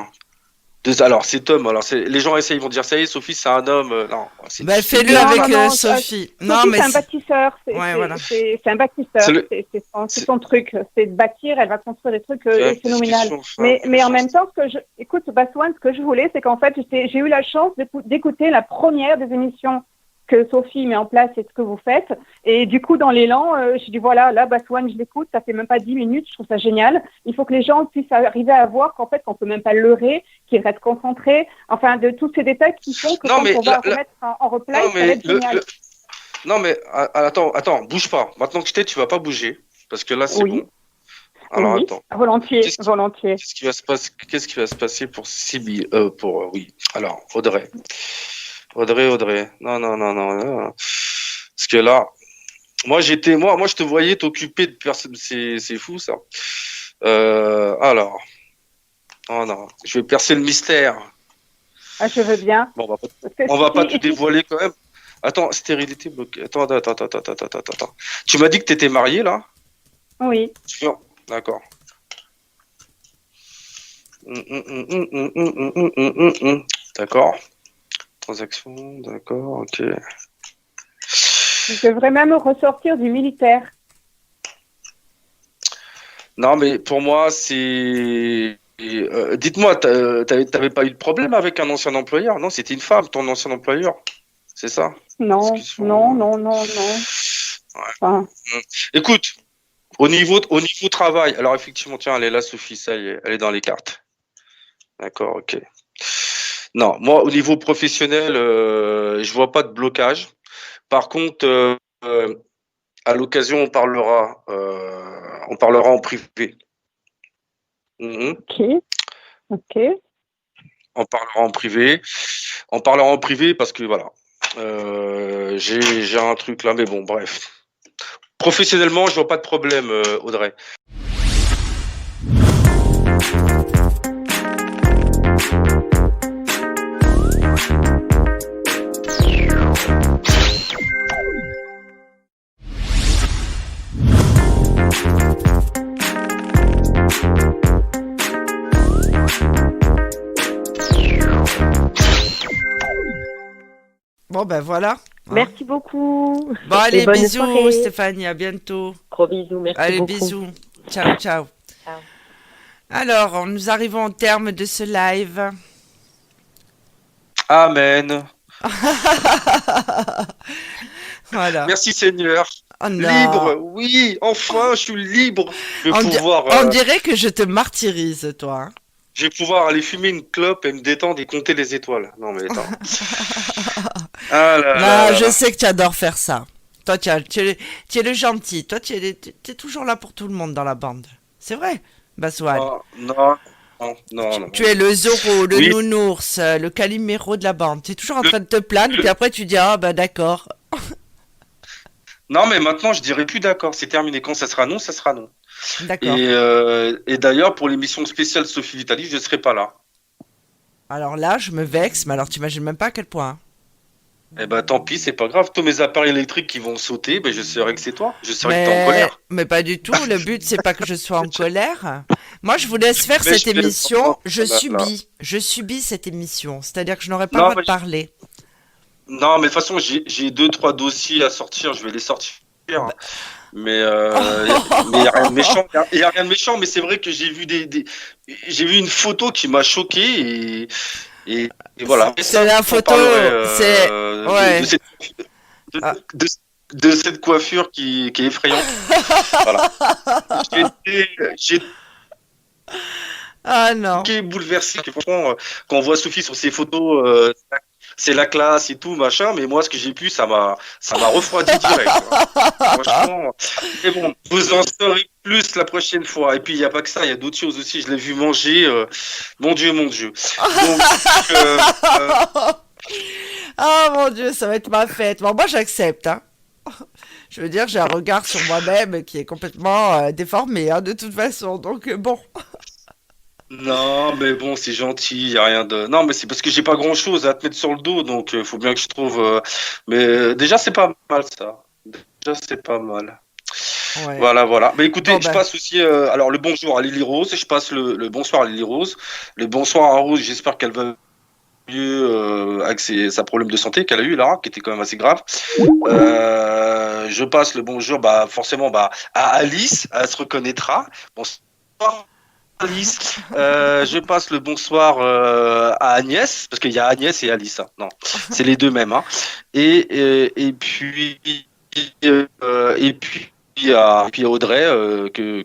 Alors cet homme, les gens essayent, ils vont dire ça y est, Sophie, c'est un homme. Non, bah, fais-le avec Sophie. Non, mais c'est un bâtisseur. C'est un bâtisseur. C'est son truc. C'est de bâtir. Elle va construire des trucs phénoménaux. Mais en même temps, écoute, Bassoane, ce que je voulais, c'est qu'en fait, j'ai eu la chance d'écouter la première des émissions que Sophie met en place et ce que vous faites. Et du coup, dans l'élan, je dis voilà, là, Bassoane, je l'écoute, ça fait même pas 10 minutes, je trouve ça génial. Il faut que les gens puissent arriver à voir qu'en fait, qu'on peut même pas leurrer, qu'ils restent concentrés. Enfin, de tous ces détails qui font que on va remettre en replay, ça va être génial. Non, mais attends, bouge pas. Maintenant que je t'ai, tu vas pas bouger. Parce que là, c'est bon. Alors, attends. Volontiers. Qu'est-ce qui va se passer pour Sibylle, oui. Alors, Audrey. Non. que là, moi, je te voyais t'occuper de personne. C'est fou, ça. Alors. Oh non, je vais percer le mystère. Ah, je veux bien. Bon, on va pas tout dévoiler quand même. Attends, stérilité bloquée. Attends. Tu m'as dit que tu étais marié, là? Oui. D'accord. D'accord. Transaction, d'accord, ok. Je devrais même ressortir du militaire. Non, mais pour moi, c'est... dites-moi, t'avais pas eu de problème avec un ancien employeur? Non, c'était une femme, ton ancien employeur. C'est ça? Non. Ouais. Enfin... Écoute, au niveau travail, alors effectivement, tiens, elle est là, Sophie, ça y est, elle est dans les cartes. D'accord, ok. Non, moi, au niveau professionnel, je vois pas de blocage. Par contre, à l'occasion, on parlera en privé. Ok. On parlera en privé parce que voilà, j'ai un truc là, mais bon, bref. Professionnellement, je vois pas de problème, Audrey. Bon, ben voilà. Merci beaucoup. Bon, allez, bonne bisous, soirée. Stéphanie, à bientôt. Gros bisous, merci allez, beaucoup. Bisous. Ciao, ciao. Ciao. Alors, nous arrivons au terme de ce live. Amen. Voilà. Merci Seigneur. Oh non. Libre, oui, enfin, je suis libre. On dirait que je te martyrise, toi. Je vais pouvoir aller fumer une clope et me détendre et compter les étoiles. Non mais attends. Je sais que tu adores faire ça. Toi, tu es le gentil. Toi, tu es toujours là pour tout le monde dans la bande. C'est vrai, Baswan. Non. Tu es le Zorro, le nounours, le Calimero de la bande. Tu es toujours en train de te plaindre, puis après tu dis ah bah d'accord. Non mais maintenant je dirais plus d'accord. C'est terminé. Quand ça sera non, ça sera non. D'accord. Et d'ailleurs pour l'émission spéciale Sophie Vitali, je ne serai pas là. Alors là, je me vexe, mais alors tu imagines même pas à quel point. Eh ben tant pis, c'est pas grave. Tous mes appareils électriques qui vont sauter, ben je saurai que c'est toi. Je saurai que t'es en colère. Mais pas du tout. Le but c'est pas que je sois en colère. Moi, je vous laisse faire cette émission. Je subis cette émission. C'est-à-dire que je n'aurai pas le droit de parler. Non, mais de toute façon, j'ai 2-3 dossiers à sortir. Je vais les sortir. Mais il n'y a rien de méchant. Il y a rien de méchant. Mais c'est vrai que j'ai vu j'ai vu une photo qui m'a choqué et voilà. C'est la photo. De cette coiffure qui est effrayante. Voilà. Ah non. Qui est bouleversé. Franchement, quand on voit Sophie sur ses photos, c'est la classe et tout machin. Mais moi, ce que j'ai pu, ça m'a refroidi direct. Franchement. Mais bon, vous en saurez plus la prochaine fois. Et puis il n'y a pas que ça, il y a d'autres choses aussi. Je l'ai vu manger. Mon Dieu. Donc, ah mon Dieu, ça va être ma fête. Bon, moi j'accepte. Hein. Je veux dire, j'ai un regard sur moi-même qui est complètement déformé, hein, de toute façon. Donc bon. Non, mais bon, c'est gentil, y a rien de. Non, mais c'est parce que j'ai pas grand-chose à te mettre sur le dos, donc faut bien que je trouve. Mais déjà, c'est pas mal ça. Déjà, c'est pas mal. Ouais. Voilà. Mais écoutez, je passe aussi. Alors, le bonjour à Lily Rose. Je passe le bonsoir à Lily Rose. Le bonsoir à Rose. J'espère qu'elle va mieux avec sa problème de santé qu'elle a eu là, qui était quand même assez grave. Je passe le bonjour, forcément, à Alice. Elle se reconnaîtra. Bonsoir. Alice. Je passe le bonsoir à Agnès, parce qu'il y a Agnès et Alice. Hein. Non, c'est les deux mêmes. Hein. Et puis à Audrey que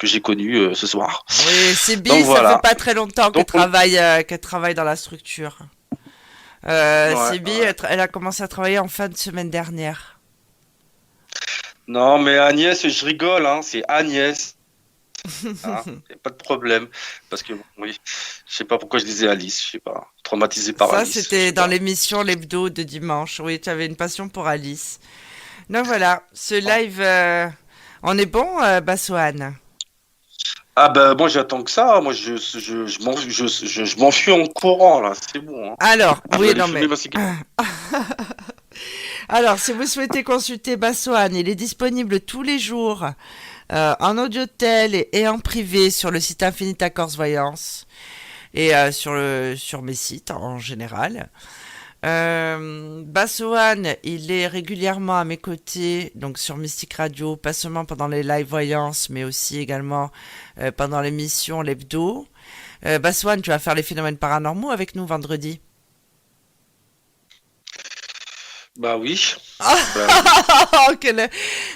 j'ai connue ce soir. Oui, Sibylle, ça fait pas très longtemps qu'elle travaille dans la structure. Sibylle, elle a commencé à travailler en fin de semaine dernière. Non, mais Agnès, je rigole, hein, c'est Agnès. Pas de problème, parce que oui, je sais pas pourquoi je disais Alice, je sais pas, traumatisé par Ça, Alice. c'était dans l'émission l'hebdo de dimanche. Oui, tu avais une passion pour Alice. Donc voilà, ce live, on est bon, Bassoane? Ah ben moi j'attends que ça. Moi je m'enfuis en courant là. C'est bon. Hein. Alors, oui, non mais. Ma Alors, si vous souhaitez consulter Bassoane, il est disponible tous les jours en audiotel et en privé sur le site Infinita Corse Voyance et sur mes sites en général. Bassoane, il est régulièrement à mes côtés, donc sur Mystique Radio, pas seulement pendant les live voyances, mais aussi également pendant l'émission l'hebdo. Bassoane, tu vas faire les phénomènes paranormaux avec nous vendredi. Bah oui.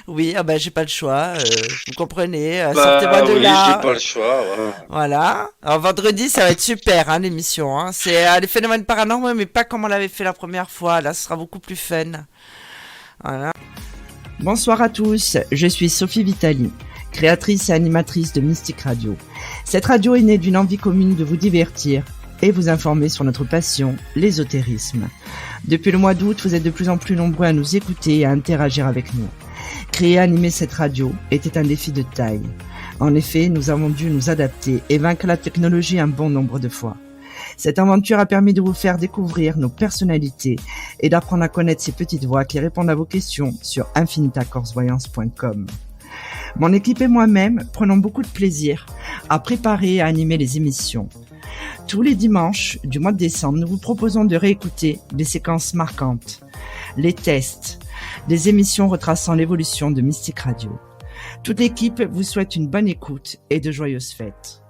Oui, ah bah, j'ai pas le choix, vous comprenez, Bah sortez-moi de oui, là. j'ai pas le choix. Ouais. Voilà. Alors vendredi, ça va être super, hein, l'émission. Hein. C'est les phénomènes paranormaux, mais pas comme on l'avait fait la première fois. Là, ce sera beaucoup plus fun. Voilà. Bonsoir à tous, je suis Sophie Vitali, créatrice et animatrice de Mystique Radio. Cette radio est née d'une envie commune de vous divertir et vous informer sur notre passion, l'ésotérisme. Depuis le mois d'août, vous êtes de plus en plus nombreux à nous écouter et à interagir avec nous. Créer et animer cette radio était un défi de taille. En effet, nous avons dû nous adapter et vaincre la technologie un bon nombre de fois. Cette aventure a permis de vous faire découvrir nos personnalités et d'apprendre à connaître ces petites voix qui répondent à vos questions sur infinitacorsevoyance.com. Mon équipe et moi-même prenons beaucoup de plaisir à préparer et à animer les émissions. Tous les dimanches du mois de décembre, nous vous proposons de réécouter des séquences marquantes, les tests, des émissions retraçant l'évolution de Mystique Radio. Toute l'équipe vous souhaite une bonne écoute et de joyeuses fêtes.